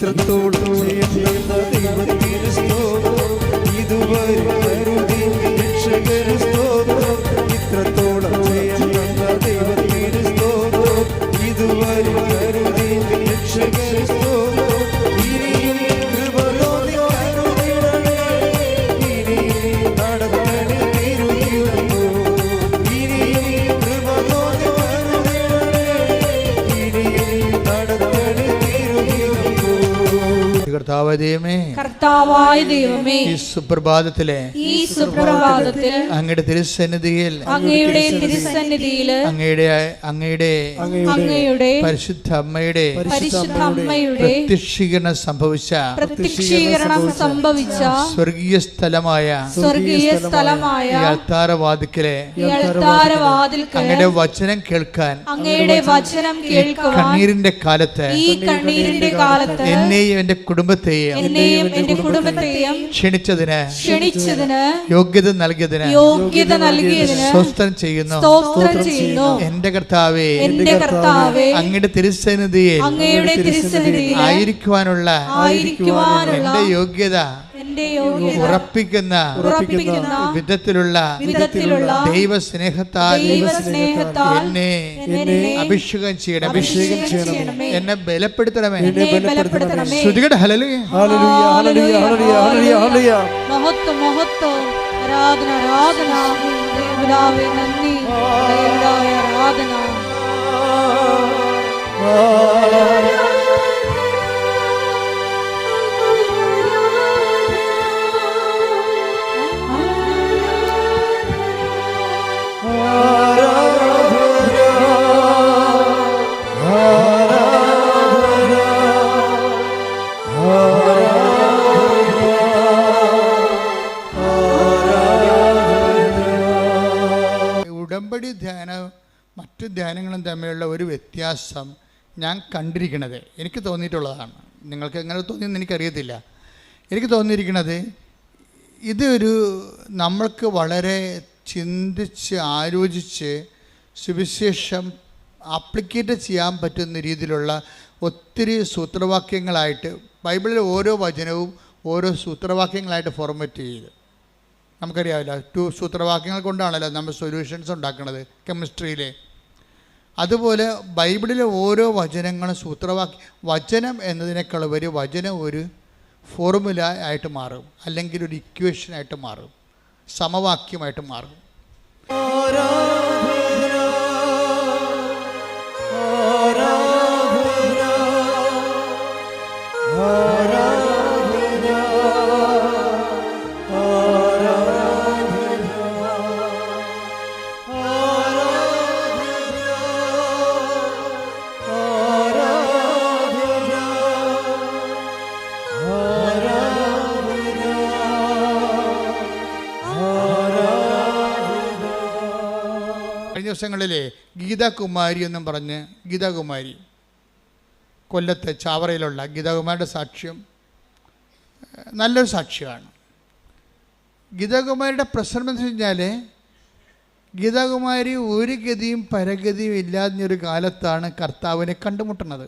ഇത്രത്തോളം ദൈവത്തിന് സ്തോത്രം, ഇതുവരെ കരുതി രക്ഷകന് സ്തോത്രം. ഇത്രത്തോളം ദൈവത്തിന് സ്തോത്രം, ഇതുവരെ കരുതി രക്ഷകന് സ്തോത്രം. ഇനിയും കൃപ തോന്നി കരുതിടണേ, ഇനിയും നടത്തണേ തിരുയുന്നു. ഇനിയും കൃപ തോന്നി കരുതിടണേ, ഇനിയും നടത്തണേ തിരുയുന്നു. കർത്താവായ ദൈവമേ, ഈ സുപ്രഭാതത്തിൽ അങ്ങയുടെ തിരുസന്നിധിയിൽ അങ്ങയുടെ പരിശുദ്ധ അമ്മയുടെ പ്രത്യക്ഷീകരണം സംഭവിച്ച സ്വർഗീയ സ്ഥലമായ അൾത്താരവാതിൽക്കലെ അങ്ങയുടെ വചനം കേൾക്കാൻ കണ്ണീരിന്റെ കാലത്ത് എന്നെയും എന്റെ കുടുംബത്തെയും ക്ഷണിച്ചതിന് യോഗ്യത നൽകിയതിന് സ്തോത്രം ചെയ്യുന്നു. എന്റെ കർത്താവേ, അങ്ങയുടെ തിരുസന്നിധിയിൽ ആയിരിക്കുവാനുള്ള എന്റെ യോഗ്യത ഉറപ്പിക്കുന്ന വിധത്തിലുള്ള ദൈവസ്നേഹത്താൽ എന്നെ അഭിഷേകം ചെയ്യണം, എന്നെ ബലപ്പെടുത്തണമേ. ശ്രുതികടെ ഹല്ലേലൂയ, ഹല്ലേലൂയ, ഹല്ലേലൂയ, ഹല്ലേലൂയ, ഹല്ലേലൂയ. മഹത്വം, മഹത്വം, ആരാധന, ആരാധന. ദൈവപിതാവേ നന്ദി, ദൈവപിതാവേ ആരാധന. ഉടമ്പടി ധ്യാനം മറ്റു ധ്യാനങ്ങളും തമ്മിലുള്ള ഒരു വ്യത്യാസം ഞാൻ കണ്ടിരിക്കുന്നത്, എനിക്ക് തോന്നിയിട്ടുള്ളതാണ്. നിങ്ങൾക്ക് എങ്ങനെ തോന്നിയെന്ന് എനിക്കറിയത്തില്ല. എനിക്ക് തോന്നിയിരിക്കുന്നത് ഇതൊരു നമ്മൾക്ക് വളരെ ചിന്തിച്ച് ആലോചിച്ച് സുവിശേഷം ആപ്ലിക്കേറ്റ് ചെയ്യാൻ പറ്റുന്ന രീതിയിലുള്ള ഒത്തിരി സൂത്രവാക്യങ്ങളായിട്ട് ബൈബിളിലെ ഓരോ വചനവും ഓരോ സൂത്രവാക്യങ്ങളായിട്ട് ഫോർമാറ്റ് ചെയ്ത്, നമുക്കറിയാവില്ല 2 സൂത്രവാക്യങ്ങൾ കൊണ്ടാണല്ലോ നമ്മൾ സൊല്യൂഷൻസ് ഉണ്ടാക്കുന്നത് കെമിസ്ട്രിയിൽ. അതുപോലെ ബൈബിളിലെ ഓരോ വചനങ്ങളും വചനം എന്നതിനേക്കാൾ ഒരു വചനം ഒരു ഫോർമുല ആയിട്ട് മാറും, അല്ലെങ്കിൽ ഒരു ഇക്വേഷനായിട്ട് മാറും, സമവാക്യമായിട്ട് മാറും. ദിവസങ്ങളിലെ ഗീതാകുമാരി എന്നും പറഞ്ഞ് ഗീതാകുമാരി, കൊല്ലത്ത് ചാവറയിലുള്ള ഗീതാകുമാരിയുടെ സാക്ഷ്യം നല്ലൊരു സാക്ഷ്യമാണ്. ഗീതാകുമാരിയുടെ പ്രശ്നം എന്ന് വെച്ച് കഴിഞ്ഞാൽ ഗീതാകുമാരി ഒരു ഗതിയും പരഗതിയും ഇല്ലാതൊരു കാലത്താണ് കർത്താവിനെ കണ്ടുമുട്ടുന്നത്.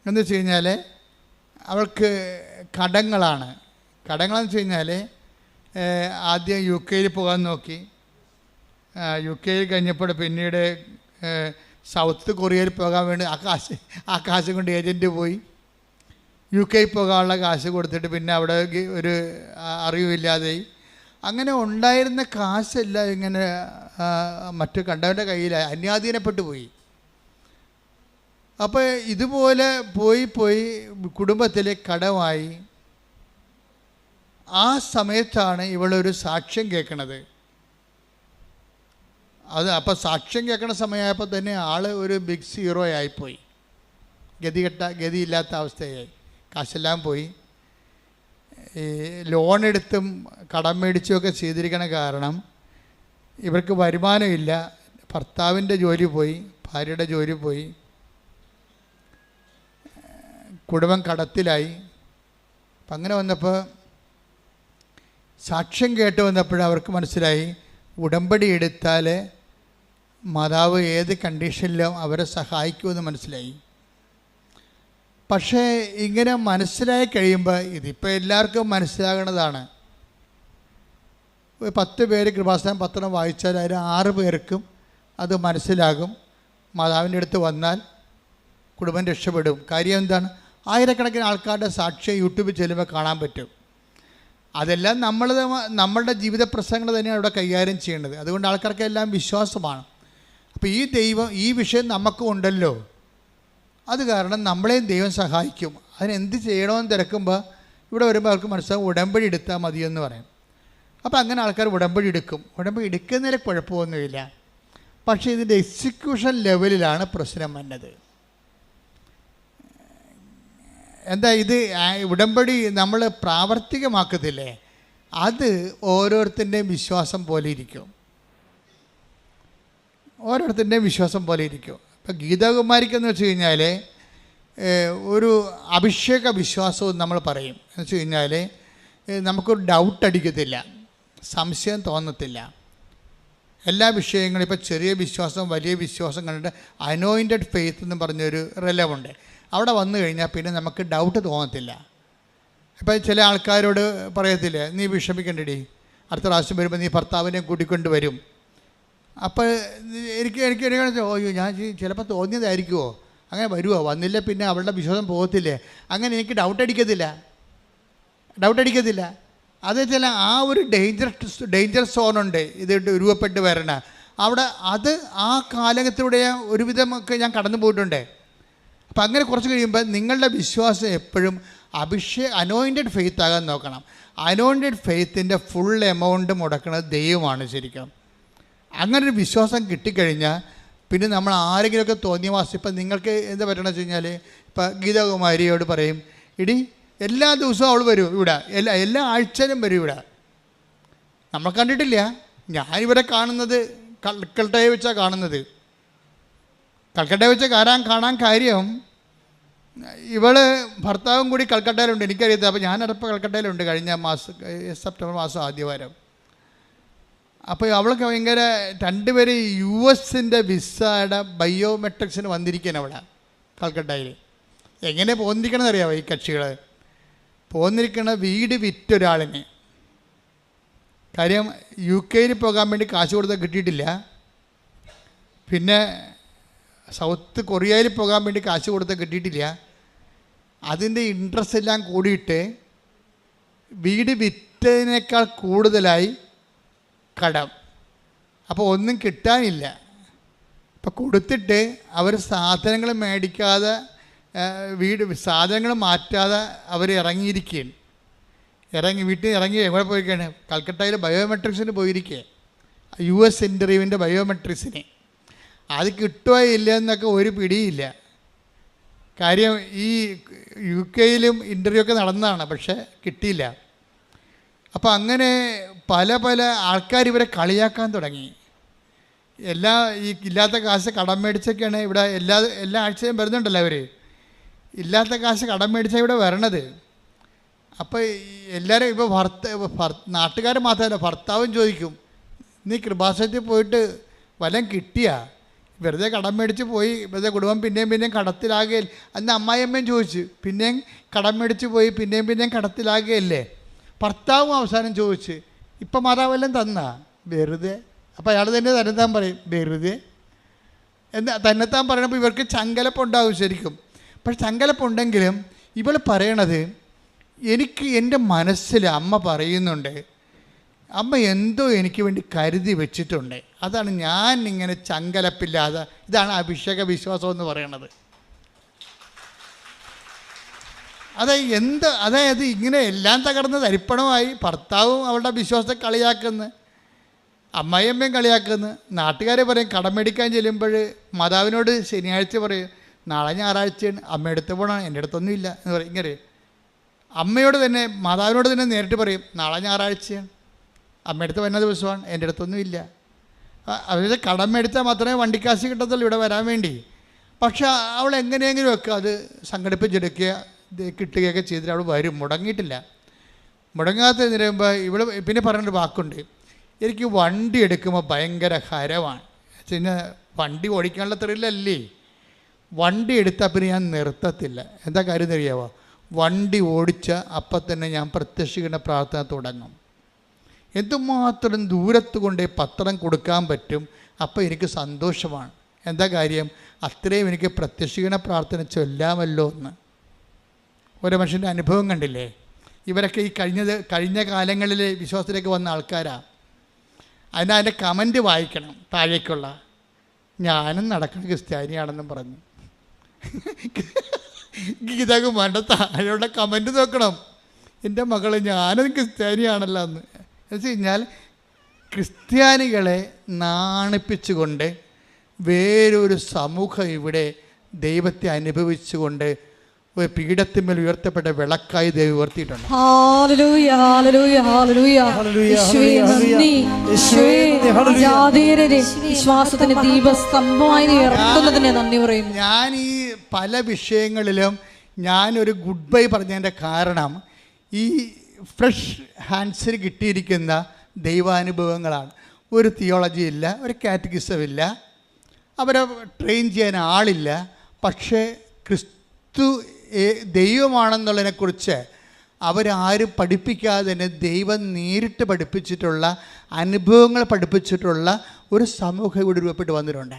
എന്ന് വെച്ച് കഴിഞ്ഞാൽ അവൾക്ക് കടങ്ങളെന്ന് വെച്ച് കഴിഞ്ഞാൽ ആദ്യം UK പോകാൻ നോക്കി, UK കഴിഞ്ഞപ്പോൾ പിന്നീട് സൗത്ത് കൊറിയയിൽ പോകാൻ വേണ്ടി ആ കാശ് കൊണ്ട് ഏജൻറ്റ് പോയി UK പോകാനുള്ള കാശ് കൊടുത്തിട്ട് പിന്നെ അവിടെ ഒരു അറിവില്ലാതെയായി. അങ്ങനെ ഉണ്ടായിരുന്ന കാശെല്ലാം ഇങ്ങനെ മറ്റു കണ്ടവൻ്റെ കയ്യിൽ അന്യാധീനപ്പെട്ടു പോയി. അപ്പോൾ ഇതുപോലെ പോയി കുടുംബത്തിലെ കടമായി. ആ സമയത്താണ് ഇവളൊരു സാക്ഷ്യം കേൾക്കണത്. അപ്പോൾ സാക്ഷ്യം കേൾക്കണ സമയമായപ്പോൾ തന്നെ ആൾ ഒരു ബിഗ് സീറോ ആയിപ്പോയി, ഗതിയില്ലാത്ത അവസ്ഥയായി. കാശെല്ലാം പോയി. ഈ ലോൺ എടുത്തും കടം മേടിച്ചുമൊക്കെ ചെയ്തിരിക്കണ കാരണം ഇവർക്ക് വരുമാനമില്ല. ഭർത്താവിൻ്റെ ജോലി പോയി, ഭാര്യയുടെ ജോലി പോയി, കുടുംബം കടത്തിലായി. അപ്പം അങ്ങനെ വന്നപ്പോൾ സാക്ഷ്യം കേട്ട് വന്നപ്പോഴവർക്ക് മനസ്സിലായി ഉടമ്പടി എടുത്താൽ മാതാവ് ഏത് കണ്ടീഷനിലും അവരെ സഹായിക്കുമെന്ന് മനസ്സിലായി. പക്ഷേ ഇങ്ങനെ മനസ്സിലായി കഴിയുമ്പോൾ ഇതിപ്പോൾ എല്ലാവർക്കും മനസ്സിലാകണതാണ്. 10 പേര് കൃപാസനം പത്രം വായിച്ചാൽ അതിൽ 6 പേർക്കും അത് മനസ്സിലാകും. മാതാവിൻ്റെ അടുത്ത് വന്നാൽ കുടുംബം രക്ഷപ്പെടും. കാര്യം എന്താണ്? ആയിരക്കണക്കിന് ആൾക്കാരുടെ സാക്ഷ്യം യൂട്യൂബിൽ ചെല്ലുമ്പോൾ കാണാൻ പറ്റും. അതെല്ലാം നമ്മളുടെ ജീവിത പ്രശ്നങ്ങൾ തന്നെയാണ് അവിടെ കൈകാര്യം ചെയ്യേണ്ടത്. അതുകൊണ്ട് ആൾക്കാർക്കെല്ലാം വിശ്വാസമാണ്. അപ്പോൾ ഈ ദൈവം ഈ വിഷയം നമുക്കും ഉണ്ടല്ലോ, അത് കാരണം നമ്മളെയും ദൈവം സഹായിക്കും. അതിനെന്ത് ചെയ്യണമെന്ന് തിരക്കുമ്പോൾ ഇവിടെ വരുമ്പോൾ അവർക്ക് മനസ്സിലാവും ഉടമ്പടി എടുത്താൽ മതിയെന്ന് പറയും. അപ്പോൾ അങ്ങനെ ആൾക്കാർ ഉടമ്പടി എടുക്കും. ഉടമ്പടി എടുക്കുന്നതിൽ കുഴപ്പമൊന്നുമില്ല. പക്ഷേ ഇതിൻ്റെ എക്സിക്യൂഷൻ ലെവലിലാണ് പ്രശ്നം വന്നത്. എന്താ ഇത് ഉടമ്പടി നമ്മൾ പ്രാവർത്തികമാക്കത്തില്ലേ, അത് ഓരോരുത്തരുടെയും വിശ്വാസം പോലെ ഇരിക്കും. ഓരോരുത്തരുടെയും വിശ്വാസം പോലെ ഇരിക്കും. ഇപ്പം ഗീതാകുമാരിക്കെന്ന് വെച്ച് കഴിഞ്ഞാൽ ഒരു അഭിഷേക വിശ്വാസവും നമ്മൾ പറയും. എന്ന് വെച്ച് കഴിഞ്ഞാൽ നമുക്കൊരു ഡൗട്ട് അടിക്കത്തില്ല, സംശയം തോന്നത്തില്ല. എല്ലാ വിഷയങ്ങളും ഇപ്പോൾ ചെറിയ വിശ്വാസം വലിയ വിശ്വാസം കണ്ടിട്ട് അനോയിൻറ്റഡ് ഫെയ്ത്ത് എന്ന് പറഞ്ഞൊരു റിലവുണ്ട്. അവിടെ വന്നു കഴിഞ്ഞാൽ പിന്നെ നമുക്ക് ഡൗട്ട് തോന്നത്തില്ല. ഇപ്പം ചില ആൾക്കാരോട് പറയത്തില്ലേ, നീ വിഷമിക്കണ്ടടി, അടുത്ത പ്രാവശ്യം വരുമ്പോൾ നീ ഭർത്താവിനെ കൂട്ടിക്കൊണ്ട് വരും. അപ്പോൾ എനിക്ക് അയ്യോ ഞാൻ ചിലപ്പോൾ തോന്നിയതായിരിക്കുമോ, അങ്ങനെ വരുമോ, വന്നില്ല പിന്നെ അവളുടെ വിശ്വാസം പോകത്തില്ലേ, അങ്ങനെ എനിക്ക് ഡൗട്ട് അടിക്കത്തില്ല. അത് ചില ആ ഒരു ഡേഞ്ചർ സോണുണ്ട് ഇത് രൂപപ്പെട്ട് വരണ അവിടെ. അത് ആ കാലഘട്ടത്തിലൂടെ ഒരുവിധമൊക്കെ ഞാൻ കടന്നു പോയിട്ടുണ്ട്. അപ്പം അങ്ങനെ കുറച്ച് കഴിയുമ്പോൾ നിങ്ങളുടെ വിശ്വാസം എപ്പോഴും അനോയിൻറ്റഡ് ഫെയ്ത്ത് ആകാൻ നോക്കണം. അനോയിൻറ്റഡ് ഫെയ്ത്തിൻ്റെ ഫുൾ എമൗണ്ട് മുടക്കുന്നത് ദൈവമാണ് ശരിക്കും. അങ്ങനൊരു വിശ്വാസം കിട്ടിക്കഴിഞ്ഞാൽ പിന്നെ നമ്മൾ ആരെങ്കിലുമൊക്കെ തോന്നിയ മാസം ഇപ്പം നിങ്ങൾക്ക് എന്താ പറ്റണമെന്ന് വെച്ച് കഴിഞ്ഞാൽ ഇപ്പം ഗീതാകുമാരിയോട് പറയും, ഇടി എല്ലാ ദിവസവും അവൾ വരും ഇവിടെ, എല്ലാ ആഴ്ചയിലും വരും ഇവിടെ. നമ്മൾ കണ്ടിട്ടില്ല. ഞാനിവരെ കാണുന്നത് കൽക്കട്ടയെ വെച്ചാണ് കാണുന്നത്. കൽക്കട്ടയെ വെച്ച് കാണാൻ കാര്യം ഇവൾ ഭർത്താവും കൂടി കൽക്കട്ടയിലുണ്ട്, എനിക്കറിയത്തില്ല. അപ്പോൾ ഞാനടപ്പം കൽക്കട്ടയിലുണ്ട് കഴിഞ്ഞ സെപ്റ്റംബർ മാസം ആദ്യവാരം. അപ്പോൾ അവൾക്ക് ഭയങ്കര 2 പേര് US-ൻ്റെ വിസയുടെ ബയോമെട്രിക്സിന് വന്നിരിക്കുകയാണ് അവിടെ കൽക്കട്ടയിൽ. എങ്ങനെ പോന്നിരിക്കണമെന്ന് അറിയാമോ ഈ കക്ഷികൾ? പോന്നിരിക്കണ വീട് വിറ്റൊരാളിന്. കാര്യം UK പോകാൻ വേണ്ടി കാശ് കൊടുത്താൽ കിട്ടിയിട്ടില്ല. പിന്നെ സൗത്ത് കൊറിയയിൽ പോകാൻ വേണ്ടി കാശ് കൊടുത്താൽ കിട്ടിയിട്ടില്ല. അതിൻ്റെ ഇൻട്രസ്റ്റ് എല്ലാം കൂടിയിട്ട് വീട് വിറ്റതിനേക്കാൾ കൂടുതലായി കടം. അപ്പോൾ ഒന്നും കിട്ടാനില്ല. അപ്പോൾ കൊടുത്തിട്ട് അവർ സാധനങ്ങൾ മേടിക്കാതെ സാധനങ്ങൾ മാറ്റാതെ അവർ ഇറങ്ങിയിരിക്കുകയാണ്. വീട്ടിൽ ഇറങ്ങി എവിടെ പോയിരിക്കുകയാണ്? കൽക്കട്ടയിൽ ബയോമെട്രിക്സിന് പോയിരിക്കുക, US ഇൻ്റർവ്യൂവിൻ്റെ ബയോമെട്രിക്സിന്. അത് കിട്ടുമോ ഇല്ല എന്നൊക്കെ ഒരു പിടിയില്ല. കാര്യം ഈ UK-ലും ഇൻ്റർവ്യൂ ഒക്കെ നടന്നതാണ്, പക്ഷേ കിട്ടിയില്ല. അപ്പോൾ അങ്ങനെ പല ആൾക്കാർ ഇവരെ കളിയാക്കാൻ തുടങ്ങി. ഈ ഇല്ലാത്ത കാശ് കടം മേടിച്ചൊക്കെയാണ് ഇവിടെ എല്ലാ ആഴ്ചയും വരുന്നുണ്ടല്ലോ അവർ. ഇല്ലാത്ത കാശ് കടം മേടിച്ചാൽ ഇവിടെ വരണത്. അപ്പോൾ എല്ലാവരും ഇപ്പോൾ നാട്ടുകാർ മാത്രമല്ല, ഭർത്താവും ചോദിക്കും, നീ കൃപാസനത്തിൽ പോയിട്ട് വല്ലതും കിട്ടിയാ? വെറുതെ കടം മേടിച്ച് പോയി വെറുതെ കുടുംബം പിന്നെയും കടത്തിലാകുകയില്ല. അന്ന് അമ്മായിയമ്മയും ചോദിച്ചു, പിന്നെയും കടം മേടിച്ച് പോയി പിന്നെയും കടത്തിലാകുകയല്ലേ? ഭർത്താവും അവസാനം ചോദിച്ച്, ഇപ്പം മാതാവെല്ലാം തന്നാ? വെറുതെ. അപ്പോൾ അയാൾ തന്നെ തന്നെത്താൻ പറയും, വെറുതെ തന്നെത്താൻ പറയണപ്പോൾ ഇവർക്ക് ചങ്കലപ്പുണ്ടാകും ശരിക്കും. പക്ഷെ ചങ്കലപ്പുണ്ടെങ്കിലും ഇവൾ പറയണത്, എനിക്ക് എൻ്റെ മനസ്സിൽ അമ്മ പറയുന്നുണ്ട്, അമ്മ എന്തോ എനിക്ക് വേണ്ടി കരുതി വെച്ചിട്ടുണ്ട്, അതാണ് ഞാൻ ഇങ്ങനെ ചങ്കലപ്പില്ലാതെ. ഇതാണ് അഭിഷേക വിശ്വാസം എന്ന് പറയണത്. അതായത് ഇങ്ങനെ എല്ലാം തകർന്ന് തരിപ്പണമായി ഭർത്താവും അവളുടെ വിശ്വാസത്തെ കളിയാക്കുന്നു, അമ്മായിയമ്മയും കളിയാക്കുന്നു. നാട്ടുകാരെ പറയും, കടം മേടിക്കാൻ ചെല്ലുമ്പോൾ മാതാവിനോട് ശനിയാഴ്ച പറയും, നാളെ ഞായറാഴ്ചയാണ്, അമ്മയെടുത്ത് പോകണം, എൻ്റെ അടുത്തൊന്നും ഇല്ല എന്ന് പറയും. ഇങ്ങനെ അമ്മയോട് തന്നെ മാതാവിനോട് തന്നെ നേരിട്ട് പറയും, നാളെ ഞായറാഴ്ചയാണ്, അമ്മയെടുത്ത് വരുന്ന ദിവസമാണ്, എൻ്റെ അടുത്തൊന്നും ഇല്ല. അവരുടെ കടം മേടിച്ചാൽ മാത്രമേ വണ്ടിക്കാശ് കിട്ടത്തുള്ളൂ ഇവിടെ വരാൻ വേണ്ടി. പക്ഷെ അവൾ എങ്ങനെയെങ്കിലുമൊക്കെ അത് സംഘടിപ്പിച്ചെടുക്കുക, കിട്ടുകയൊക്കെ ചെയ്തിട്ട് അവൾ വരും. മുടങ്ങിയിട്ടില്ല. മുടങ്ങാത്ത നിരയുമ്പോൾ ഇവൾ പിന്നെ പറഞ്ഞൊരു വാക്കുണ്ട്, എനിക്ക് വണ്ടി എടുക്കുമ്പോൾ ഭയങ്കര ഹരമാണ്. പിന്നെ വണ്ടി ഓടിക്കാനുള്ള ത്രില്ലല്ലേ, വണ്ടി എടുത്താൽ പിന്നെ ഞാൻ നിർത്തത്തില്ല. എന്താ കാര്യം അറിയാവോ? വണ്ടി ഓടിച്ച അപ്പം തന്നെ ഞാൻ പ്രത്യക്ഷീകരണ പ്രാർത്ഥന തുടങ്ങും. എന്തുമാത്രം ദൂരത്ത് കൊണ്ട് പത്രം കൊടുക്കാൻ പറ്റും, അപ്പോൾ എനിക്ക് സന്തോഷമാണ്. എന്താ കാര്യം? അത്രയും എനിക്ക് പ്രത്യക്ഷീകരണ പ്രാർത്ഥന ചൊല്ലാമല്ലോ എന്ന്. ഓരോ മനുഷ്യൻ്റെ അനുഭവം കണ്ടില്ലേ? ഇവരൊക്കെ ഈ കഴിഞ്ഞ കാലങ്ങളിൽ വിശ്വാസത്തിലേക്ക് വന്ന ആൾക്കാരാണ്. അതിൻ്റെ കമൻറ്റ് വായിക്കണം താഴേക്കുള്ള, ഞാനും നടക്കുന്ന ക്രിസ്ത്യാനിയാണെന്നും പറഞ്ഞു. ഗീതക്ക് വേണ്ട താഴെയുള്ള കമൻറ്റ് നോക്കണം, എൻ്റെ മകളെ ഞാനും ക്രിസ്ത്യാനിയാണല്ലോ എന്ന്. എന്ന് വെച്ച് കഴിഞ്ഞാൽ ക്രിസ്ത്യാനികളെ നാണിപ്പിച്ചുകൊണ്ട് വേറൊരു സമൂഹം ഇവിടെ ദൈവത്തെ അനുഭവിച്ചുകൊണ്ട് ഒരു പീഠത്തിന്മേൽ ഉയർത്തപ്പെട്ട വിളക്കായി ദൈവം ഉയർത്തിയിട്ടുണ്ട്. ഹല്ലേലൂയ, ഹല്ലേലൂയ, ഹല്ലേലൂയ. യേശുവേ നന്ദി. യേശുവേ ജാതിയരെ വിശ്വാസത്തിന്റെ ദീപസ്തംഭമായി ഉയർത്തുന്നതിനെ നന്ദി പറയുന്നു. ഞാൻ ഈ പല വിഷയങ്ങളിലും ഞാനൊരു ഗുഡ് ബൈ പറഞ്ഞതിൻ്റെ കാരണം ഈ ഫ്രഷ് ഹാൻഡ്സിന് കിട്ടിയിരിക്കുന്ന ദൈവാനുഭവങ്ങളാണ്. ഒരു തിയോളജി ഇല്ല, ഒരു കാറ്റഗിസം ഇല്ല, അവരെ ട്രെയിൻ ചെയ്യാൻ ആളില്ല. പക്ഷേ ക്രിസ്തു ദൈവമാണെന്നുള്ളതിനെക്കുറിച്ച് അവരാരും പഠിപ്പിക്കാതെ തന്നെ ദൈവം നേരിട്ട് പഠിപ്പിച്ചിട്ടുള്ള അനുഭവങ്ങൾ പഠിപ്പിച്ചിട്ടുള്ള ഒരു സമൂഹം ഇവിടെ രൂപപ്പെട്ട് വന്നിട്ടുണ്ട്.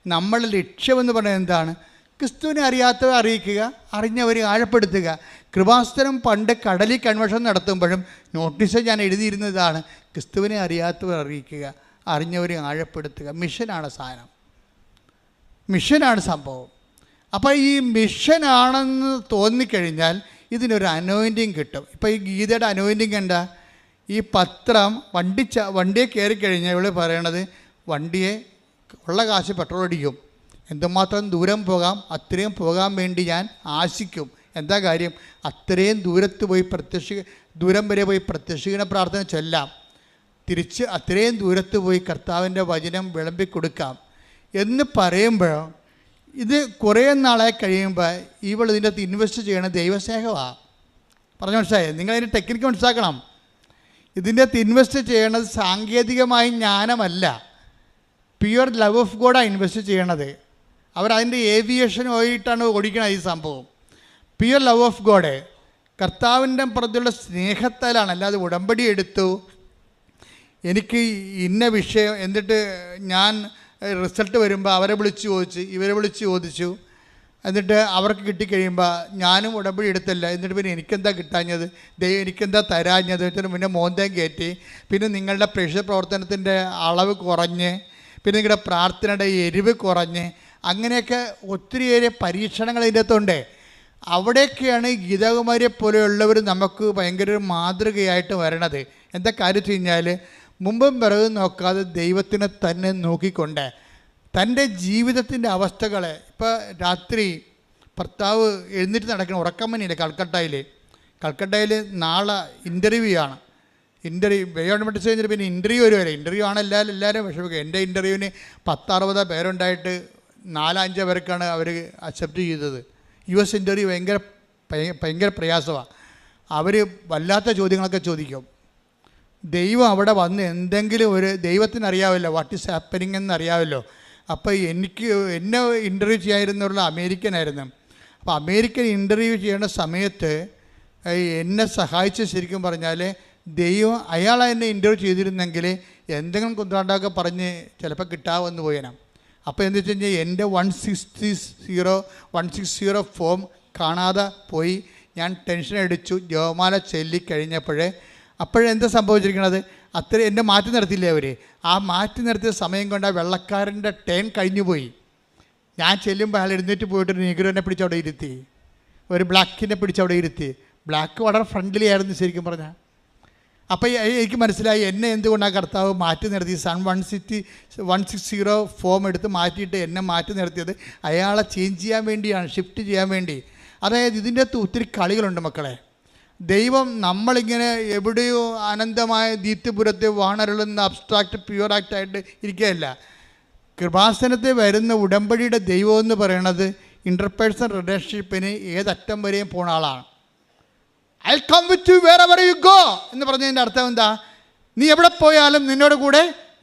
നമ്മളുടെ ലക്ഷ്യമെന്ന് പറയുന്നത് എന്താണ്? ക്രിസ്തുവിനെ അറിയാത്തവരെ അറിയിക്കുക, അറിഞ്ഞവരെ ആഴപ്പെടുത്തുക. കൃപാസനം പണ്ട് കടലിൽ കൺവെൻഷൻ നടത്തുമ്പോഴും നോട്ടീസ് ഞാൻ എഴുതിയിരുന്നതാണ്, ക്രിസ്തുവിനെ അറിയാത്തവർ അറിയിക്കുക, അറിഞ്ഞവരെ ആഴപ്പെടുത്തുക. മിഷനാണ് സാധനം, മിഷനാണ് സംഭവം. അപ്പോൾ ഈ മിഷനാണെന്ന് തോന്നിക്കഴിഞ്ഞാൽ ഇതിനൊരു അനോയിൻറ്റിങ് കിട്ടും. ഇപ്പോൾ ഈ ഗീതയുടെ അനോയിൻറ്റിങ് എന്താ? ഈ പത്രം വണ്ടിയെ കയറിക്കഴിഞ്ഞാൽ ഇവൾ പറയണത്, വണ്ടിയെ ഉള്ള കാശ് പെട്രോൾ അടിക്കും, എന്തുമാത്രം ദൂരം പോകാം അത്രയും പോകാൻ വേണ്ടി ഞാൻ ആശിക്കും. എന്താ കാര്യം? അത്രയും ദൂരം വരെ പോയി പ്രത്യക്ഷീകരണ പ്രാർത്ഥന ചൊല്ലാം, തിരിച്ച് അത്രയും ദൂരത്ത് പോയി കർത്താവിൻ്റെ വചനം വിളമ്പിക്കൊടുക്കാം എന്ന് പറയുമ്പോൾ ഇത് കുറേ നാളായി കഴിയുമ്പോൾ ഇവൾ ഇതിൻ്റെ അകത്ത് ഇൻവെസ്റ്റ് ചെയ്യണ ദൈവസ്നേഹമാണ്. പറഞ്ഞു മനസ്സിലായേ? നിങ്ങളതിൻ്റെ ടെക്നിക്ക് മനസ്സിലാക്കണം. ഇതിൻ്റെ അകത്ത് ഇൻവെസ്റ്റ് ചെയ്യണത് സാങ്കേതികമായ ജ്ഞാനമല്ല, പ്യുവർ ലവ് ഓഫ് ഗോഡാണ് ഇൻവെസ്റ്റ് ചെയ്യണത്. അവരതിൻ്റെ ഏവിയേഷൻ പോയിട്ടാണ് ഓടിക്കണത് ഈ സംഭവം. പ്യുവർ ലവ് ഓഫ് ഗോഡ് കർത്താവിൻ്റെ പുറത്തുള്ള സ്നേഹത്താലാണ്. അല്ലാതെ ഉടമ്പടി എടുത്തു എനിക്ക് ഇന്ന വിഷയം, എന്നിട്ട് ഞാൻ റിസൾട്ട് വരുമ്പോൾ അവരെ വിളിച്ച് ചോദിച്ചു, ഇവരെ വിളിച്ച് ചോദിച്ചു, എന്നിട്ട് അവർക്ക് കിട്ടിക്കഴിയുമ്പോൾ ഞാനും ഉടമ്പടി എടുത്തല്ല, എന്നിട്ട് പിന്നെ എനിക്കെന്താ കിട്ടാഞ്ഞത്, ദൈവം എനിക്കെന്താ തരാഞ്ഞത്, എന്നിട്ട് പിന്നെ മോന്തം കയറ്റി, പിന്നെ നിങ്ങളുടെ പ്രേക്ഷിത പ്രവർത്തനത്തിൻ്റെ അളവ് കുറഞ്ഞ്, പിന്നെ നിങ്ങളുടെ പ്രാർത്ഥനയുടെ എരിവ് കുറഞ്ഞ്, അങ്ങനെയൊക്കെ ഒത്തിരിയേറെ പരീക്ഷണങ്ങൾ ഇതിൻ്റെ അകത്തുണ്ട്. അവിടെയൊക്കെയാണ് ഗീതാകുമാരിയെ പോലെയുള്ളവർ നമുക്ക് ഭയങ്കര ഒരു മാതൃകയായിട്ട് വരണത്. എന്താ കാര്യം വെച്ച് കഴിഞ്ഞാൽ മുമ്പും പിറകും നോക്കാതെ ദൈവത്തിനെ തന്നെ നോക്കിക്കൊണ്ട് തൻ്റെ ജീവിതത്തിൻ്റെ അവസ്ഥകളെ, ഇപ്പോൾ രാത്രി ഭർത്താവ് എഴുന്നേറ്റ് നടക്കുന്ന ഉറക്കമനിയില്ലേ കൽക്കട്ടയിൽ നാളെ ഇൻ്റർവ്യൂ ആണ്. ബയോണ്ട് മെഡിസിൻ കഴിഞ്ഞിട്ട് പിന്നെ ഇൻ്റർവ്യൂ വരുവരെ. ഇൻ്റർവ്യൂ ആണ് എല്ലാവരും വിഷമിക്കുക. എൻ്റെ ഇൻ്റർവ്യൂവിന് 10-60 പേരുണ്ടായിട്ട് 4-5 പേർക്കാണ് അവർ അക്സെപ്റ്റ് ചെയ്തത്. US ഇൻ്റർവ്യൂ ഭയങ്കര പ്രയാസമാണ്. അവർ വല്ലാത്ത ചോദ്യങ്ങളൊക്കെ ചോദിക്കും. ദൈവം അവിടെ വന്ന് എന്തെങ്കിലും ഒരു ദൈവത്തിനറിയാമല്ലോ വാട്ട് ഈസ് ഹാപ്പനിങ് എന്നറിയാമല്ലോ. അപ്പോൾ എന്നെ ഇൻ്റർവ്യൂ ചെയ്യാതിരുന്നുള്ള അമേരിക്കനായിരുന്നു. അപ്പോൾ അമേരിക്കൻ ഇൻ്റർവ്യൂ ചെയ്യേണ്ട സമയത്ത് എന്നെ സഹായിച്ച് ശരിക്കും പറഞ്ഞാൽ ദൈവം അയാൾ എന്നെ ഇൻ്റർവ്യൂ ചെയ്തിരുന്നെങ്കിൽ എന്തെങ്കിലും കുന്താണ്ടൊക്കെ പറഞ്ഞ് ചിലപ്പോൾ കിട്ടാമെന്ന് പോയേനാം. അപ്പോൾ എന്താ വെച്ച് കഴിഞ്ഞാൽ എൻ്റെ 160 ഫോം കാണാതെ പോയി. ഞാൻ ടെൻഷൻ അടിച്ചു, ജപമാല അപ്പോഴെന്താ സംഭവിച്ചിരിക്കണത്? അത്ര എന്നെ മാറ്റി നിർത്തിയില്ലേ അവർ? ആ മാറ്റി നിർത്തിയ സമയം കൊണ്ട് ആ വെള്ളക്കാരൻ്റെ ടേൺ കഴിഞ്ഞു പോയി. ഞാൻ ചെല്ലുമ്പോൾ അയാൾ എഴുന്നേറ്റ് പോയിട്ട് നീഗ്രോനെ പിടിച്ചവിടെ ഇരുത്തി, ഒരു ബ്ലാക്കിനെ പിടിച്ചവിടെ ഇരുത്തി. ബ്ലാക്ക് വളരെ ഫ്രണ്ട്ലി ആയിരുന്നു ശരിക്കും പറഞ്ഞാൽ. അപ്പോൾ എനിക്ക് മനസ്സിലായി എന്നെ എന്തുകൊണ്ടാണ് കർത്താവ് മാറ്റി നിർത്തി. 160 ഫോം എടുത്ത് മാറ്റിയിട്ട് എന്നെ മാറ്റി നിർത്തിയത് അയാളെ ചേഞ്ച് ചെയ്യാൻ വേണ്ടിയാണ്, ഷിഫ്റ്റ് ചെയ്യാൻ വേണ്ടി. അതായത് ഇതിൻ്റെ അകത്ത് ഒത്തിരി കളികളുണ്ട് മക്കളെ. ദൈവം നമ്മളിങ്ങനെ എവിടെയോ അനന്തമായ ദീപ്തിപുരത്തെ വാണരുളുന്ന അബ്സ്ട്രാക്റ്റ് പ്യുവർ ആക്റ്റായിട്ട് ഇരിക്കുകയല്ല. കൃപാസനത്തിൽ വരുന്ന ഉടമ്പടിയുടെ ദൈവം എന്ന് പറയുന്നത് ഇൻ്റർപേഴ്സണൽ റിലേഷൻഷിപ്പിന് ഏതറ്റം വരെയും പോണ ആളാണ്. I come with you wherever you go എന്ന് പറഞ്ഞതിൻ്റെ അർത്ഥം എന്താ? നീ എവിടെ പോയാലും നിന്നോട് കൂടെ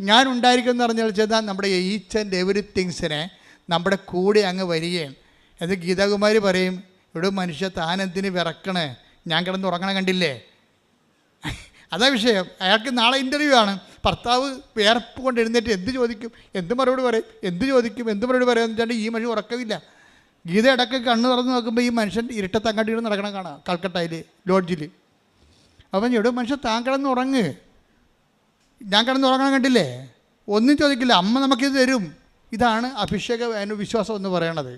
ഞാൻ ഉണ്ടായിരിക്കും എന്ന് പറഞ്ഞാൽ ചെയ്താൽ നമ്മുടെ ഈച്ച് ആൻഡ് എവറി തിങ്സിനെ നമ്മുടെ കൂടെ അങ്ങ് വരികയും അത് ഗീതാകുമാരി പറയും, ഇവിടെ മനുഷ്യ താൻ എന്തിന് വിറക്കണേ, ഞാൻ കിടന്ന് ഉറങ്ങണം കണ്ടില്ലേ. അതാ വിഷയം. അയാൾക്ക് നാളെ ഇൻ്റർവ്യൂ ആണ്. ഭർത്താവ് വേർപ്പ് കൊണ്ട് എഴുന്നേറ്റ് എന്ത് ചോദിക്കും, എന്ത് മറുപടി പറയും, എന്ത് ചോദിക്കും, എന്ത് മറുപടി പറയാമെന്ന് വെച്ചാൽ ഈ മനുഷ്യൻ ഉറക്കമില്ല. ഗീത ഇടയ്ക്ക് കണ്ണ് തുറന്ന് നോക്കുമ്പോൾ ഈ മനുഷ്യൻ ഇരുട്ടത്ത് അങ്ങോട്ട് ഇരുന്ന് നടക്കണം കാണാം കൽക്കട്ടയിൽ ലോഡ്ജിൽ. അപ്പം ഇവിടെ മനുഷ്യൻ താൻ കിടന്ന് ഉറങ്ങ്, ഞാൻ കിടന്ന് ഉറങ്ങണം കണ്ടില്ലേ, ഒന്നും ചോദിക്കില്ല, അമ്മ നമുക്കിത് തരും. ഇതാണ് അഭിഷേക വിശ്വാസം എന്ന് പറയണത്.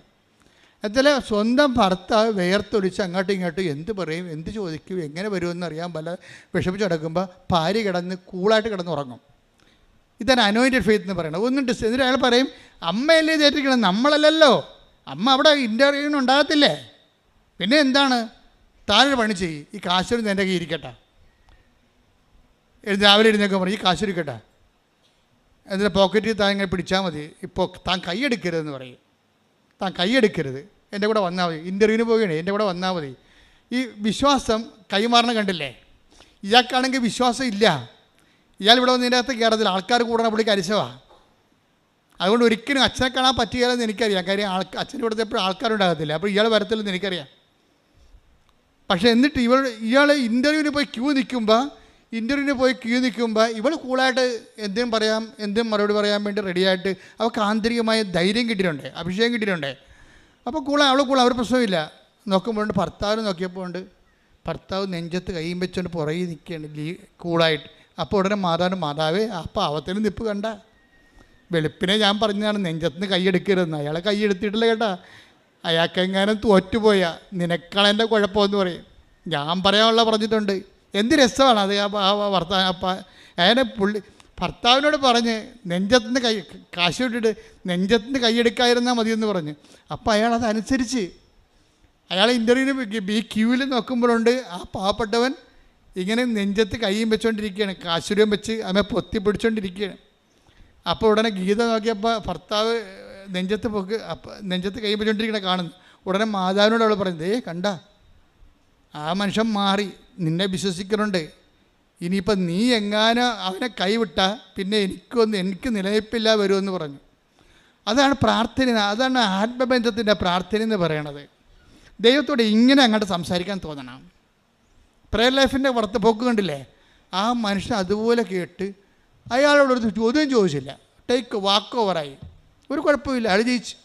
എന്നുവെച്ചാൽ സ്വന്തം ഭർത്താവ് വേർത്തൊലിച്ച് അങ്ങോട്ടും ഇങ്ങോട്ടും എന്ത് പറയും, എന്ത് ചോദിക്കും, എങ്ങനെ വരുമെന്ന് അറിയാൻ പല വിഷമിച്ച് കിടക്കുമ്പോൾ ഭാര്യ കിടന്ന് കൂളായിട്ട് കിടന്നുറങ്ങും. ഇതാണ് അനോയിൻറ്റഡ് ഫെയ്ത്ത് എന്ന് പറയുന്നത്. ഒന്നും എന്നിട്ട് അയാൾ പറയും, അമ്മയല്ലേ ചെയ്തിരിക്കണം, നമ്മളല്ലല്ലോ, അമ്മ അവിടെ ഇൻ്റർവ്യൂവിന് ഉണ്ടാകത്തില്ലേ, പിന്നെ എന്താണ്, താഴെ പണി ചെയ്യും, ഈ കാശൊരു എൻ്റെ കയ്യിൽ ഇരിക്കട്ടെ, രാവിലെ എഴുന്നേക്കാൻ പറയും, ഈ കാശൊരിക്കട്ടെ, എന്നിട്ട് പോക്കറ്റിൽ താൻ ഇങ്ങനെ പിടിച്ചാൽ മതി, ഇപ്പോൾ താൻ കൈയെടുക്കരുതെന്ന് പറയും. താൻ കൈയെടുക്കരുത്, എൻ്റെ കൂടെ വന്നാൽ മതി, ഇൻ്റർവ്യൂവിന് പോവുകയാണ്, എൻ്റെ കൂടെ വന്നാൽ മതി. ഈ വിശ്വാസം കൈമാറണം കണ്ടില്ലേ. ഇയാൾക്കാണെങ്കിൽ വിശ്വാസം ഇല്ല, ഇയാൾ ഇവിടെ വന്ന് ഇതിൻ്റെ അകത്ത് കയറത്തില്ല, ആൾക്കാർ കൂടണ പുള്ളിക്ക് അരിശമാണ്. അതുകൊണ്ട് ഒരിക്കലും അച്ഛനെ കാണാൻ പറ്റുകയില്ലെന്ന് എനിക്കറിയാം. കാര്യം അച്ഛൻ്റെ ഇവിടുത്തെ എപ്പോഴും ആൾക്കാരുണ്ടാകത്തില്ല, അപ്പോൾ ഇയാൾ വരത്തില്ലെന്ന് എനിക്കറിയാം. പക്ഷേ എന്നിട്ട് ഇയാൾ ഇൻ്റർവ്യൂവിന് പോയി ക്യൂ നിൽക്കുമ്പോൾ ഇവൾ കൂളായിട്ട് എന്തും പറയാം, എന്തും മറുപടി പറയാൻ വേണ്ടി റെഡിയായിട്ട് അവൾക്ക് ആന്തരികമായ ധൈര്യം കിട്ടിയിട്ടുണ്ട്, അഭിഷേകം കിട്ടിയിട്ടുണ്ട്. അപ്പോൾ അവൾ അവർ പ്രശ്നമില്ല. നോക്കുമ്പോഴുണ്ട് ഭർത്താവ് നോക്കിയപ്പോൾ ഉണ്ട് ഭർത്താവ് നെഞ്ചത്ത് കൈയും വെച്ചുകൊണ്ട് പുറകെ നിൽക്കുകയാണ് കൂളായിട്ട്. അപ്പോൾ ഉടനെ മാതാവേ ആ പാവത്തിന് നിപ്പ് കണ്ട, വെളുപ്പിനെ ഞാൻ പറഞ്ഞതാണ് നെഞ്ചത്തിന് കൈയെടുക്കരുതെന്ന്. അയാളെ കൈയെടുത്തിട്ടില്ല കേട്ടാ. അയാൾക്കെങ്ങാനും തോറ്റുപോയാ നിനക്കാണെൻ്റെ കുഴപ്പമെന്ന് പറയും. ഞാൻ പറയാനുള്ള പറഞ്ഞിട്ടുണ്ട്. എന്ത് രസമാണ് അത്. അയാളെ ഭർത്താവിനോട് പറഞ്ഞ് നെഞ്ചത്തിന് കാശ് വിട്ടിട്ട് നെഞ്ചത്തിന് കൈയെടുക്കാതിരുന്നാൽ മതിയെന്ന് പറഞ്ഞ്. അപ്പോൾ അയാൾ അതനുസരിച്ച് അയാൾ ഇൻ്റർവ്യൂവിന് ഈ ക്യൂവിൽ നോക്കുമ്പോഴുണ്ട് ആ പാവപ്പെട്ടവൻ ഇങ്ങനെ നെഞ്ചത്ത് കൈയും വെച്ചുകൊണ്ടിരിക്കുകയാണ്, കാശുരം വെച്ച് അവനെ പൊത്തി പിടിച്ചുകൊണ്ടിരിക്കുകയാണ്. അപ്പോൾ ഉടനെ ഗീത നോക്കിയപ്പോൾ ഭർത്താവ് നെഞ്ചത്ത് കൈ വെച്ചുകൊണ്ടിരിക്കണ കാണുന്നു. ഉടനെ മാതാവിനോട് അവൾ പറയുന്നത്, കണ്ട ആ മനുഷ്യൻ മാറി, നിന്നെ വിശ്വസിക്കുന്നുണ്ട്, ഇനിയിപ്പോൾ നീ എങ്ങാനും അവനെ കൈവിട്ടാൽ പിന്നെ എനിക്ക് നിലനിൽപ്പില്ല വരുമെന്ന് പറഞ്ഞു. അതാണ് പ്രാർത്ഥന, അതാണ് ആത്മബന്ധത്തിൻ്റെ പ്രാർത്ഥന എന്ന് പറയണത്. ദൈവത്തോട് ഇങ്ങനെ അങ്ങോട്ട് സംസാരിക്കാൻ തോന്നണം. പ്രയർ ലൈഫിൻ്റെ പോക്ക് കണ്ടില്ലേ, ആ മനുഷ്യൻ അതുപോലെ കേട്ട് അയാളോടൊരു ചോദ്യം ചോദിച്ചില്ല, ടേക്ക് വാക്ക് ഓവറായി, ഒരു കുഴപ്പമില്ല, അയാൾ ജയിച്ചു.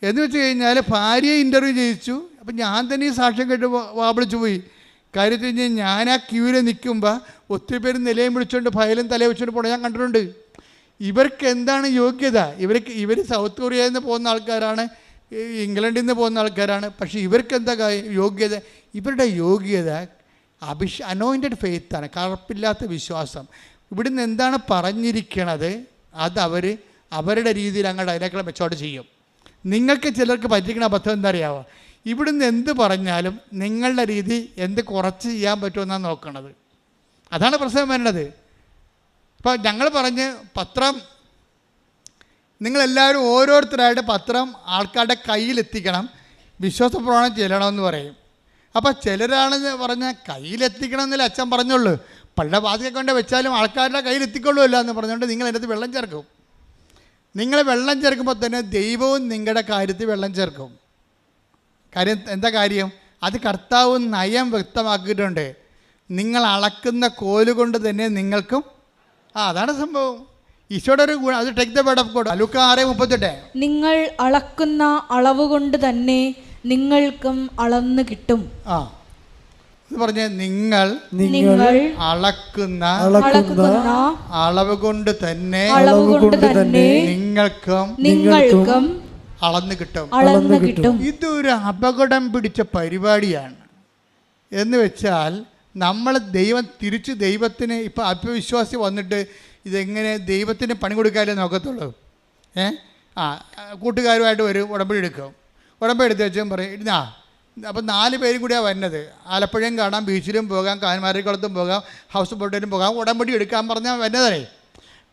എന്ന് വെച്ച് കഴിഞ്ഞാൽ ഭാര്യയെ ഇൻ്റർവ്യൂ ചെയ്യിച്ചു. അപ്പം ഞാൻ തന്നെ ഈ സാക്ഷ്യം കേട്ട് വാപിളിച്ചു പോയി. കാര്യത്തിൽ കഴിഞ്ഞാൽ ഞാൻ ആ ക്യൂവിൽ നിൽക്കുമ്പോൾ ഒത്തിരി പേര് നിലയും പിടിച്ചുകൊണ്ട് ഫയലും തലയെ വെച്ചുകൊണ്ട് പോകണം ഞാൻ കണ്ടിട്ടുണ്ട്. ഇവർക്ക് എന്താണ് യോഗ്യത? ഇവർ സൗത്ത് കൊറിയയിൽ നിന്ന് പോകുന്ന ആൾക്കാരാണ്, ഇംഗ്ലണ്ടിൽ നിന്ന് പോകുന്ന ആൾക്കാരാണ്. പക്ഷേ ഇവർക്ക് എന്താ യോഗ്യത? ഇവരുടെ യോഗ്യത അനോയിൻറ്റഡ് ഫെയ്ത്താണ്, കറുപ്പില്ലാത്ത വിശ്വാസം. ഇവിടുന്ന് എന്താണ് പറഞ്ഞിരിക്കണത് അത് അവരുടെ രീതിയിൽ അങ്ങോട്ട് അതിനേക്കാൾ മെച്ചോട്ട് ചെയ്യും. നിങ്ങൾക്ക് ചിലർക്ക് പറ്റിക്കണ അബദ്ധം എന്താ അറിയാമോ? ഇവിടുന്ന് എന്ത് പറഞ്ഞാലും നിങ്ങളുടെ രീതി എന്ത് കുറച്ച് ചെയ്യാൻ പറ്റുമെന്നാണ് നോക്കണത്. അതാണ് പ്രശ്നം വേണ്ടത്. ഇപ്പോൾ ഞങ്ങൾ പറഞ്ഞ് പത്രം നിങ്ങളെല്ലാവരും ഓരോരുത്തരായിട്ട് പത്രം ആൾക്കാരുടെ കയ്യിലെത്തിക്കണം, വിശ്വാസപ്രമാണം ചെല്ലണമെന്ന് പറയും. അപ്പോൾ ചിലരാണെന്ന് പറഞ്ഞാൽ കയ്യിലെത്തിക്കണം എന്നല്ലേ അച്ഛൻ പറഞ്ഞുള്ളൂ, പള്ളിയുടെ വാതിക്കെ കൊണ്ട് വെച്ചാലും ആൾക്കാരുടെ കയ്യിലെത്തിക്കൊള്ളുമല്ല എന്ന് പറഞ്ഞുകൊണ്ട് നിങ്ങൾ അതിനകത്ത് വെള്ളം ചേർക്കും. നിങ്ങൾ വെള്ളം ചേർക്കുമ്പോൾ തന്നെ ദൈവവും നിങ്ങളുടെ കാര്യത്തിൽ വെള്ളം ചേർക്കും. കാര്യം എന്താ കാര്യം? അത് കർത്താവ് നയം വ്യക്തമാക്കിയിട്ടുണ്ട്. നിങ്ങൾ അളക്കുന്ന കോലുകൊണ്ട് തന്നെ നിങ്ങൾക്കും അതാണ് സംഭവം. ഈശോയുടെ ഒരു ഗുണം. അത് take the word of God. ലൂക്ക 6:38. നിങ്ങൾ അളക്കുന്ന അളവ് കൊണ്ട് തന്നെ നിങ്ങൾക്കും അളന്ന് കിട്ടും. എന്ന് പറഞ്ഞ നിങ്ങൾ അളക്കുന്ന അളവ് കൊണ്ട് തന്നെ നിങ്ങൾക്കും അളന്ന് കിട്ടും. ഇതൊരു അപകടം പിടിച്ച പരിപാടിയാണ്. എന്ന് വെച്ചാൽ നമ്മൾ തിരിച്ച് ദൈവത്തിന് ഇപ്പം അല്പവിശ്വാസി വന്നിട്ട് ഇതെങ്ങനെ ദൈവത്തിന് പണി കൊടുക്കാനേ നോക്കത്തുള്ളൂ. കൂട്ടുകാരുമായിട്ട് വരും, ഉടമ്പടി എടുക്കും. ഉടമ്പടി എടുത്ത് വെച്ചും പറയും അപ്പം 4 പേരും കൂടിയാണ് വരുന്നത്. ആലപ്പുഴയും കാണാം, ബീച്ചിലും പോകാം, കാന്മാരിക്കുളത്തും പോകാം, ഹൗസ് ബോട്ടിലും പോകാം. ഉടമ്പടി എടുക്കാൻ പറഞ്ഞാൽ വരുന്നതേ.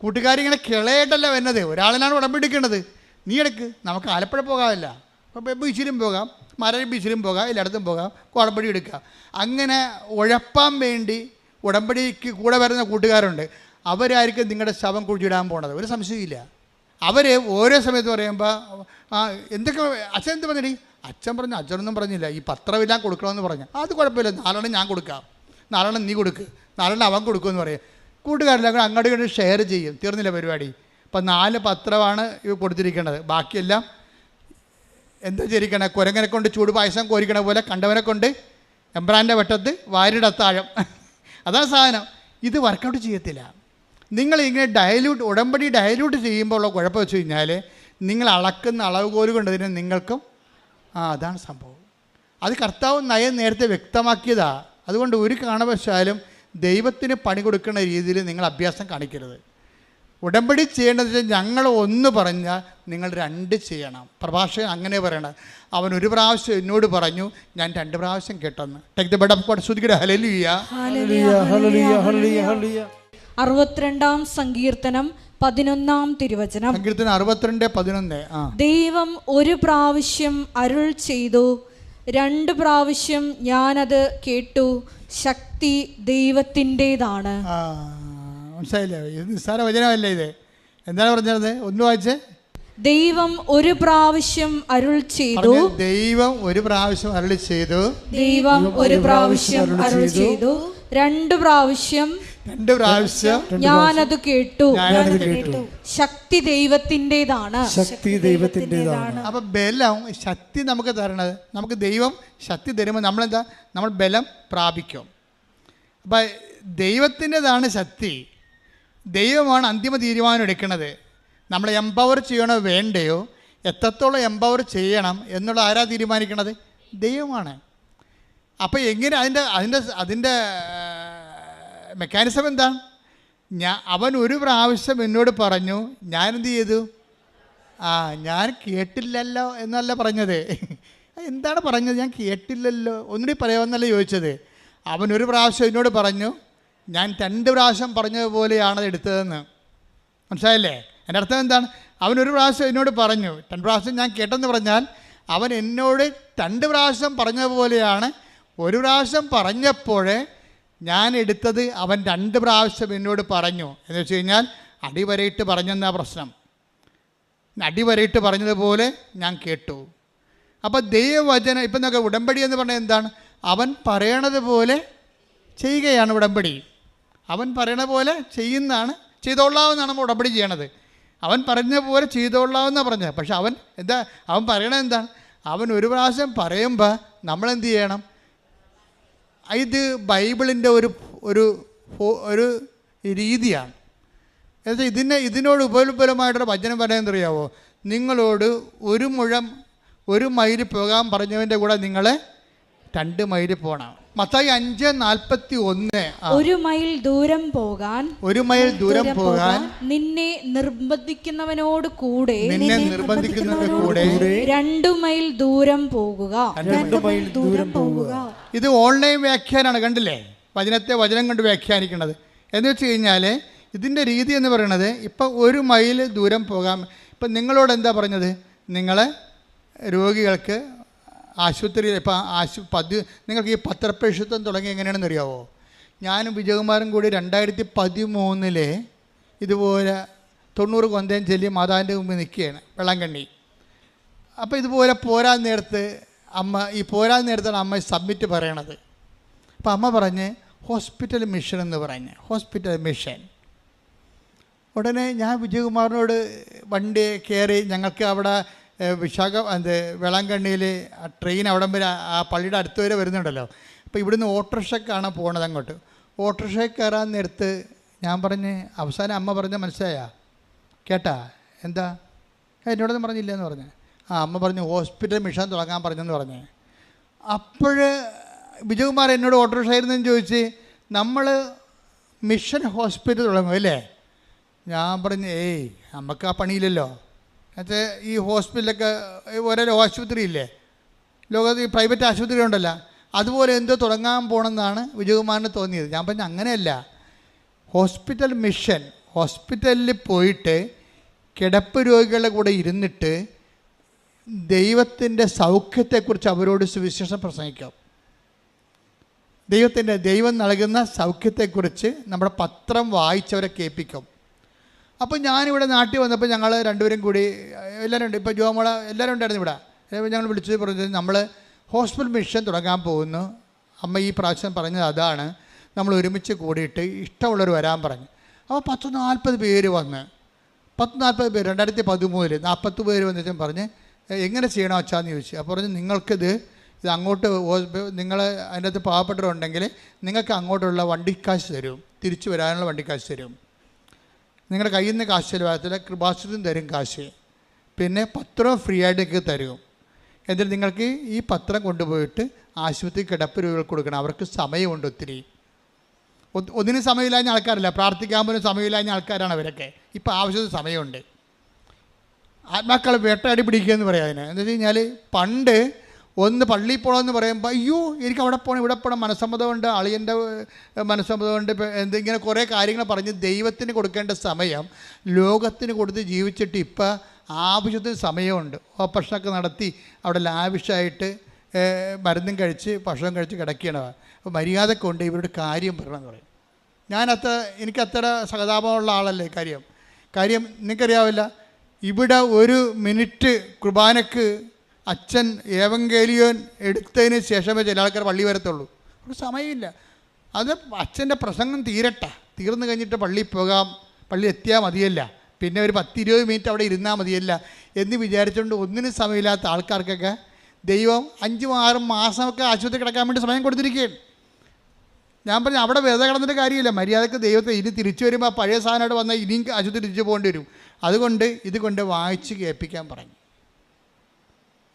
കൂട്ടുകാരിങ്ങനെ കിളയായിട്ടല്ല വരുന്നത്, ഒരാളിനാണ് ഉടമ്പടി എടുക്കേണ്ടത്. നീ എടുക്ക്, നമുക്ക് ആലപ്പുഴ പോകാമല്ല, അപ്പോൾ ബീച്ചിലും പോകാം, മരടി ബീച്ചിലും പോകാം, എല്ലായിടത്തും പോകാം, ഉടമ്പടി എടുക്കുക. അങ്ങനെ ഉഴപ്പാൻ വേണ്ടി ഉടമ്പടിക്ക് കൂടെ വരുന്ന കൂട്ടുകാരുണ്ട്. അവരായിരിക്കും നിങ്ങളുടെ ശവം കുഴിച്ചിടാൻ പോണത്, ഒരു സംശയമില്ല. അവർ ഓരോ സമയത്ത് പറയുമ്പോൾ എന്തൊക്കെ അച്ഛൻ എന്ത് പറഞ്ഞടി, അച്ഛൻ പറഞ്ഞു, അച്ഛനൊന്നും പറഞ്ഞില്ല, ഈ പത്രമെല്ലാം കൊടുക്കണമെന്ന് പറഞ്ഞു. അത് കുഴപ്പമില്ല, നാലെണ്ണം ഞാൻ കൊടുക്കാം, നാലെണ്ണം നീ കൊടുക്ക്, നാലെണ്ണം അവൻ കൊടുക്കുമെന്ന് പറയും. കൂട്ടുകാരെല്ലാം അങ്ങോട്ട് ഇങ്ങോട്ട് ഷെയർ ചെയ്യും. തീർന്നില്ല പരിപാടി. ഇപ്പം 4 പത്രമാണ് ഇവ കൊടുത്തിരിക്കുന്നത്. ബാക്കിയെല്ലാം എന്താ ചെയ്തിരിക്കണേ, കുരങ്ങനെ കൊണ്ട് ചൂട് പായസം കോരിക്കണ പോലെ കണ്ടവനെ കൊണ്ട് എംബ്രാൻ്റെ വെട്ടത്ത് വാരിയുടെ അത്താഴം. അതാണ് സാധനം. ഇത് വർക്കൗട്ട് ചെയ്യത്തില്ല. നിങ്ങളിങ്ങനെ ഉടമ്പടി ഡയലൂട്ട് ചെയ്യുമ്പോൾ ഉള്ള കുഴപ്പം വെച്ച് കഴിഞ്ഞാൽ നിങ്ങൾ അളക്കുന്ന അളവ് കോല് കൊണ്ടതിന് നിങ്ങൾക്കും അതാണ് സംഭവം. അത് കർത്താവ് നയം നേരത്തെ വ്യക്തമാക്കിയതാണ്. അതുകൊണ്ട് ഒരു കാരണവശാലും ദൈവത്തിന് പണി കൊടുക്കുന്ന രീതിയിൽ നിങ്ങൾ അഭ്യാസം കാണിക്കരുത്. ഉടമ്പടി ചെയ്യേണ്ടത് വെച്ചാൽ ഞങ്ങൾ 1 പറഞ്ഞാൽ നിങ്ങൾ 2 ചെയ്യണം. പ്രഭാഷകൻ അങ്ങനെ പറയണം. അവൻ 1 പ്രാവശ്യം എന്നോട് പറഞ്ഞു, ഞാൻ 2 പ്രാവശ്യം കേട്ടെന്ന്. Take the word of God. സ്തുതിക്കട്ടെ. ഹല്ലേലൂയ ഹല്ലേലൂയ ഹല്ലേലൂയ ഹല്ലേലൂയ ഹല്ലേലൂയ. 62-ാം സങ്കീർത്തനം 11-ാം തിരുവചനം. സങ്കീർത്തനം 62:11. ദൈവം 1 പ്രാവശ്യം അരുൾ ചെയ്തു, 2 പ്രാവശ്യം ഞാനത് കേട്ടു, ശക്തി ദൈവത്തിൻ്റെതാണ്. മനസ്സിലായില്ലേ? ഇത് നിസ്സാര വചനമല്ലേ ഇത്? എന്താണ് പറഞ്ഞത്? ഒന്ന് വായിച്ചേ. ദൈവം 1 പ്രാവശ്യം അരുൾ ചെയ്തു. ദൈവം 1 പ്രാവശ്യം അരുൾ ചെയ്തു. ദൈവം 1 പ്രാവശ്യം അരുൾ ചെയ്തു, 2 പ്രാവശ്യം ഞാനത് കേട്ടു, ശക്തി ദൈവത്തിൻ്റെതാണ്. ശക്തി ദൈവത്തിൻ്റെതാണ്. അപ്പൊ ബലം, ശക്തി നമുക്ക് തരണത്, നമുക്ക് ദൈവം ശക്തി തരുമ്പോൾ നമ്മളെന്താ, നമ്മൾ ബലം പ്രാപിക്കും. അപ്പം ദൈവത്തിൻ്റെതാണ് ശക്തി. ദൈവമാണ് അന്തിമ തീരുമാനം എടുക്കുന്നത്. നമ്മൾ എംപവർ ചെയ്യണോ വേണ്ടയോ, എത്രത്തോളം എംപവർ ചെയ്യണം എന്നുള്ള ആരാ തീരുമാനിക്കണത്? ദൈവമാണ്. അപ്പോൾ എങ്ങനെ അതിൻ്റെ മെക്കാനിസം എന്താ? അവൻ 1 പ്രാവശ്യം എന്നോട് പറഞ്ഞു, ഞാനെന്ത് ചെയ്തു? ഞാൻ കേട്ടില്ലല്ലോ എന്നല്ല പറഞ്ഞത്. എന്താണ് പറഞ്ഞത്? ഞാൻ കേട്ടില്ലല്ലോ, ഒന്നുകൂടി പറയാമെന്നല്ല ചോദിച്ചത്. അവൻ 1 പ്രാവശ്യം എന്നോട് പറഞ്ഞു, ഞാൻ 2 പ്രാവശ്യം പറഞ്ഞതുപോലെയാണ് എടുത്തതെന്ന്. മനസ്സിലായില്ലേ? എൻ്റെ അർത്ഥം എന്താണ്? അവൻ 1 പ്രാവശ്യം എന്നോട് പറഞ്ഞു, 2 പ്രാവശ്യം ഞാൻ കേട്ടെന്ന് പറഞ്ഞാൽ അവൻ എന്നോട് 2 പ്രാവശ്യം പറഞ്ഞതുപോലെയാണ്. 1 പ്രാവശ്യം പറഞ്ഞപ്പോഴേ ഞാൻ എടുത്തത് അവൻ 2 പ്രാവശ്യം എന്നോട് പറഞ്ഞു എന്ന് വെച്ച് കഴിഞ്ഞാൽ അടിവരയിട്ട് പറഞ്ഞെന്നാ പ്രശ്നം. അടിവരയിട്ട് പറഞ്ഞതുപോലെ ഞാൻ കേട്ടു. അപ്പോൾ ദൈവവചനം ഇപ്പം നോക്കുക, ഉടമ്പടി എന്ന് പറഞ്ഞാൽ എന്താണ്? അവൻ പറയണത് പോലെ ചെയ്യുകയാണ് ഉടമ്പടി. അവൻ പറയണ പോലെ ചെയ്തോളാമെന്നാണ് നമ്മൾ ഉടമ്പടി ചെയ്യണത്. അവൻ പറഞ്ഞ പോലെ ചെയ്തോളാമെന്നാണ് പറഞ്ഞത്. പക്ഷെ അവൻ പറയണത് എന്താണ്? അവൻ 1 പ്രാവശ്യം പറയുമ്പോൾ നമ്മളെന്ത് ചെയ്യണം? ഇത് ബൈബിളിൻ്റെ ഒരു രീതിയാണ്. എന്നുവെച്ചാൽ ഇതിനോട് ഉപോത്ബലമായിട്ടൊരു വചനം പറയാൻ അറിയാവോ? നിങ്ങളോട് 1 മൈൽ പോകാൻ പറഞ്ഞവൻ്റെ കൂടെ നിങ്ങൾ 2 മൈൽ പോകണം. മത്തായി 5:41. 1 മൈൽ ദൂരം പോകാൻ നിന്നെ നിർബന്ധിക്കുന്നവനോട് കൂടെ 2 മൈൽ ദൂരം പോകുക. ഇത് ഓൺലൈൻ വ്യാഖ്യാനമാണ്. കണ്ടില്ലേ? വചനം കൊണ്ട് വ്യാഖ്യാനിക്കുന്നത് എന്ന് വെച്ച് കഴിഞ്ഞാൽ ഇതിൻ്റെ രീതി എന്ന് പറയുന്നത്, ഇപ്പം 1 മൈൽ ദൂരം പോകാം. ഇപ്പം നിങ്ങളോട് എന്താ പറഞ്ഞത്? നിങ്ങളെ രോഗികൾക്ക് ആശുപത്രിയിൽ നിങ്ങൾക്ക് ഈ പത്രപ്രേക്ഷിത്വം തുടങ്ങി എങ്ങനെയാണെന്ന് അറിയാവോ? ഞാനും വിജയകുമാരും കൂടി 2013 ഇതുപോലെ 90 കൊന്തയും ചൊല്ലി മാതാവിൻ്റെ മുമ്പിൽ നിൽക്കുകയാണ്, വെള്ളംകണ്ണി. അപ്പോൾ ഇതുപോലെ പോരാൻ നേരത്താണ് അമ്മ സബ്മിറ്റ് പറയണത്. അപ്പോൾ അമ്മ പറഞ്ഞ് ഹോസ്പിറ്റൽ മിഷൻ എന്ന് പറഞ്ഞ്, ഹോസ്പിറ്റൽ മിഷൻ. ഉടനെ ഞാൻ വിജയകുമാറിനോട് വണ്ടി കയറി, ഞങ്ങൾക്ക് അവിടെ വെള്ളംകണ്ണിയിൽ ട്രെയിൻ അവിടം വരെ ആ പള്ളിയുടെ അടുത്ത് വരെ വരുന്നുണ്ടല്ലോ. അപ്പോൾ ഇവിടുന്ന് ഓട്ടോറിക്ഷക്കാണ് പോണത് അങ്ങോട്ട്. ഓട്ടോറിക്ഷയിൽ കയറാൻ നേരത്ത് ഞാൻ പറഞ്ഞ്, അവസാനം അമ്മ പറഞ്ഞ മനസ്സിലായാ? കേട്ടാ? എന്താ? എന്നോടൊന്നും പറഞ്ഞില്ല എന്ന് പറഞ്ഞ്. അമ്മ പറഞ്ഞു ഹോസ്പിറ്റൽ മിഷൻ തുടങ്ങാൻ പറഞ്ഞെന്ന് പറഞ്ഞ്. അപ്പോൾ വിജയകുമാർ എന്നോട് ഓട്ടോറിക്ഷയായിരുന്നെന്ന് ചോദിച്ച്, നമ്മൾ മിഷൻ ഹോസ്പിറ്റൽ തുടങ്ങും അല്ലേ? ഞാൻ പറഞ്ഞു നമുക്ക് ആ പണിയില്ലല്ലോ. മറ്റേ ഈ ഹോസ്പിറ്റലൊക്കെ ഓരോ ആശുപത്രി ഇല്ലേ, ലോകത്ത് ഈ പ്രൈവറ്റ് ആശുപത്രി ഉണ്ടല്ലോ, അതുപോലെ എന്തോ തുടങ്ങാൻ പോകണമെന്നാണ് വിജയകുമാറിന് തോന്നിയത്. ഞാൻ പറഞ്ഞു അങ്ങനെയല്ല, ഹോസ്പിറ്റൽ മിഷൻ, ഹോസ്പിറ്റലിൽ പോയിട്ട് കിടപ്പ് രോഗികളുടെ കൂടെ ഇരുന്നിട്ട് ദൈവത്തിൻ്റെ സൗഖ്യത്തെക്കുറിച്ച് അവരോട് സുവിശേഷം പ്രസംഗിക്കാം. ദൈവം നൽകുന്ന സൗഖ്യത്തെക്കുറിച്ച് നമ്മുടെ പത്രം വായിച്ചവരെ കേൾപ്പിക്കും. അപ്പോൾ ഞാനിവിടെ നാട്ടിൽ വന്നപ്പോൾ ഞങ്ങൾ രണ്ടുപേരും കൂടി എല്ലാവരും ഉണ്ട്, ഇപ്പോൾ ജോമോള എല്ലാവരും ഉണ്ടായിരുന്നു ഇവിടെ. ഞങ്ങൾ വിളിച്ചത് പറഞ്ഞത് നമ്മൾ ഹോസ്പിറ്റൽ മിഷൻ തുടങ്ങാൻ പോകുന്നു. അമ്മ ഈ പ്രാവശ്യം പറഞ്ഞത് അതാണ്, നമ്മൾ ഒരുമിച്ച് കൂടിയിട്ട് ഇഷ്ടമുള്ളവർ വരാൻ പറഞ്ഞു. അപ്പോൾ 10-40 പേര് വന്ന് 10-40 പേര് 2013 40 പേര് വന്നിട്ടും പറഞ്ഞ് എങ്ങനെ ചെയ്യണം അച്ഛാന്ന് ചോദിച്ചു. അപ്പോൾ പറഞ്ഞു നിങ്ങൾക്കിത് അങ്ങോട്ട് നിങ്ങൾ അതിൻ്റെ അകത്ത് പാവപ്പെട്ടവരുണ്ടെങ്കിൽ നിങ്ങൾക്ക് അങ്ങോട്ടുള്ള വണ്ടിക്കാശ് തരും, തിരിച്ചു വരാനുള്ള വണ്ടിക്കാശ് തരും, നിങ്ങളുടെ കയ്യിൽ നിന്ന് കാശ് ചിലവാകത്തില്ല, കൃപാസനത്തിനും തരും കാശ്, പിന്നെ പത്രം ഫ്രീ ആയിട്ട് തരും. എന്നിട്ട് നിങ്ങൾക്ക് ഈ പത്രം കൊണ്ടുപോയിട്ട് ആശുപത്രി കിടപ്പ് രൂപകൾ കൊടുക്കണം. അവർക്ക് സമയമുണ്ട് ഒത്തിരി, ഒന്നിനും സമയമില്ലാഞ്ഞ ആൾക്കാരല്ല, പ്രാർത്ഥിക്കാൻ പോലും സമയമില്ലാഞ്ഞ ആൾക്കാരാണ് അവരൊക്കെ. ഇപ്പോൾ ആവശ്യത്തിന് സമയമുണ്ട്. ആത്മാക്കളെ വേട്ടയാടി പിടിക്കുക എന്ന് പറയാം അതിന്. എന്താ വെച്ച് കഴിഞ്ഞാൽ പണ്ട് ഒന്ന് പള്ളിയിൽ പോകണമെന്ന് പറയുമ്പോൾ അയ്യോ എനിക്ക് അവിടെ പോകണം ഇവിടെ പോകണം, മനസ്സമ്മതമുണ്ട്, അളിയൻ്റെ മനസ്സമ്മതമുണ്ട്, എന്തിങ്ങനെ കുറേ കാര്യങ്ങൾ പറഞ്ഞ് ദൈവത്തിന് കൊടുക്കേണ്ട സമയം ലോകത്തിന് കൊടുത്ത് ജീവിച്ചിട്ട് ഇപ്പം ആവശ്യത്തിന് സമയമുണ്ട്. ഓപ്പറേഷനൊക്കെ നടത്തി അവിടെ ലാവിഷായിട്ട് മരുന്നും കഴിച്ച് ഭക്ഷണം കഴിച്ച് കിടക്കുകയാണ്. അപ്പോൾ മര്യാദക്കൊണ്ട് ഇവരുടെ കാര്യം പറയണമെന്ന് പറയും. എനിക്കത്ര സഹതാപമുള്ള ആളല്ലേ കാര്യം നിങ്ങൾക്കറിയാവില്ല. ഇവിടെ ഒരു മിനിറ്റ് കുർബാനക്ക് അച്ഛൻ ഏവങ്കേലിയോൻ എടുത്തതിന് ശേഷമേ ചില ആൾക്കാർ പള്ളി വരത്തുള്ളൂ. ഒരു സമയമില്ല. അത് അച്ഛൻ്റെ പ്രസംഗം തീർന്നു കഴിഞ്ഞിട്ട് പള്ളിയിൽ പോകാം, പള്ളി എത്തിയാൽ മതിയല്ല, പിന്നെ ഒരു 10-20 മിനിറ്റ് അവിടെ ഇരുന്നാൽ മതിയല്ല എന്ന് വിചാരിച്ചുകൊണ്ട് ഒന്നിനും സമയമില്ലാത്ത ആൾക്കാർക്കൊക്കെ ദൈവം 5-6 മാസമൊക്കെ ആശുപത്രി കിടക്കാൻ വേണ്ടി സമയം കൊടുത്തിരിക്കുകയാണ്. ഞാൻ പറഞ്ഞു അവിടെ വെറുതെ കിടന്നിട്ട് കാര്യമില്ല, മര്യാദക്ക് ദൈവത്തെ ഇനി തിരിച്ചു വരുമ്പോൾ ആ പഴയ സാധനമായിട്ട് വന്നാൽ ഇനിയും ആശുപത്രി തിരിച്ചു പോകേണ്ടി വരും. ഇതുകൊണ്ട് വായിച്ച് കേൾപ്പിക്കാൻ പറഞ്ഞു.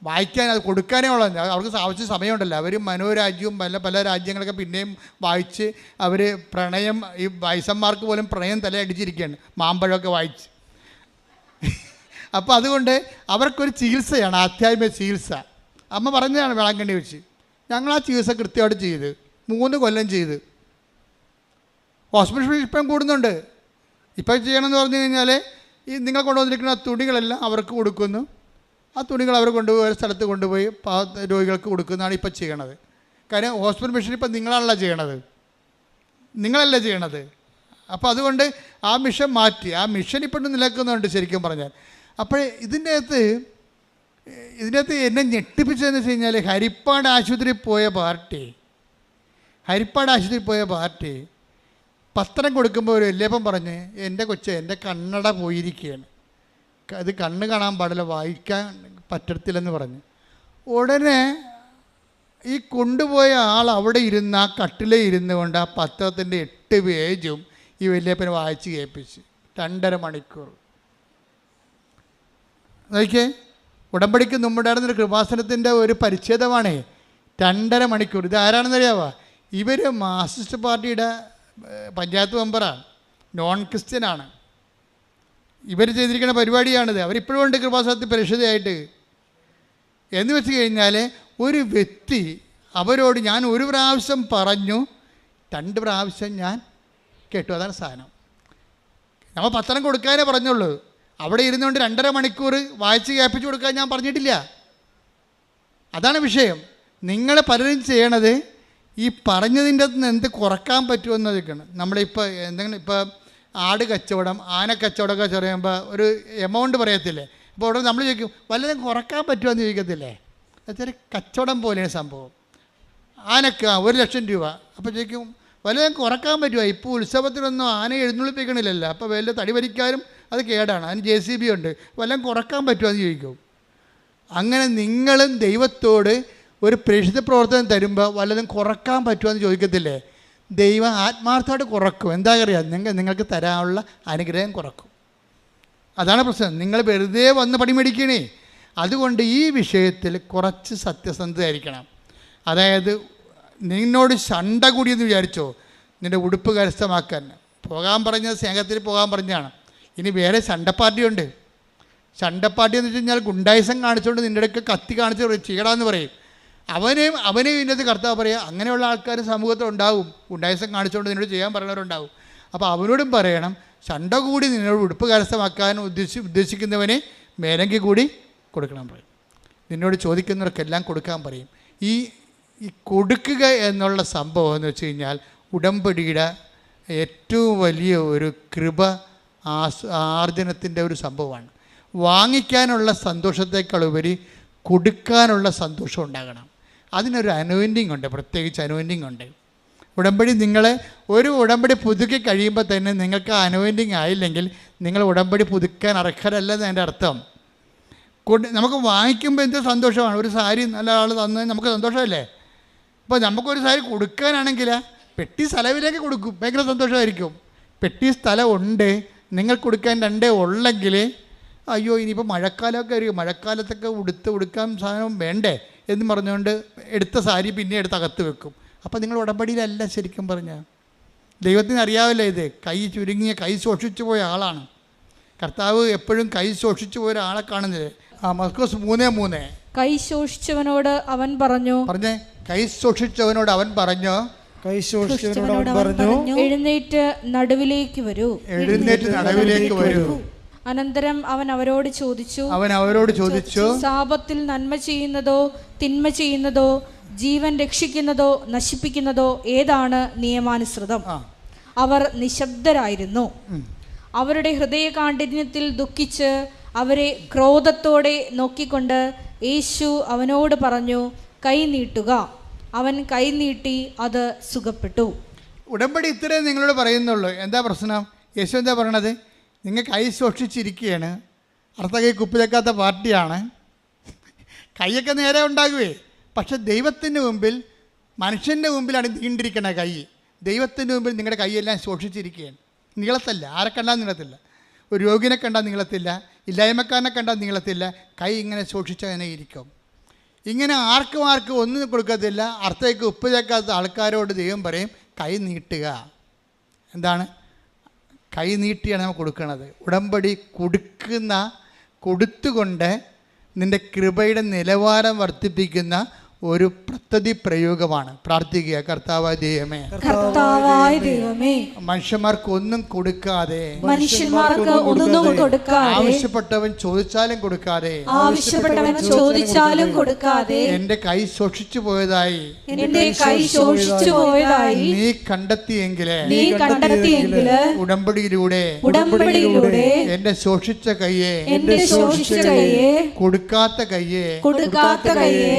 വായിക്കാൻ അത് കൊടുക്കാനേ ഉള്ളത്, അവർക്ക് ആവശ്യം സമയമുണ്ടല്ലോ. അവർ മനോരാജ്യവും പല രാജ്യങ്ങളൊക്കെ പിന്നെയും വായിച്ച് അവർ പ്രണയം, ഈ വയസ്സന്മാർക്ക് പോലും പ്രണയം തലയടിച്ചിരിക്കുകയാണ് മാമ്പഴമൊക്കെ വായിച്ച്. അപ്പോൾ അതുകൊണ്ട് അവർക്കൊരു ചികിത്സയാണ്, ആധ്യാത്മിക ചികിത്സ. അമ്മ പറഞ്ഞതാണ് വേളാങ്കണ്ണി വെച്ച്. ഞങ്ങൾ ആ ചികിത്സ കൃത്യമായിട്ട് ചെയ്ത് 3 കൊല്ലം ചെയ്ത്. ഹോസ്പിറ്റൽ ഇപ്പം കൂടുന്നുണ്ട്. ഇപ്പം ചെയ്യണമെന്ന് പറഞ്ഞു കഴിഞ്ഞാൽ ഈ നിങ്ങൾ കൊണ്ടുവന്നിരിക്കുന്ന തുണികളെല്ലാം അവർക്ക് കൊടുക്കുന്നു, ആ തുണികൾ അവർ കൊണ്ടുപോയി ഒരു സ്ഥലത്ത് കൊണ്ടുപോയി രോഗികൾക്ക് കൊടുക്കുന്നതാണ് ഇപ്പം ചെയ്യണത്. കാര്യം ഹോസ്പിറ്റൽ മിഷൻ ഇപ്പം നിങ്ങളല്ല ചെയ്യണത്. അപ്പോൾ അതുകൊണ്ട് ആ മിഷൻ മാറ്റി, ആ മിഷൻ ഇപ്പോഴും നിലനിൽക്കുന്നുണ്ട് ശരിക്കും പറഞ്ഞാൽ. അപ്പോൾ ഇതിൻ്റെ അകത്ത് എന്നെ ഞെട്ടിപ്പിച്ചതെന്ന് വെച്ച് കഴിഞ്ഞാൽ ഹരിപ്പാട് ആശുപത്രിയിൽ പോയ പാർട്ടി പത്രം കൊടുക്കുമ്പോൾ ഒരു വല്യപ്പൻ പറഞ്ഞ് എൻ്റെ എൻ്റെ കണ്ണട പോയിരിക്കുകയാണ്, അത് കണ്ണ് കാണാൻ പാടില്ല, വായിക്കാൻ പറ്റത്തില്ലെന്ന് പറഞ്ഞ്. ഉടനെ ഈ കൊണ്ടുപോയ ആൾ അവിടെ ഇരുന്ന് ആ കട്ടിലേ ഇരുന്ന് കൊണ്ട് ആ പത്രത്തിൻ്റെ 8 പേജും ഈ വല്യപ്പനെ വായിച്ച് കേൾപ്പിച്ച് 2.5 മണിക്കൂർ. നോക്കിയേ, ഉടമ്പടിക്ക് മുമ്പുണ്ടായിരുന്നൊരു കൃപാസനത്തിൻ്റെ ഒരു പരിച്ഛേദമാണേ 2.5 മണിക്കൂർ. ഇത് ആരാണെന്നറിയാവോ? ഇവർ മാർക്സിസ്റ്റ് പാർട്ടിയുടെ പഞ്ചായത്ത് മെമ്പറാണ്, നോൺ ക്രിസ്ത്യനാണ്. ഇവർ ചെയ്തിരിക്കുന്ന പരിപാടിയാണിത്. അവരിപ്പോഴും ഉണ്ട് കൃപാസനത്തിൽ പരിശുദ്ധയായിട്ട്. എന്ന് വെച്ച് കഴിഞ്ഞാൽ ഒരു വ്യക്തി അവരോട് ഞാൻ 1 പ്രാവശ്യം പറഞ്ഞു, 2 പ്രാവശ്യം ഞാൻ കേട്ടു. അതാണ് സാധനം. നമ്മൾ പത്രം കൊടുക്കാനേ പറഞ്ഞുള്ളൂ. അവിടെ ഇരുന്നുകൊണ്ട് 2.5 മണിക്കൂർ വായിച്ച് കേൾപ്പിച്ച് കൊടുക്കാൻ ഞാൻ പറഞ്ഞിട്ടില്ല. അതാണ് വിഷയം. നിങ്ങൾ പലരും ചെയ്യണത് ഈ പറഞ്ഞതിൻ്റെ അകത്ത് നിന്ന് എന്ത് കുറക്കാൻ പറ്റുമെന്നതൊക്കെയാണ്. നമ്മളിപ്പോൾ എന്തെങ്കിലും ഇപ്പോൾ ആട് കച്ചവടം, ആന കച്ചവടമൊക്കെ പറയുമ്പോൾ ഒരു എമൗണ്ട് പറയത്തില്ലേ. അപ്പോൾ അവിടെ നമ്മൾ ചോദിക്കും വല്ലതും കുറക്കാൻ പറ്റുമെന്ന് ചോദിക്കത്തില്ലേ. അതൊരു കച്ചവടം പോലെയാണ് സംഭവം. ആനക്ക് 1 ലക്ഷം രൂപ. അപ്പോൾ ചോദിക്കും വല്ലതും കുറക്കാൻ പറ്റുമോ? ഇപ്പോൾ ഉത്സവത്തിനൊന്നും ആനയെ എഴുന്നള്ളിപ്പിക്കണില്ലല്ലോ, അപ്പോൾ വല്ല തടി വലിക്കാനും അത് കേടാണ്, അതിന് JCB ഉണ്ട്, വല്ലതും കുറക്കാൻ പറ്റുമോ എന്ന് ചോദിക്കും. അങ്ങനെ നിങ്ങളും ദൈവത്തോട് ഒരു പ്രേക്ഷിത പ്രവർത്തനം തരുമ്പോൾ വല്ലതും കുറക്കാൻ പറ്റുമോ എന്ന് ചോദിക്കത്തില്ലേ. ദൈവം ആത്മാർത്ഥമായിട്ട് കുറക്കും. എന്താ അറിയാം, നിങ്ങൾക്ക് തരാനുള്ള അനുഗ്രഹം കുറക്കും. അതാണ് പ്രശ്നം. നിങ്ങൾ വെറുതെ വന്ന് പണിമേടിക്കണേ. അതുകൊണ്ട് ഈ വിഷയത്തിൽ കുറച്ച് സത്യസന്ധമായിരിക്കണം. അതായത് നിന്നോട് ശണ്ട കൂടിയെന്ന് വിചാരിച്ചോ, നിൻ്റെ ഉടുപ്പ് കരസ്ഥമാക്കാൻ പോകാൻ പറഞ്ഞത് സ്നേഹത്തിൽ പോകാൻ പറഞ്ഞാണ്. ഇനി വേറെ ശണ്ടപ്പാർട്ടിയുണ്ട്. ശണ്ടപ്പാർട്ടി എന്ന് വെച്ച് കഴിഞ്ഞാൽ ഗുണ്ടായിസം കാണിച്ചുകൊണ്ട് നിൻ്റെ ഇടയ്ക്ക് കത്തി കാണിച്ച് ചെയ്യണമെന്ന് പറയും. അവനെയും ഇതിനകത്ത് കർത്താവ് പറയുക, അങ്ങനെയുള്ള ആൾക്കാർ സമൂഹത്തിൽ ഉണ്ടാവും, ഗുണ്ടായിസം കാണിച്ചുകൊണ്ട് നിന്നോട് ചെയ്യാൻ പറയുന്നവരുണ്ടാവും. അപ്പോൾ അവനോടും പറയണം, ശണ്ട കൂടി നിന്നോട് ഉടുപ്പ് കരസ്ഥമാക്കാൻ ഉദ്ദേശിക്കുന്നവനെ മേലങ്കി കൂടി കൊടുക്കണം പറയും. നിന്നോട് ചോദിക്കുന്നവർക്കെല്ലാം കൊടുക്കാൻ പറയും. ഈ കൊടുക്കുക എന്നുള്ള സംഭവം എന്ന് വെച്ച് കഴിഞ്ഞാൽ ഉടമ്പടിയുടെ ഏറ്റവും വലിയ ഒരു കൃപ ആർജനത്തിൻ്റെ ഒരു സംഭവമാണ്. വാങ്ങിക്കാനുള്ള സന്തോഷത്തേക്കാൾ ഉപരി കൊടുക്കാനുള്ള സന്തോഷം ഉണ്ടാകണം. അതിനൊരു അനോയിൻറ്റിങ് ഉണ്ട്, പ്രത്യേകിച്ച് അനോയിൻറ്റിങ് ഉണ്ട്. ഉടമ്പടി ഒരു ഉടമ്പടി പുതുക്കി കഴിയുമ്പോൾ തന്നെ നിങ്ങൾക്ക് അനോയിൻറ്റിങ് ആയില്ലെങ്കിൽ നിങ്ങൾ ഉടമ്പടി പുതുക്കാൻ അർഹരല്ലെന്ന് എൻ്റെ അർത്ഥം. നമുക്ക് വാങ്ങിക്കുമ്പോൾ എന്ത് സന്തോഷമാണ്. ഒരു സാരി നല്ല ആൾ തന്ന് നമുക്ക് സന്തോഷമല്ലേ. അപ്പോൾ നമുക്കൊരു സാരി കൊടുക്കാനാണെങ്കിൽ പെട്ടി സ്ഥലവിലേക്ക് കൊടുക്കും, ഭയങ്കര സന്തോഷമായിരിക്കും. പെട്ടി സ്ഥലം ഉണ്ട്, നിങ്ങൾ കൊടുക്കാൻ രണ്ടേ ഉള്ളെങ്കിൽ അയ്യോ ഇനിയിപ്പോൾ മഴക്കാലമൊക്കെ ആയിരിക്കും, മഴക്കാലത്തൊക്കെ ഉടുക്കാൻ സാധനം വേണ്ടേ എന്ന് പറഞ്ഞുകൊണ്ട് എടുത്ത സാരി പിന്നെ എടുത്ത് അകത്ത് വെക്കും. അപ്പോൾ നിങ്ങൾ ഉടമ്പടിയിലല്ല ശരിക്കും പറഞ്ഞാൽ. ദൈവത്തിന് അറിയാമല്ലോ ഇത്. കൈ ചുരുങ്ങിയ, കൈ സൂക്ഷിച്ചു പോയ ആളാണ് കർത്താവ്. എപ്പോഴും കൈ സൂക്ഷിച്ചു പോയ ഒരാളെ കാണുന്നത്. മർക്കോസ് 3:3 കൈ ശോഷിച്ചവനോട് അവൻ പറഞ്ഞു, കൈ സൂക്ഷിച്ചവനോട് അവൻ പറഞ്ഞു, എഴുന്നേറ്റ് നടുവിലേക്ക് വരൂ. അനന്തരം അവൻ അവരോട് ചോദിച്ചു, സാപത്തിൽ നന്മ ചെയ്യുന്നതോ തിന്മ ചെയ്യുന്നതോ ജീവൻ രക്ഷിക്കുന്നതോ നശിപ്പിക്കുന്നതോ ഏതാണ് നിയമാനുസൃതം? അവർ നിശബ്ദരായിരുന്നു. അവരുടെ ഹൃദയകാഠിന്യത്തിൽ ദുഃഖിച്ച് അവരെ ക്രോധത്തോടെ നോക്കിക്കൊണ്ട് യേശു അവനോട് പറഞ്ഞു, കൈ നീട്ടുക. അവൻ കൈ നീട്ടി, അത് സുഖപ്പെട്ടു. ഉടമ്പടി ഇത്രേ നിങ്ങളോട് പറയുന്നുള്ളൂ. എന്താ പ്രശ്നം? യേശു എന്താ പറയണത്? നിങ്ങൾ കൈ സൂക്ഷിച്ചിരിക്കുകയാണ്. അർത്ഥ കൈ കുപ്പിലേക്കാത്ത പാർട്ടിയാണ്. കൈയൊക്കെ നേരെ ഉണ്ടാകുവേ. പക്ഷെ ദൈവത്തിൻ്റെ മുമ്പിൽ, മനുഷ്യൻ്റെ മുമ്പിലാണ് നീണ്ടിരിക്കണ കൈ. ദൈവത്തിൻ്റെ മുമ്പിൽ നിങ്ങളുടെ കൈയെല്ലാം സൂക്ഷിച്ചിരിക്കുകയാണ്. നീളത്തല്ല, ആരെ കണ്ടാൽ നീളത്തില്ല. ഒരു രോഗിനെ കണ്ടാൽ നീളത്തില്ല, ഇല്ലായ്മക്കാരനെ കണ്ടാൽ നീളത്തില്ല. കൈ ഇങ്ങനെ സൂക്ഷിച്ചങ്ങനെ ഇരിക്കും. ഇങ്ങനെ ആർക്കും ഒന്നും കൊടുക്കത്തില്ല. അർത്ഥയ്ക്ക് ഉപ്പ് ചേക്കാത്ത ആൾക്കാരോട് ദൈവം പറയും, കൈ നീട്ടുക. എന്താണ്? കൈ നീട്ടിയാണ് നമ്മൾ കൊടുക്കുന്നത്. ഉടമ്പടി കൊടുത്തുകൊണ്ട് നിൻ്റെ കൃപയുടെ നിലവാരം വർദ്ധിപ്പിക്കുന്ന ഒരു പദ്ധതി പ്രയോഗമാണ്. പ്രാർത്ഥിക്കുക, കർത്താവായ ദൈവമേ, മനുഷ്യന്മാർക്ക് ഒന്നും കൊടുക്കാതെ, ആവശ്യപ്പെട്ടവൻ ചോദിച്ചാലും കൊടുക്കാതെ എന്റെ കൈ സൂക്ഷിച്ചു പോയതായി നീ കണ്ടെത്തിയെങ്കില് ഉടമ്പടിയിലൂടെ എന്റെ സൂക്ഷിച്ച കയ്യെ, കൊടുക്കാത്ത കയ്യെ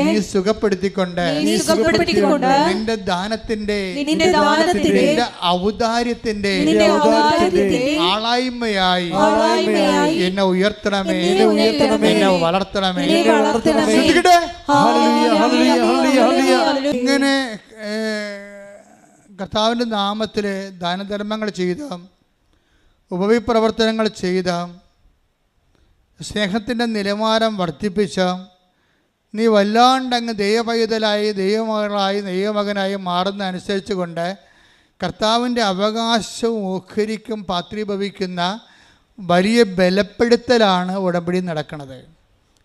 നീ സുഖപ്പെടുത്തിക്കൊണ്ട് നിന്റെ ദാനത്തിന്റെ, നിന്റെ ഔദാര്യത്തിന്റെ ആളായ്മയായി എന്നെ ഉയർത്തണമേ, എന്നെ വളർത്തണമേ. ഇങ്ങനെ കർത്താവിൻ്റെ നാമത്തിൽ ദാനധർമ്മങ്ങൾ ചെയ്ത, ഉപവിപ്രവർത്തനങ്ങൾ ചെയ്ത, സ്നേഹത്തിൻ്റെ നിലവാരം വർദ്ധിപ്പിച്ച നീ വല്ലാണ്ടങ്ങ് ദൈവപൈതലായി, ദൈവമകളായി, ദൈവമകനായി മാറുന്ന അനുസരിച്ച് കൊണ്ട് കർത്താവിൻ്റെ അവകാശവും ഓഹരിക്കും പാത്രീഭവിക്കുന്ന വലിയ ബലപ്പെടുത്തലാണ് ഉടമ്പടി നടക്കുന്നത്.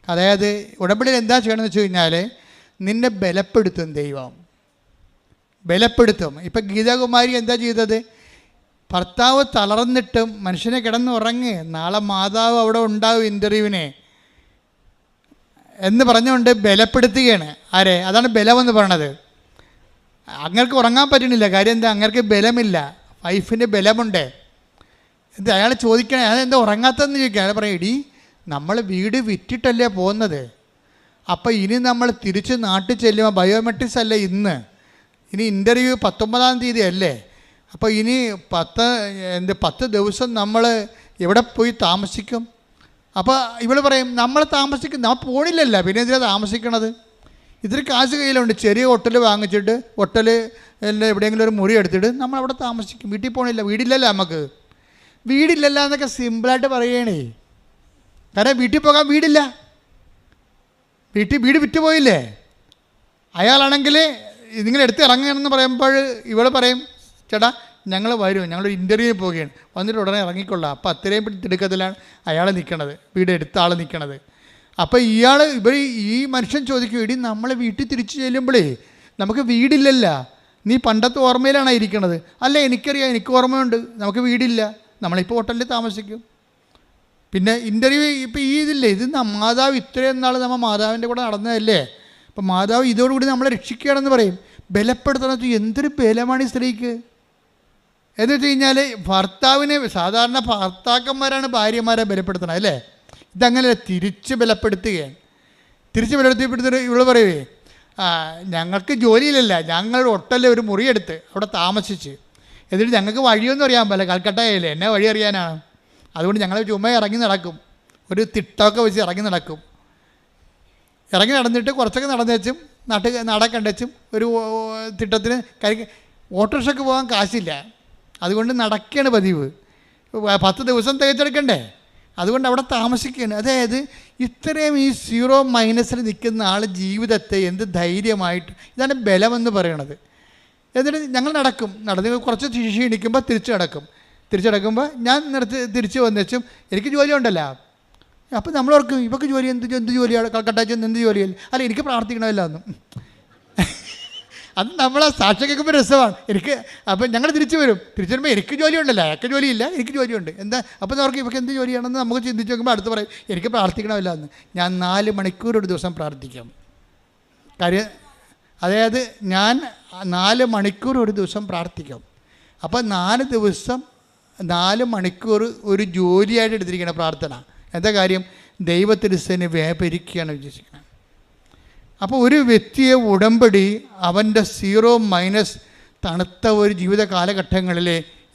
അതായത് ഉടമ്പടിയിൽ എന്താ ചെയ്യണമെന്ന് വെച്ച് കഴിഞ്ഞാൽ നിന്നെ ബലപ്പെടുത്തും, ദൈവം ബലപ്പെടുത്തും. ഇപ്പം ഗീതാകുമാരി എന്താ ചെയ്തത്? ഭർത്താവ് തളർന്നിട്ടും മനുഷ്യനെ കിടന്നുറങ്ങി, നാളെ മാതാവ് അവിടെ ഉണ്ടാവും ഇൻ്റർവ്യൂവിനെ എന്ന് പറഞ്ഞുകൊണ്ട് ബലപ്പെടുത്തുകയാണ്. ആരെ? അതാണ് ബലമെന്ന് പറയണത്. അങ്ങർക്ക് ഉറങ്ങാൻ പറ്റണില്ല. കാര്യം എന്താ? അങ്ങർക്ക് ബലമില്ല, വൈഫിൻ്റെ ബലമുണ്ട്. എന്താ അയാൾ ചോദിക്കണേ, അതെന്താ ഉറങ്ങാത്തതെന്ന് ചോദിക്കുക. അയാൾ പറയും, എടീ നമ്മൾ വീട് വിറ്റിട്ടല്ലേ പോകുന്നത്, അപ്പോൾ ഇനി നമ്മൾ തിരിച്ച് നാട്ടിൽ ചെല്ലുമ്പോൾ ബയോമെട്രിക്സ് അല്ലേ ഇനി ഇൻ്റർവ്യൂ 19-ാം തീയതി അല്ലേ, അപ്പോൾ ഇനി 10 ദിവസം നമ്മൾ എവിടെ പോയി താമസിക്കും? അപ്പോൾ ഇവൾ പറയും, നമ്മൾ പോണില്ലല്ല, പിന്നെ എന്തിനാണ് താമസിക്കണത്? ഇത്തിരി കാശ് കയ്യിലുണ്ട്, ചെറിയ ഹോട്ടൽ വാങ്ങിച്ചിട്ട് എവിടെയെങ്കിലും ഒരു മുറി എടുത്തിട്ട് നമ്മൾ അവിടെ താമസിക്കും, വീട്ടിൽ പോകണില്ല, വീടില്ലല്ലോ നമുക്ക്, വീടില്ലല്ലോ എന്നൊക്കെ സിമ്പിളായിട്ട് പറയുകയാണേ. കാരണം വീട്ടിൽ പോകാൻ വീടില്ല, വീട് വിറ്റുപോയില്ലേ. അയാളാണെങ്കിൽ നിങ്ങളെടുത്ത് ഇറങ്ങണമെന്ന് പറയുമ്പോൾ ഇവൾ പറയും, ചേട്ടാ ഞങ്ങൾ വരും, ഞങ്ങളൊരു ഇൻ്റർവ്യൂവിന് പോവുകയാണ്, വന്നിട്ട് ഉടനെ ഇറങ്ങിക്കൊള്ളാം. അപ്പോൾ അത്രയും തിടുക്കത്തിലാണ് അയാൾ നിൽക്കണത്, വീട് എടുത്ത ആൾ നിൽക്കണത്. അപ്പോൾ ഈ മനുഷ്യൻ ചോദിക്കും, ഇടി നമ്മൾ വീട്ടിൽ തിരിച്ചു ചെല്ലുമ്പോഴേ നമുക്ക് വീടില്ലല്ല, നീ പണ്ടത്തെ ഓർമ്മയിലാണ് ഇരിക്കണത്. അല്ല എനിക്കറിയാം, എനിക്ക് ഓർമ്മയുണ്ട്, നമുക്ക് വീടില്ല, നമ്മളിപ്പോൾ ഹോട്ടലിൽ താമസിക്കും. പിന്നെ ഇൻ്റർവ്യൂ ഇപ്പോൾ ഇതില്ലേ, ഇത് മാതാവ് ഇത്രയും നാൾ നമ്മൾ മാതാവിൻ്റെ കൂടെ നടന്നതല്ലേ, അപ്പം മാതാവ് ഇതോടുകൂടി നമ്മളെ രക്ഷിക്കുകയാണെന്ന് പറയും. ബലപ്പെടുത്തണം. എന്തൊരു ബലമാണ് ഈ സ്ത്രീക്ക്, എന്ന് വെച്ച് കഴിഞ്ഞാൽ ഭർത്താവിനെ, സാധാരണ ഭർത്താക്കന്മാരാണ് ഭാര്യമാരെ ബലപ്പെടുത്തണം അല്ലേ? ഇതങ്ങനെ തിരിച്ച് ബലപ്പെടുത്തുകയാണ്. തിരിച്ച് ബലപ്പെടുത്തിയിട്ട് ഇവള് പറയുവേ, ഞങ്ങൾക്ക് ജോലിയിലല്ല, ഞങ്ങൾ ഒട്ടല്ലേ ഒരു മുറിയെടുത്ത് അവിടെ താമസിച്ച്, എന്നിട്ട് ഞങ്ങൾക്ക് വഴിയൊന്നും അറിയാൻ പറ്റില്ല, കൽക്കട്ടയല്ലേ, എന്നെ വഴി അറിയാനാണ്. അതുകൊണ്ട് ഞങ്ങൾ ചുമ്മാ ഇറങ്ങി നടക്കും, ഒരു തിട്ടമൊക്കെ വെച്ച് ഇറങ്ങി നടക്കും. ഇറങ്ങി നടന്നിട്ട് കുറച്ചൊക്കെ നടന്നേച്ചും നടക്കണ്ടച്ചും ഒരു തിട്ടത്തിന് ഓട്ടോറിക്ഷയ്ക്ക് പോകാൻ കാശില്ല, അതുകൊണ്ട് നടക്കുകയാണ് പതിവ്. 10 ദിവസം തികച്ചെടുക്കണ്ടേ, അതുകൊണ്ട് അവിടെ താമസിക്കുകയാണ്. അതായത് ഇത്രയും ഈ 0- നിൽക്കുന്ന ആൾ ജീവിതത്തെ എന്ത് ധൈര്യമായിട്ട്, ഇതാണ് ബലമെന്ന് പറയണത്. എന്നിട്ട് ഞങ്ങൾ നടന്ന് കുറച്ച് ക്ഷീണിക്കുമ്പോൾ തിരിച്ചു നടക്കുമ്പോൾ ഞാൻ തിരിച്ച് വന്നേച്ചും എനിക്ക് ജോലി ഉണ്ടല്ലോ. അപ്പോൾ നമ്മളോർക്കും ഇവർക്ക് ജോലി എന്ത് ജോലിയാണ്, കൽക്കട്ട എന്ത് ജോലിയല്ല, അല്ല എനിക്ക് പ്രാർത്ഥിക്കണമല്ലോ എന്നും. അത് നമ്മളെ സാക്ഷി കേൾക്കുമ്പോൾ രസമാണ് എനിക്ക്. അപ്പം ഞങ്ങൾ തിരിച്ചു വരുമ്പോൾ എനിക്ക് ജോലി ഉണ്ടല്ലോ, അയാൾക്ക് ജോലിയില്ല, എനിക്ക് ജോലിയുണ്ട്, എന്താ? അപ്പോൾ അവർക്ക് ഇവർക്ക് എന്ത് ജോലിയാണെന്ന് നമുക്ക് ചിന്തിച്ച് നോക്കുമ്പോൾ അടുത്ത് പറയും എനിക്ക് പ്രാർത്ഥിക്കണമല്ലോ എന്ന്. ഞാൻ 4 മണിക്കൂർ ഒരു ദിവസം പ്രാർത്ഥിക്കും. കാര്യം അതായത് ഞാൻ 4 മണിക്കൂർ ഒരു ദിവസം പ്രാർത്ഥിക്കും. അപ്പോൾ 4 ദിവസം 4 മണിക്കൂർ ഒരു ജോലിയായിട്ട് എടുത്തിരിക്കണം പ്രാർത്ഥന. എന്താ കാര്യം? ദൈവത്തിരുസേനെ വ്യാപരിക്കുകയാണ് വിശ്വസിക്കുന്നത്. അപ്പോൾ ഒരു വ്യക്തിയെ ഉടമ്പടി അവൻ്റെ 0- തണുത്ത ഒരു ജീവിത കാലഘട്ടങ്ങളിൽ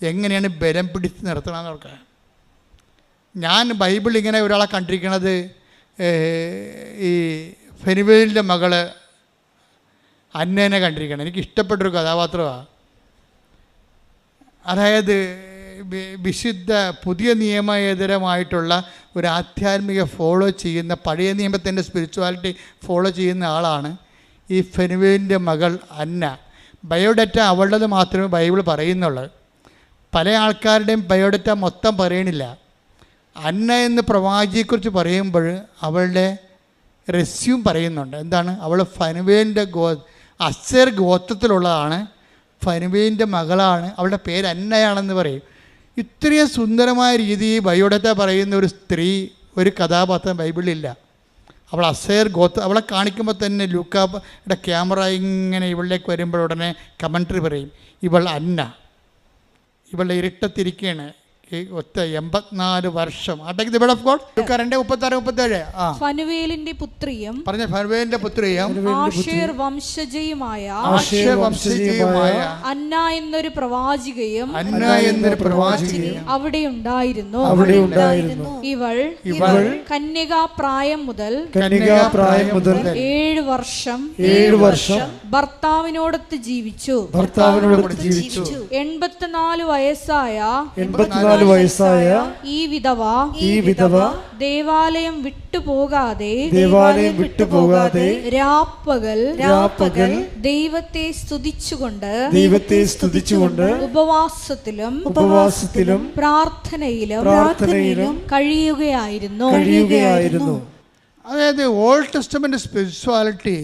എങ്ങനെയാണ് ബലം പിടിച്ച് നിർത്തണമെന്ന് നോക്കുക. ഞാൻ ബൈബിൾ ഇങ്ങനെ ഒരാളെ കണ്ടിരിക്കണത്, ഈ ഫെനുവേലിൻ്റെ മകള് അന്നേനെ കണ്ടിരിക്കണം. എനിക്ക് ഇഷ്ടപ്പെട്ടൊരു കഥാപാത്രമാണ്. അതായത് വിശുദ്ധ പുതിയ നിയമേതരമായിട്ടുള്ള ഒരു ആധ്യാത്മിക ഫോളോ ചെയ്യുന്ന, പഴയ നിയമത്തിൻ്റെ സ്പിരിച്വാലിറ്റി ഫോളോ ചെയ്യുന്ന ആളാണ് ഈ ഫെനുവേലിൻ്റെ മകൾ അന്ന. ബയോഡേറ്റ അവളുടേത് മാത്രമേ ബൈബിൾ പറയുന്നുള്ളൂ. പല ആൾക്കാരുടെയും ബയോഡേറ്റ മൊത്തം പറയണില്ല. അന്ന എന്ന് പ്രവാചിയെക്കുറിച്ച് പറയുമ്പോൾ അവളുടെ റെസ്യൂം പറയുന്നുണ്ട്. എന്താണ്? അവൾ ഫനുവേലിൻ്റെ അസേർ ഗോത്രത്തിലുള്ളതാണ്, ഫനുവേലിൻ്റെ മകളാണ്, അവളുടെ പേര് അന്നയാണെന്ന് പറയും. ഇത്രയും സുന്ദരമായ രീതിയിൽ ബയോഡേറ്റ പറയുന്ന ഒരു സ്ത്രീ, ഒരു കഥാപാത്രം ബൈബിളിലില്ല. അവൾ അസേർ അവളെ കാണിക്കുമ്പോൾ തന്നെ ലൂക്കായുടെ ക്യാമറ ഇങ്ങനെ ഇവളിലേക്ക് വരുമ്പോൾ ഉടനെ കമൻട്രി പറയും, ഇവൾ അന്ന, ഇവളുടെ ഇരുട്ടത്തിരിക്കുകയാണ്. 84 വർഷം. ഫനുവേലിന്റെ പുത്രിയും ആശേർ വംശജയുമായ അന്ന എന്നൊരു പ്രവാചികയും അവിടെ ഉണ്ടായിരുന്നു. ഇവൾ കന്യകാപ്രായം മുതൽ 7 വർഷം ഭർത്താവിനോടൊത്ത് ജീവിച്ചു. 84 വയസ്സായ ഈ വിധവ ദേവാലയം വിട്ടുപോകാതെ രാപ്പകൽ ദൈവത്തെ സ്തുതിച്ചുകൊണ്ട് ഉപവാസത്തിലും പ്രാർത്ഥനയിലും കഴിയുകയായിരുന്നു. അതായത് ഓൾഡ് ടെസ്റ്റമെന്റ് സ്പിരിച്വാലിറ്റി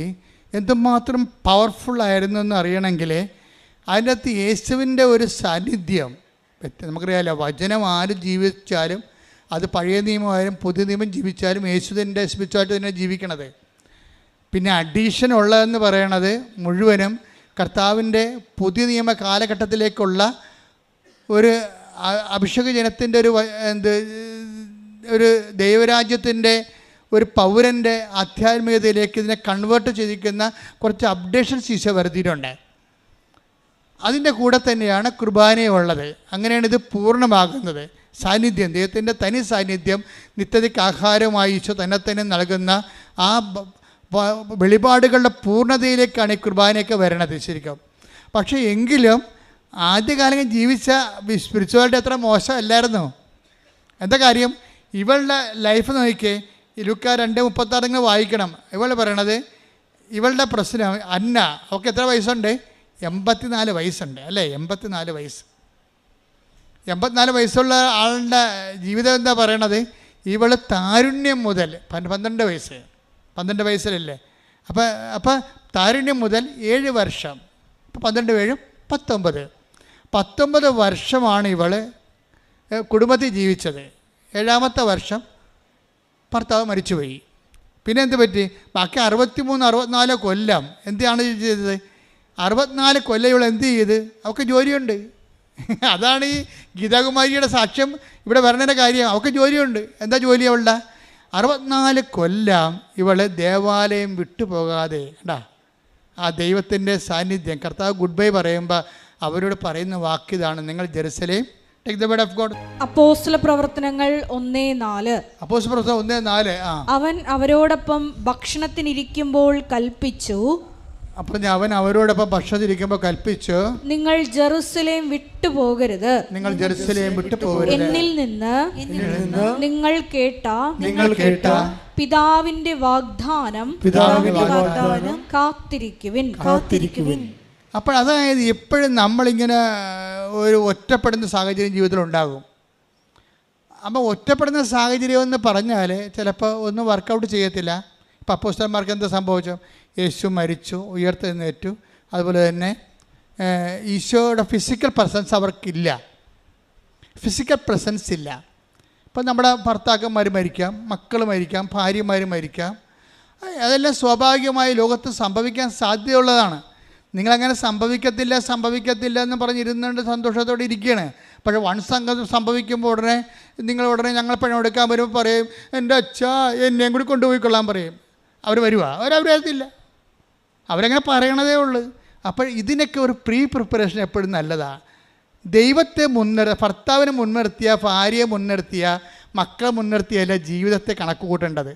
എന്തുമാത്രം പവർഫുൾ ആയിരുന്നു എന്ന് അറിയണമെങ്കിൽ അതിൻ്റെ അകത്ത് യേശുവിൻ്റെ ഒരു സാന്നിധ്യം, നമുക്കറിയാമല്ലോ, വചനം ആര് ജീവിച്ചാലും, അത് പഴയ നിയമമായാലും പുതിയ നിയമം ജീവിച്ചാലും യേശുവിൻ്റെ സ്പിരിച്വാലിറ്റി തന്നെ ജീവിക്കണത്. പിന്നെ അഡീഷൻ ഉള്ളതെന്ന് പറയണത് മുഴുവനും കർത്താവിൻ്റെ പുതിയ നിയമ കാലഘട്ടത്തിലേക്കുള്ള ഒരു അഭിഷേക ജനത്തിൻ്റെ ഒരു ദൈവരാജ്യത്തിൻ്റെ ഒരു പൗരൻ്റെ ആധ്യാത്മികതയിലേക്ക് ഇതിനെ കൺവേർട്ട് ചെയ്തിരിക്കുന്ന കുറച്ച് അപ്ഡേഷൻസ് ഈശോ വരുത്തിയിട്ടുണ്ട്. അതിൻ്റെ കൂടെ തന്നെയാണ് കുർബാനയുള്ളത്. അങ്ങനെയാണ് ഇത് പൂർണ്ണമാകുന്നത്. സാന്നിധ്യം, ദൈവത്തിൻ്റെ തനി സാന്നിധ്യം നിത്യതയ്ക്ക് ആഹാരമായി ഈശോ തന്നെ നൽകുന്ന ആ വെളിപാടുകളുടെ പൂർണ്ണതയിലേക്കാണ് ഈ കുർബാനയൊക്കെ വരണത് ശരിക്കും. പക്ഷേ എങ്കിലും ആദ്യകാലം ജീവിച്ച സ്പിരിച്വാലിറ്റി അത്ര മോശമല്ലായിരുന്നു. എന്താ കാര്യം? ഇവളുടെ ലൈഫ് നോക്കിയേ, ലൂക്ക 2:36 വായിക്കണം. ഇവൾ പറയണത്, ഇവളുടെ പ്രശ്നം അന്ന, അവൾക്ക് എത്ര വയസ്സുണ്ട്? 84 വയസ്സുണ്ട് അല്ലേ? 84 വയസ്സ്. 84 വയസ്സുള്ള ആളുടെ ജീവിതം എന്താ പറയണത്? ഇവൾ താരുണ്യം മുതൽ 12 വയസ്സിലല്ലേ? അപ്പം താരുണ്യം മുതൽ 7 വർഷം, 12 7 19 വർഷമാണ് ഇവൾ കുടുംബത്തിൽ ജീവിച്ചത്. 7-ാമത്തെ വർഷം ഭർത്താവ് മരിച്ചുപോയി. പിന്നെ എന്ത് പറ്റി? ബാക്കി 63-64 കൊല്ലം എന്താണ് ചെയ്തത്? 64 കൊല്ലം ഇവൾ എന്ത് ചെയ്ത്? അവൾക്ക് ജോലിയുണ്ട്. അതാണ് ഈ ഗീതാകുമാരിയുടെ സാക്ഷ്യം ഇവിടെ വരണേൻ്റെ കാര്യം. അവൾക്ക് ജോലിയുണ്ട്. എന്താ ജോലി അവളുടെ? 64 കൊല്ലം ഇവൾ ദേവാലയം വിട്ടുപോകാതെ കണ്ടാ ആ ദൈവത്തിൻ്റെ സാന്നിധ്യം. കർത്താവ് ഗുഡ് ബൈ പറയുമ്പോൾ അവരോട് പറയുന്ന വാക്കിതാണ്, നിങ്ങൾ Jerusalem take the word of God. അപ്പോസ്തല പ്രവർത്തനങ്ങൾ 1:4. അപ്പോസ്തല പ്രവർത്തനം 1:4. അവൻ അവരോടൊപ്പം ഭക്ഷണത്തിനിരിക്കുമ്പോൾ കൽപ്പിച്ചു. അപ്പം അവൻ അവരോടൊപ്പം ഭക്ഷണത്തിരിക്കുമ്പോൾ കൽപ്പിച്ചു, നിങ്ങൾ ജെറുസലേം വിട്ടുപോകരുത്, നിങ്ങൾ ജെറുസലേം വിട്ടുപോകരുത്, എന്നിൽ നിന്ന് നിങ്ങൾ കേട്ട പിതാവിന്റെ വാഗ്ദാനം കാത്തിരിക്കുവിൻ. അപ്പോൾ അതായത് എപ്പോഴും നമ്മളിങ്ങനെ ഒരു ഒറ്റപ്പെടുന്ന സാഹചര്യം ജീവിതത്തിൽ ഉണ്ടാകും. അപ്പോൾ ഒറ്റപ്പെടുന്ന സാഹചര്യം എന്ന് പറഞ്ഞാൽ ചിലപ്പോൾ ഒന്നും വർക്കൗട്ട് ചെയ്യത്തില്ല. ഇപ്പോൾ അപ്പോസ്തലന്മാർക്ക് എന്താ സംഭവിച്ചു? യേശു മരിച്ചു, ഉയർത്തെഴുന്നേറ്റു. അതുപോലെ തന്നെ ഈശോയുടെ ഫിസിക്കൽ പ്രസൻസ് അവർക്കില്ല, ഫിസിക്കൽ പ്രസൻസ് ഇല്ല. ഇപ്പം നമ്മുടെ ഭർത്താക്കന്മാർ മരിക്കാം, മക്കൾ മരിക്കാം, ഭാര്യമാർ മരിക്കാം. അതെല്ലാം സ്വാഭാവികമായി ലോകത്ത് സംഭവിക്കാൻ സാധ്യതയുള്ളതാണ്. നിങ്ങളങ്ങനെ സംഭവിക്കത്തില്ല എന്ന് പറഞ്ഞിരുന്നുകൊണ്ട് സന്തോഷത്തോടെ ഇരിക്കുകയാണ്. പക്ഷേ സംഘം സംഭവിക്കുമ്പോൾ ഉടനെ ഞങ്ങൾ പണം എടുക്കാൻ വരുമ്പോൾ പറയും, എൻ്റെ അച്ഛാ എന്നെയും കൂടി കൊണ്ടുപോയിക്കൊള്ളാൻ പറയും. അവർ വരുവാ? അവർ വരത്തില്ല. അവരങ്ങനെ പറയണതേ ഉള്ളൂ. അപ്പോൾ ഇതിനൊക്കെ ഒരു പ്രിപ്പറേഷൻ എപ്പോഴും നല്ലതാണ്. ദൈവത്തെ ഭർത്താവിനെ മുൻനിർത്തിയ, ഭാര്യയെ മുൻനിർത്തിയ, മക്കളെ മുൻനിർത്തിയല്ല ജീവിതത്തെ കണക്ക് കൂട്ടേണ്ടത്.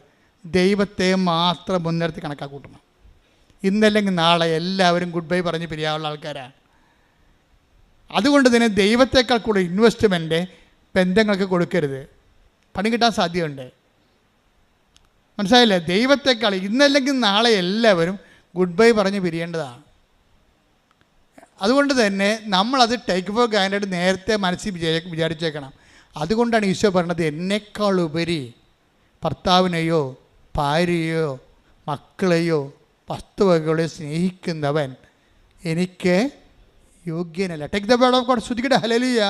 ദൈവത്തെ മാത്രം മുൻനിർത്തി കണക്കാക്കൂട്ടണം. ഇന്നല്ലെങ്കിൽ നാളെ എല്ലാവരും ഗുഡ് ബൈ പറഞ്ഞ് പിരിയാവുള്ള ആൾക്കാരാണ്. അതുകൊണ്ട് തന്നെ ദൈവത്തെക്കാൾ കൂടെ ഇൻവെസ്റ്റ്മെൻറ്റ് ബന്ധങ്ങൾക്ക് കൊടുക്കരുത്, പണി കിട്ടാൻ സാധ്യതയുണ്ട്. മനസ്സിലായില്ലേ? ദൈവത്തെക്കാൾ ഇന്നല്ലെങ്കിൽ നാളെ എല്ലാവരും ഗുഡ് ബൈ പറഞ്ഞ് പിരിയേണ്ടതാണ്. അതുകൊണ്ട് തന്നെ നമ്മളത് ടേക്ക് ഫോർ ഗ്രാൻഡഡ് നേരത്തെ മനസ്സിൽ വിചാരിച്ചേക്കണം. അതുകൊണ്ടാണ് ഈശോ പറഞ്ഞത്, എന്നെക്കാളുപരി ഭർത്താവിനെയോ ഭാര്യയോ മക്കളെയോ വസ്തുവകളെ സ്നേഹിക്കുന്നവൻ എനിക്ക് യോഗ്യനല്ല. Take the word of God. ശ്രുതിക്കട്ടെ ഹല്ലേലൂയ.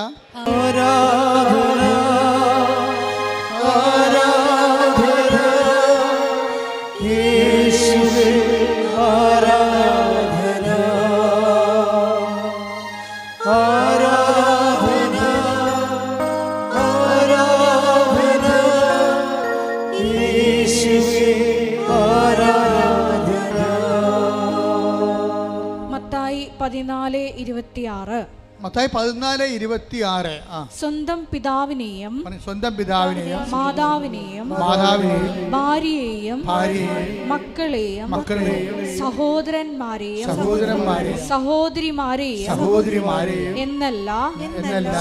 മത്തായി 14:26. മത്തായി 14:26. സ്വന്തം പിതാവിനെയും മാതാവിനെയും ഭാര്യയെയും മക്കളെയും സഹോദരന്മാരെയും സഹോദരിമാരെയും എന്നല്ല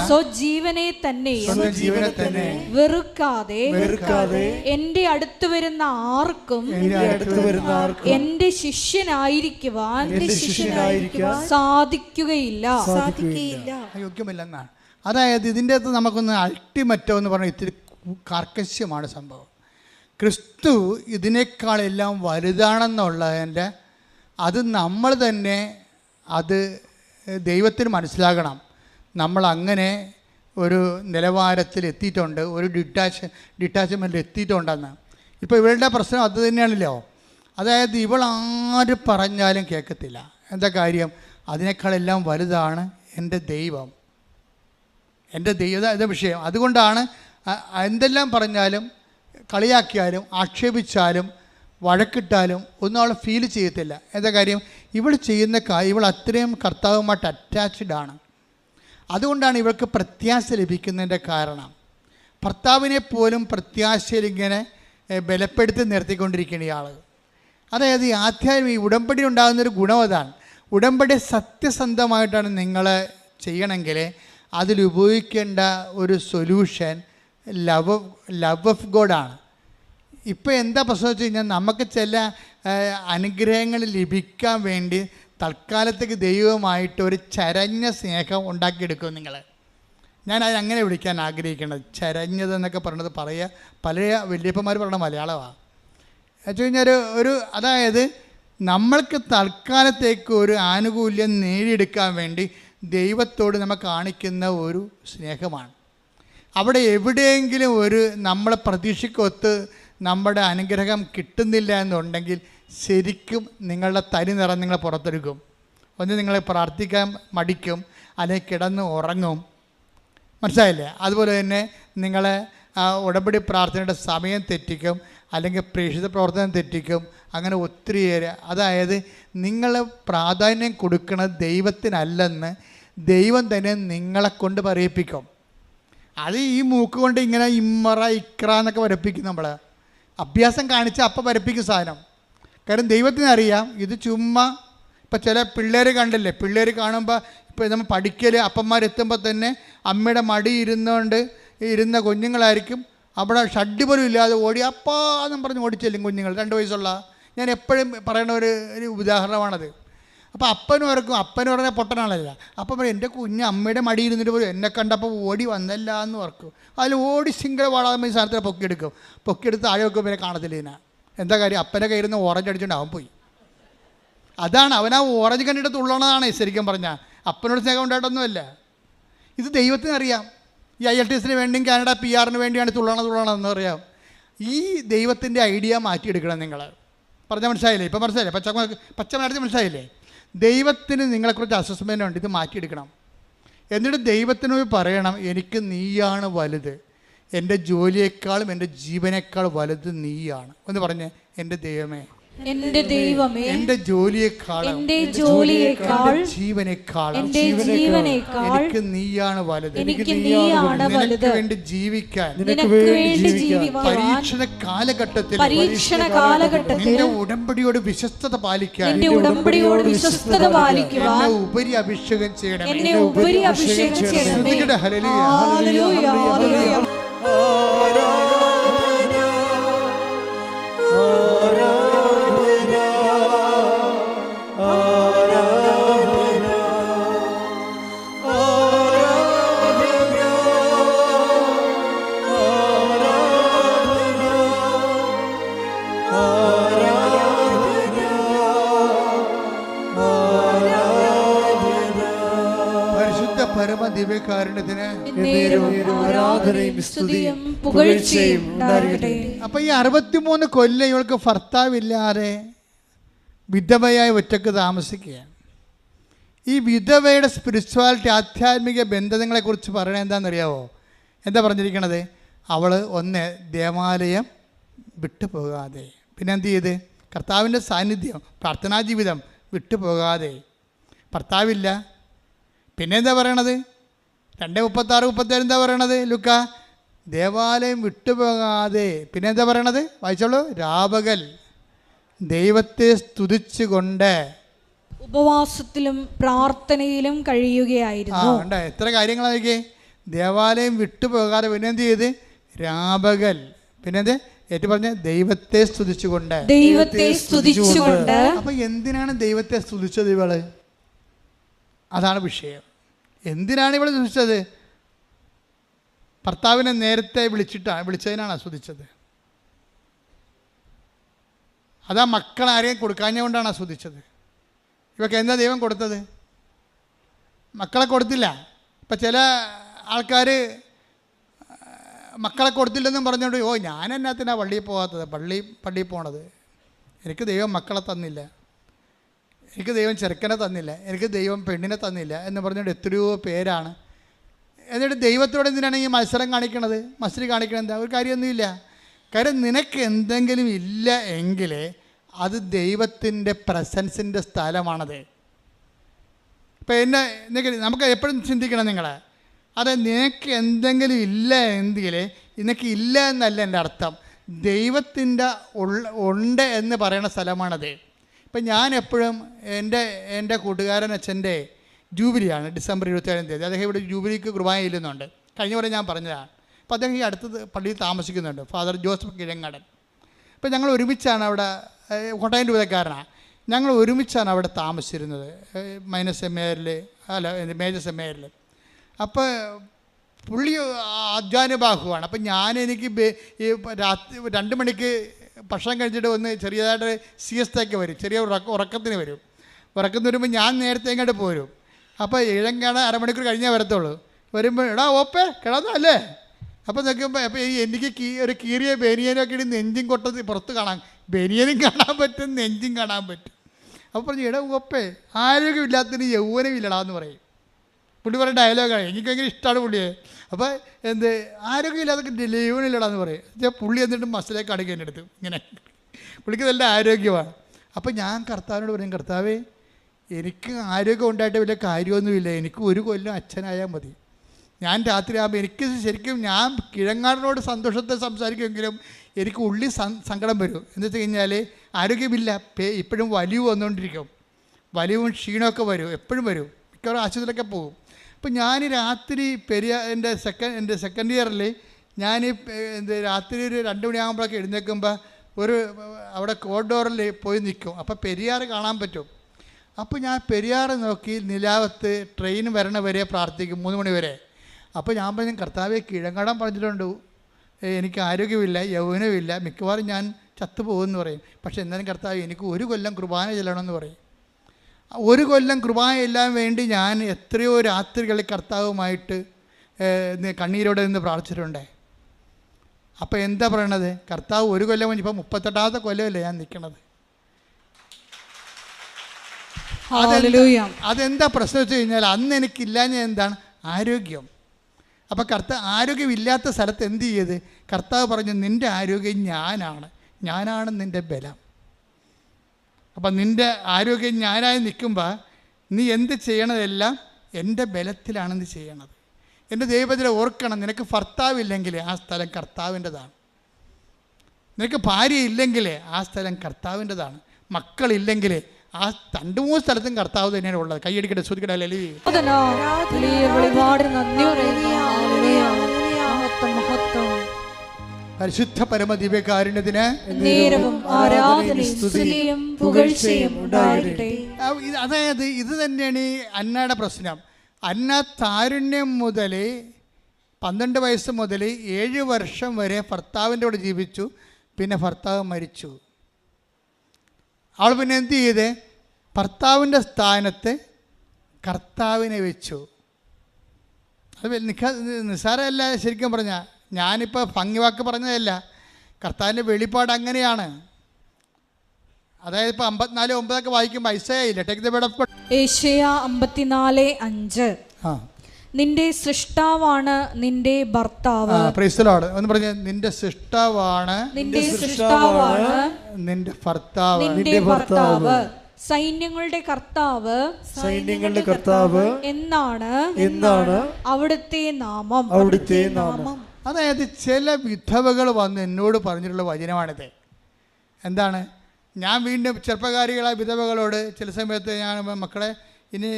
സ്വജീവനെ തന്നെയും വെറുക്കാതെ എന്റെ അടുത്ത് വരുന്ന ആർക്കും എന്റെ ശിഷ്യനായിരിക്കുവാൻ സാധിക്കുകയില്ല. യോഗ്യമല്ലെന്നാണ്. അതായത് ഇതിൻ്റെ അകത്ത് നമുക്കൊന്ന് അൾട്ടിമറ്റോ എന്ന് പറഞ്ഞാൽ ഇത്തിരി കാർക്കശ്യമാണ് സംഭവം. ക്രിസ്തു ഇതിനേക്കാളെല്ലാം വലുതാണെന്നുള്ളതിൻ്റെ അത് നമ്മൾ തന്നെ അത് ദൈവത്തിന് മനസ്സിലാകണം. നമ്മൾ അങ്ങനെ ഒരു നിലവാരത്തിൽ എത്തിയിട്ടുണ്ട്, ഒരു ഡിറ്റാച്ച്മെൻറ്റിൽ എത്തിയിട്ടുണ്ടെന്ന്. ഇപ്പോൾ ഇവളുടെ പ്രശ്നം അത് തന്നെയാണല്ലോ. അതായത് ഇവൾ ആര് പറഞ്ഞാലും കേൾക്കത്തില്ല. എന്താ കാര്യം? അതിനേക്കാളെല്ലാം വലുതാണ് എൻ്റെ ദൈവം. ഇതാ വിഷയം. അതുകൊണ്ടാണ് എന്തെല്ലാം പറഞ്ഞാലും കളിയാക്കിയാലും ആക്ഷേപിച്ചാലും വഴക്കിട്ടാലും ഒന്നും അവൾ ഫീൽ ചെയ്യത്തില്ല. എന്താ കാര്യം? ഇവൾ ചെയ്യുന്ന ഇവൾ അത്രയും കർത്താവുമായിട്ട് അറ്റാച്ച്ഡ് ആണ്. അതുകൊണ്ടാണ് ഇവൾക്ക് പ്രത്യാശ ലഭിക്കുന്നതിൻ്റെ കാരണം. ഭർത്താവിനെ പോലും പ്രത്യാശയിൽ ഇങ്ങനെ ബലപ്പെടുത്തി നിർത്തിക്കൊണ്ടിരിക്കുന്ന ഇയാൾ. അതായത് ഈ ആധ്യാത്മിക ഉടമ്പടി ഉണ്ടാകുന്നൊരു ഗുണം അതാണ്. ഉടമ്പടി സത്യസന്ധമായിട്ടാണ് നിങ്ങൾ ചെയ്യണമെങ്കിൽ അതിലുപയോഗിക്കേണ്ട ഒരു സൊല്യൂഷൻ ലവ് ഓഫ് ഗോഡാണ്. ഇപ്പോൾ എന്താ പ്രശ്നം വെച്ച് കഴിഞ്ഞാൽ നമുക്ക് ചില അനുഗ്രഹങ്ങൾ ലഭിക്കാൻ വേണ്ടി തൽക്കാലത്തേക്ക് ദൈവമായിട്ട് ഒരു ചരഞ്ഞ സ്നേഹം ഉണ്ടാക്കിയെടുക്കും നിങ്ങൾ. ഞാൻ അത് അങ്ങനെ വിളിക്കാൻ ആഗ്രഹിക്കുന്നത്. ചരഞ്ഞതെന്നൊക്കെ പറഞ്ഞത് പല വല്യപ്പന്മാർ പറയുന്ന മലയാളമാണ്. വെച്ച് കഴിഞ്ഞാൽ അതായത് നമ്മൾക്ക് തൽക്കാലത്തേക്ക് ഒരു ആനുകൂല്യം നേടിയെടുക്കാൻ വേണ്ടി ദൈവത്തോട് നമ്മൾ കാണിക്കുന്ന ഒരു സ്നേഹമാണ്. അവിടെ എവിടെയെങ്കിലും നമ്മളെ പ്രതീക്ഷയ്ക്കൊത്ത് നമ്മുടെ അനുഗ്രഹം കിട്ടുന്നില്ല എന്നുണ്ടെങ്കിൽ ശരിക്കും നിങ്ങളുടെ തനി നിറം നിങ്ങളെ പുറത്തെടുക്കും. ഒന്ന് നിങ്ങളെ പ്രാർത്ഥിക്കാൻ മടിക്കും, അല്ലെങ്കിൽ കിടന്ന് ഉറങ്ങും. മനസ്സിലായില്ലേ? അതുപോലെ തന്നെ നിങ്ങളെ ഉടമ്പടി പ്രാർത്ഥനയുടെ സമയം തെറ്റിക്കും, അല്ലെങ്കിൽ പ്രേക്ഷിത പ്രവർത്തനം തെറ്റിക്കും. അങ്ങനെ ഒത്തിരിയേറെ, അതായത് നിങ്ങൾ പ്രാധാന്യം കൊടുക്കുന്നത് ദൈവത്തിനല്ലെന്ന് ദൈവം തന്നെ നിങ്ങളെ കൊണ്ട് പറയിപ്പിക്കും. അത് ഈ മൂക്ക് കൊണ്ട് ഇങ്ങനെ ഇമ്മറ ഇക്ര എന്നൊക്കെ വരപ്പിക്കും. നമ്മൾ അഭ്യാസം കാണിച്ച് അപ്പം വരപ്പിക്കും സാധനം. കാരണം ദൈവത്തിനറിയാം ഇത് ചുമ്മാ. ഇപ്പം ചില പിള്ളേർ കണ്ടില്ലേ, പിള്ളേർ കാണുമ്പോൾ ഇപ്പോൾ നമ്മൾ പഠിക്കൽ അപ്പന്മാരെത്തുമ്പോൾ തന്നെ അമ്മയുടെ മടി ഇരുന്ന കുഞ്ഞുങ്ങളായിരിക്കും. അവിടെ ഷഡ്ഡി പോലും ഇല്ലാതെ ഓടി അപ്പാ എന്നും പറഞ്ഞ് ഓടിച്ചെല്ലും കുഞ്ഞുങ്ങൾ. 2 വയസ്സുള്ള, ഞാൻ എപ്പോഴും പറയുന്ന ഒരു ഉദാഹരണമാണത്. അപ്പോൾ അപ്പനും പറഞ്ഞാൽ പൊട്ടനാണല്ല. അപ്പം പറയും എൻ്റെ കുഞ്ഞ് അമ്മയുടെ മടി ഇരുന്നിട്ട് പോലും എന്നെ കണ്ടപ്പോൾ ഓടി വന്നല്ല എന്ന് ഓർക്കും. അതിൽ ഓടി സിംഗിൾ വാടാകുമ്പോൾ ഈ സാധനത്തിൽ പൊക്കിയെടുത്ത് താഴെ വെക്കും. പിന്നെ കാണത്തില്ല ഇതിനാ. എന്താ കാര്യം? അപ്പൻ്റെ കയ്യിൽ നിന്ന് ഓറഞ്ച് അടിച്ചുകൊണ്ട് അവൻ പോയി. അതാണ് അവൻ ആ ഓറഞ്ച് കണ്ടിട്ട് തുള്ളണതാണ് ശരിക്കും പറഞ്ഞാൽ. അപ്പനോട് സ്നേഹം ഉണ്ടായിട്ടൊന്നുമല്ല. ഇത് ദൈവത്തിനറിയാം. ഈ IELTS വേണ്ടിയും കാനഡ PR വേണ്ടിയാണ് തുള്ളണമെന്ന് അറിയാം. ഈ ദൈവത്തിൻ്റെ ഐഡിയ മാറ്റിയെടുക്കണം നിങ്ങൾ. പറഞ്ഞാൽ മനസ്സിലായില്ലേ? ഇപ്പം മനസ്സിലായില്ലേ? പച്ച മലയാളത്തിൽ മനസ്സിലായില്ലേ? ദൈവത്തിന് നിങ്ങളെക്കുറിച്ച് അസസ്മെൻ്റ് ഉണ്ട്. ഇത് മാറ്റിയെടുക്കണം. എന്നിട്ട് ദൈവത്തിനോട് പറയണം, എനിക്ക് നീയാണ് വലുത്, എൻ്റെ ജോലിയേക്കാളും എൻ്റെ ജീവനേക്കാൾ വലുത് നീയാണ് എന്ന് പറഞ്ഞ്, എൻ്റെ ദൈവമേ, എൻ്റെ ദൈവമേ, എൻ്റെ ജോലിയേക്കാളും ജീവനേക്കാളും എനിക്ക് നീയാണ് വലുത്. നിനക്ക് വേണ്ടി ജീവിക്കാൻ പരീക്ഷണ കാലഘട്ടത്തിൽ നിന്റെ ഉടമ്പടിയോട് വിശ്വസ്തത പാലിക്കാൻ എന്നെ ഉപരി അഭിഷേകം ചെയ്യണം. ഹല്ലേലൂയ. ദിവ്യകാരുണ്യത്തിന് അപ്പൊ ഈ 63 കൊല്ലം ഇവൾക്ക് ഭർത്താവില്ലാതെ വിധവയായി ഒറ്റക്ക് താമസിക്കുകയാണ്. ഈ വിധവയുടെ സ്പിരിച്വാലിറ്റി, ആധ്യാത്മിക ബന്ധങ്ങളെക്കുറിച്ച് പറയണത് എന്താണെന്നറിയാവോ? എന്താ പറഞ്ഞിരിക്കണത്? അവൾ ഒന്ന് ദേവാലയം വിട്ടുപോകാതെ, പിന്നെ എന്ത് ചെയ്ത് കർത്താവിൻ്റെ സാന്നിധ്യം, പ്രാർത്ഥനാ ജീവിതം വിട്ടുപോകാതെ. ഭർത്താവില്ല, പിന്നെ എന്താ പറയണത്? 2:36-37 എന്താ പറയണത്? ലുക്ക ദേവാലയം വിട്ടുപോകാതെ, പിന്നെ എന്താ പറയണത്? വായിച്ചോളൂ. രാപകൽ ദൈവത്തെ സ്തുതിച്ചുകൊണ്ട് ഉപവാസത്തിലും പ്രാർത്ഥനയിലും കഴിയുകയായിരുന്നു. എത്ര കാര്യങ്ങളായിരിക്കേ. ദേവാലയം വിട്ടുപോകാതെ, പിന്നെ എന്ത് ചെയ്ത്? രാപകൽ, പിന്നെ എന്ത് ഏറ്റു പറഞ്ഞ ദൈവത്തെ സ്തുതിച്ചുകൊണ്ട്. അപ്പൊ എന്തിനാണ് ദൈവത്തെ സ്തുതിച്ചത് ഇവള്? അതാണ് വിഷയം. എന്തിനാണ് ഇവൾ സ്തുതിച്ചത്? ഭർത്താവിനെ നേരത്തെ വിളിച്ചതിനാണ് സ്തുതിച്ചത്. അതാ മക്കളാരെയും കൊടുക്കാഞ്ഞുകൊണ്ടാണ് സ്തുതിച്ചത്. ഇവർക്ക് എന്താ ദൈവം കൊടുത്തത്? മക്കളെ കൊടുത്തില്ല. ഇപ്പം ചില ആൾക്കാർ മക്കളെ കൊടുത്തില്ലെന്നും പറഞ്ഞുകൊണ്ട്, ഓ ഞാൻ എന്നാത്തിനാണ് പള്ളിയിൽ പോകാത്തത്, പള്ളിയിൽ പോണത്, എനിക്ക് ദൈവം മക്കളെ തന്നില്ല, എനിക്ക് ദൈവം ചെറുക്കനെ തന്നില്ല, എനിക്ക് ദൈവം പെണ്ണിനെ തന്നില്ല എന്ന് പറഞ്ഞുകൊണ്ട് എത്രയോ പേരാണ്. എന്നിട്ട് ദൈവത്തോടെ എന്തിനാണ് ഈ മത്സരം കാണിക്കണത്? എന്താ? ഒരു കാര്യമൊന്നുമില്ല. കാര്യം നിനക്ക് എന്തെങ്കിലും ഇല്ല എങ്കിൽ അത് ദൈവത്തിൻ്റെ പ്രസൻസിൻ്റെ സ്ഥലമാണത്. ഇപ്പം നമുക്ക് എപ്പോഴും ചിന്തിക്കണം നിങ്ങൾ, അത് നിനക്ക് എന്തെങ്കിലും ഇല്ല എങ്കിൽ നിനക്ക് ഇല്ല എന്നല്ല എൻ്റെ അർത്ഥം, ദൈവത്തിൻ്റെ ഉണ്ട് എന്ന് പറയുന്ന സ്ഥലമാണത്. ഇപ്പം ഞാൻ എപ്പോഴും എൻ്റെ കൂട്ടുകാരൻ അച്ഛൻ്റെ ജൂബിലിയാണ് ഡിസംബർ 27-ാം തീയതി. അദ്ദേഹം ഇവിടെ ജൂബിലിക്ക് കുർബാന ചെല്ലുന്നുണ്ട്. കഴിഞ്ഞ പോലെ ഞാൻ പറഞ്ഞതാണ്. അപ്പോൾ അദ്ദേഹം ഈ അടുത്തത് പള്ളിയിൽ താമസിക്കുന്നുണ്ട്, ഫാദർ ജോസഫ് കിഴങ്ങാടൻ. അപ്പോൾ ഞങ്ങൾ ഒരുമിച്ചാണ് അവിടെ, കോട്ടയം രൂപതക്കാരനാണ്, ഞങ്ങൾ ഒരുമിച്ചാണ് അവിടെ താമസിച്ചിരുന്നത്, മേജർ സെമിനാരിൽ. അപ്പോൾ പുള്ളി അധ്വാനബാഹുവാണ്. അപ്പം എനിക്ക് ഈ രാത്രി 2 മണിക്ക് ഭക്ഷണം കഴിച്ചിട്ട് ഒന്ന് ചെറിയതായിട്ട് സിയസ്റ്റൊക്കെ വരും, ചെറിയ ഉറക്കത്തിന് വരും. ഉറക്കത്തിന് വരുമ്പോൾ ഞാൻ നേരത്തെ ഇങ്ങോട്ട് പോരും. അപ്പോൾ ഇഴങ്ങാണ് 1/2 മണിക്കൂർ കഴിഞ്ഞേ വരത്തുള്ളൂ. വരുമ്പോൾ എടാ ഓപ്പേ കിടന്നല്ലേ. അപ്പോൾ നോക്കുമ്പോൾ അപ്പോൾ എനിക്ക് ഒരു കീറിയ ബനിയനൊക്കെ ഇടി നെഞ്ചും കൊട്ടത് പുറത്ത് കാണാം, ബനിയനും കാണാൻ പറ്റും, നെഞ്ചും കാണാൻ പറ്റും. അപ്പോൾ പറഞ്ഞു എടാ ഓപ്പേ ആരോഗ്യമില്ലാത്തതിന് യൗവനമില്ലടാന്ന് പറയും. പുള്ളി പറയുന്ന ഡയലോഗാണ്, എനിക്ക് ഭയങ്കര ഇഷ്ടമാണ് പുള്ളിയെ. അപ്പോൾ ആരോഗ്യമില്ലാതൊക്കെ ലീവണില്ലടാന്ന് പറയും. പുള്ളി എന്നിട്ട് മസിലേക്ക് അടയ്ക്കുക എൻ്റെ അടുത്ത് ഇങ്ങനെ. പുള്ളിക്ക് നല്ല ആരോഗ്യമാണ്. അപ്പോൾ ഞാൻ കർത്താവിനോട് പറയും, കർത്താവേ എനിക്ക് ആരോഗ്യം ഉണ്ടായിട്ട് വലിയ കാര്യമൊന്നുമില്ല, എനിക്ക് 1 കൊല്ലം അച്ഛനായാൽ മതി. ഞാൻ രാത്രിയാകുമ്പോൾ എനിക്ക് ശരിക്കും ഞാൻ കിഴങ്ങാടിനോട് സന്തോഷത്തെ സംസാരിക്കുമെങ്കിലും എനിക്ക് ഉള്ളിൽ സങ്കടം വരും. എന്ന് വെച്ച് കഴിഞ്ഞാൽ ആരോഗ്യമില്ല, ഇപ്പോഴും വലിവ് വന്നുകൊണ്ടിരിക്കും, വലിവും ക്ഷീണമൊക്കെ വരും, എപ്പോഴും വരും, മിക്കവാറും ആശുപത്രിയിലൊക്കെ പോകും. അപ്പോൾ ഞാൻ രാത്രി എൻ്റെ സെക്കൻഡ് ഇയറിൽ ഞാൻ രാത്രി ഒരു 2 മണിയാകുമ്പോഴൊക്കെ എഴുന്നേൽക്കുമ്പോൾ അവിടെ കോറിഡോറിൽ പോയി നിൽക്കും. അപ്പോൾ പെരിയാർ കാണാൻ പറ്റും. അപ്പോൾ ഞാൻ പെരിയാർ നോക്കി നിലാവത്ത് ട്രെയിൻ വരണ വരെ പ്രാർത്ഥിക്കും, 3 മണി വരെ. അപ്പോൾ ഞാൻ പറഞ്ഞു, കർത്താവെ കിഴങ്ങാടാൻ പറഞ്ഞിട്ടുണ്ട്, എനിക്ക് ആരോഗ്യമില്ല, യൗവനമില്ല, മിക്കവാറും ഞാൻ ചത്തുപോകുമെന്ന് പറയും. പക്ഷേ എന്നാലും കർത്താവ് എനിക്ക് 1 കൊല്ലം കുർബാന ചെല്ലണമെന്ന് പറയും. 1 കൊല്ലം കുർബാന ചെല്ലാൻ വേണ്ടി ഞാൻ എത്രയോ രാത്രികളിൽ കർത്താവുമായിട്ട് കണ്ണീരോടെ നിന്ന് പ്രാർത്ഥിച്ചിട്ടുണ്ട്. അപ്പോൾ എന്താ പറയണത്, കർത്താവ് 1 കൊല്ലം കഴിഞ്ഞ് ഇപ്പോൾ 38ാമത്തെ കൊല്ലമല്ലേ ഞാൻ നിൽക്കണത്. അതെന്താ പ്രശ്നം വെച്ച് കഴിഞ്ഞാൽ അന്ന് എനിക്കില്ലാഞ്ഞ എന്താണ്, ആരോഗ്യം. അപ്പോൾ ആരോഗ്യമില്ലാത്ത സ്ഥലത്ത് എന്ത് ചെയ്ത് കർത്താവ് പറഞ്ഞു, നിൻ്റെ ആരോഗ്യം ഞാനാണ് നിൻ്റെ ബലം. അപ്പം നിൻ്റെ ആരോഗ്യം ഞാനായി നിൽക്കുമ്പോൾ നീ എന്ത് ചെയ്യണതെല്ലാം എൻ്റെ ബലത്തിലാണ് നീ ചെയ്യണത്. എൻ്റെ ദൈവത്തിൽ ഓർക്കണം, നിനക്ക് ഭർത്താവില്ലെങ്കിൽ ആ സ്ഥലം കർത്താവിൻ്റെതാണ്, നിനക്ക് ഭാര്യ ഇല്ലെങ്കിൽ ആ സ്ഥലം കർത്താവിൻ്റെതാണ്, മക്കളില്ലെങ്കിൽ ആ 2-3 സ്ഥലത്തും കർത്താവ് തന്നെയാണ് ഉള്ളത്. കൈയടിക്കട്ടെ, ശ്രദ്ധിക്കട്ടെ. പരിശുദ്ധ പരമദിവ്യകാരുണ്യത്തിന് അതായത് ഇത് തന്നെയാണ് ഈ അന്നയുടെ പ്രശ്നം. അന്ന താരുണ്യം മുതൽ 12 വയസ്സ് മുതൽ 7 വർഷം വരെ ഭർത്താവിൻ്റെ കൂടെ ജീവിച്ചു. പിന്നെ ഭർത്താവ് മരിച്ചു. അവൾ പിന്നെ എന്ത് ചെയ്ത് ഭർത്താവിൻ്റെ സ്ഥാനത്ത് കർത്താവിനെ വെച്ചു. അത് നിസ്സാരമല്ല. ശരിക്കും പറഞ്ഞാൽ ഞാനിപ്പോൾ ഭംഗിവാക്ക് പറഞ്ഞതല്ല, കർത്താവിൻ്റെ വെളിപ്പാട് അങ്ങനെയാണ്. അതായത് ഇപ്പോൾ 54:9 വായിക്കുമ്പോൾ ഐസയായില്ല. Take the word of God. യേശയ്യ 54:5 നിന്റെ സൃഷ്ടാവാണ് നിന്റെ ഭർത്താവ്. Praise the Lord. ഒന്ന് പറഞ്ഞേ, നിന്റെ സൃഷ്ടാവാണ് നിന്റെ ഭർത്താവ്. സൈന്യങ്ങളുടെ കർത്താവ് എന്നാണ് അവിടുത്തെ നാമം. അതായത് ചില വിധവകൾ വന്ന് എന്നോട് പറഞ്ഞിട്ടുള്ള വചനമാണിത്. എന്താണ്, ഞാൻ വീണ്ടും ചെറുപ്പക്കാരികളായ വിധവകളോട് ചില സമയത്ത് ഞാൻ മക്കളെ ഇനി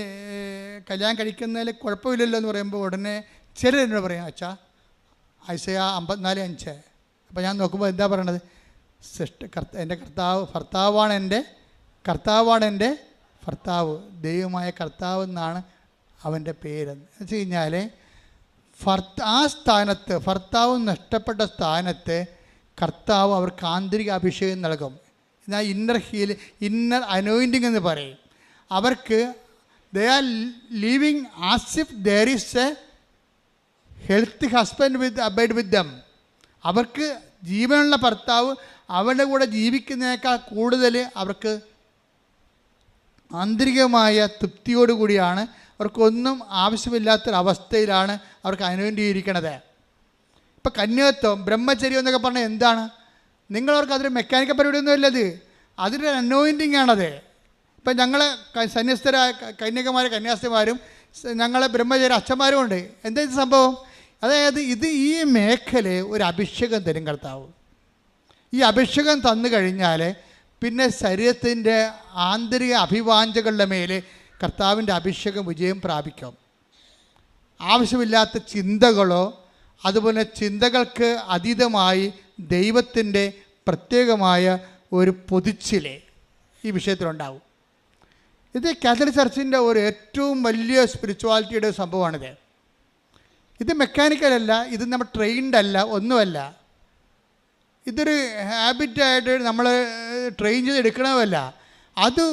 കല്യാണം കഴിക്കുന്നതിൽ കുഴപ്പമില്ലല്ലോ എന്ന് പറയുമ്പോൾ ഉടനെ ചിലർ എന്നോട് പറയും, അച്ഛാ ഐസയ 54:5. അപ്പോൾ ഞാൻ നോക്കുമ്പോൾ എന്താ പറയണത്, എൻ്റെ കർത്താവാണ് എൻ്റെ ഭർത്താവ്, ദൈവമായ കർത്താവ് എന്നാണ് അവൻ്റെ പേരെന്ന് വെച്ച് കഴിഞ്ഞാൽ ആ സ്ഥാനത്ത്, ഭർത്താവ് നഷ്ടപ്പെട്ട സ്ഥാനത്ത് കർത്താവ് അവർക്ക് ആന്തരിക അഭിഷേകം നൽകും. എന്നാൽ ഇന്നർ അനോയിൻറ്റിങ് എന്ന് പറയും. അവർക്ക് they are living as if there is a healthy husband abide with them. അവർക്ക് ജീവനുള്ള ഭർത്താവ് അവരുടെ കൂടെ ജീവിക്കുന്നതിനേക്കാൾ കൂടുതൽ അവർക്ക് ആന്തരികമായ തൃപ്തിയോടുകൂടിയാണ്, അവർക്കൊന്നും ആവശ്യമില്ലാത്തൊരവസ്ഥയിലാണ് അവർക്ക് അനുഭവിച്ചിരിക്കണത്. ഇപ്പം കന്യകത്വം, ബ്രഹ്മചര്യം എന്നൊക്കെ പറഞ്ഞാൽ എന്താണ്? നിങ്ങളവർക്ക് അതൊരു മെക്കാനിക്കൽ പരിപാടിയൊന്നുമല്ലത്, അതൊരു അനോയിൻറ്റിങ് ആണത്. ഇപ്പം ഞങ്ങൾ സന്യസ്തരായ കന്യകമാരും കന്യാസ്ത്രീമാരും ഞങ്ങളെ ബ്രഹ്മചര്യ അച്ഛന്മാരും ഉണ്ട്. എന്താ ഇത് സംഭവം? അതായത് ഈ മേഖലയെ ഒരു അഭിഷേകം തരും കർത്താവ്. ഈ അഭിഷേകം തന്നു കഴിഞ്ഞാൽ പിന്നെ ശരീരത്തിൻ്റെ ആന്തരിക അഭിവാഞ്ചകളുടെ മേലെ കർത്താവിൻ്റെ അഭിഷേകം വിജയം പ്രാപിക്കും. ആവശ്യമില്ലാത്ത ചിന്തകളോ അതുപോലെ ചിന്തകൾക്ക് അതീതമായി ദൈവത്തിൻ്റെ പ്രത്യേകമായ ഒരു പൊതിച്ചിലെ ഈ വിഷയത്തിലുണ്ടാവും. ഇത് കാത്തലിക് ചർച്ചിൻ്റെ ഒരു ഏറ്റവും വലിയ സ്പിരിച്വാലിറ്റിയുടെ സംഭവമാണിത്. ഇത് മെക്കാനിക്കലല്ല, ഇത് നമ്മൾ ട്രെയിൻഡ് അല്ല, ഒന്നുമല്ല. ഇതൊരു ഹാബിറ്റായിട്ട് നമ്മൾ ട്രെയിൻ ചെയ്ത് എടുക്കണമല്ല. അത്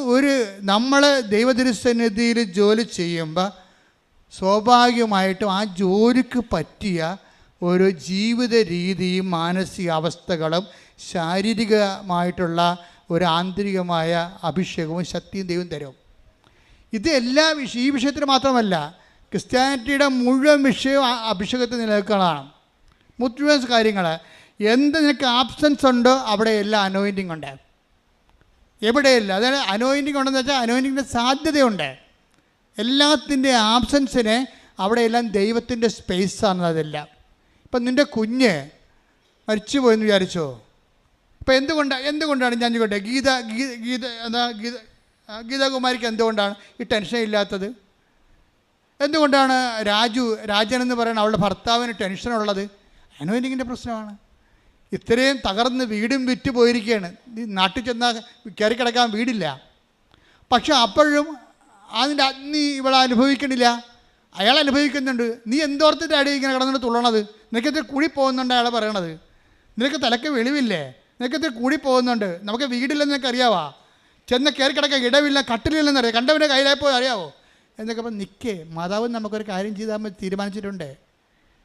നമ്മൾ ദൈവതിരുസന്നിധിയിൽ ജോലി ചെയ്യുമ്പോൾ സ്വാഭാവികമായിട്ടും ആ ജോലിക്ക് പറ്റിയ ഒരു ജീവിത രീതിയും മാനസികാവസ്ഥകളും ശാരീരികമായിട്ടുള്ള ഒരു ആന്തരികമായ അഭിഷേകവും ശക്തിയും ദൈവം തരും. ഇത് ഈ വിഷയത്തിന് മാത്രമല്ല, ക്രിസ്ത്യാനിറ്റിയുടെ മുഴുവൻ വിഷയവും അഭിഷേകത്തിൽ നിലനിൽക്കുന്നതാണ്. മുഴുവൻ കാര്യങ്ങൾ എന്ത് നിനക്ക് ആബ്സെൻസ് ഉണ്ടോ അവിടെ എല്ലാം അനോയിൻറ്റിങ് ഉണ്ട്. എവിടെയില്ല, അതായത് അനോയിൻറ്റിങ് ഉണ്ടെന്ന് വെച്ചാൽ അനോയിൻറ്റിങ്ങിൻ്റെ സാധ്യതയുണ്ട്. എല്ലാത്തിൻ്റെ ആബ്സെൻസിന് അവിടെയെല്ലാം ദൈവത്തിൻ്റെ സ്പേസാണ് അതെല്ലാം. ഇപ്പം നിൻ്റെ കുഞ്ഞ് മരിച്ചു പോയെന്ന് വിചാരിച്ചോ? ഇപ്പം എന്തുകൊണ്ടാണ് ഞാൻ ചോദിക്കട്ടെ, ഗീതാകുമാരിക്ക് എന്തുകൊണ്ടാണ് ഈ ടെൻഷൻ ഇല്ലാത്തത്? എന്തുകൊണ്ടാണ് രാജൻ എന്ന് പറയുന്ന അവളുടെ ഭർത്താവിന് ടെൻഷനുള്ളത്? അനോയിൻറ്റിങ്ങിൻ്റെ പ്രശ്നമാണ്. ഇത്രയും തകർന്ന് വീടും വിറ്റ് പോയിരിക്കുകയാണ്. നാട്ടിൽ ചെന്നാൽ കയറി കിടക്കാൻ വീടില്ല. പക്ഷെ അപ്പോഴും അതിൻ്റെ അഗ്നി ഇവളെ അനുഭവിക്കണില്ല, അയാൾ അനുഭവിക്കുന്നുണ്ട്. നീ എന്തോർത്തിൻ്റെ അടി ഇങ്ങനെ കിടന്നിട്ട് തുള്ളണത്? നിനക്കത്തിൽ കൂടി പോകുന്നുണ്ട് അയാളെ പറയണത്. നിനക്ക് തലയ്ക്ക് വെളിവില്ലേ? നിനക്കത്തിൽ കൂടി പോകുന്നുണ്ട്. നമുക്ക് വീടില്ലെന്ന് നിനക്ക് അറിയാവാ? ചെന്ന് കയറി കിടക്കാൻ ഇടവില്ല, കട്ടിലില്ലെന്നറിയാം, കണ്ടവൻ്റെ കയ്യിലായപ്പോൾ അറിയാവോ എന്നൊക്കെ. അപ്പം നിൽക്കേ, മാതാവ് നമുക്കൊരു കാര്യം ചെയ്താൽ തീരുമാനിച്ചിട്ടുണ്ട്.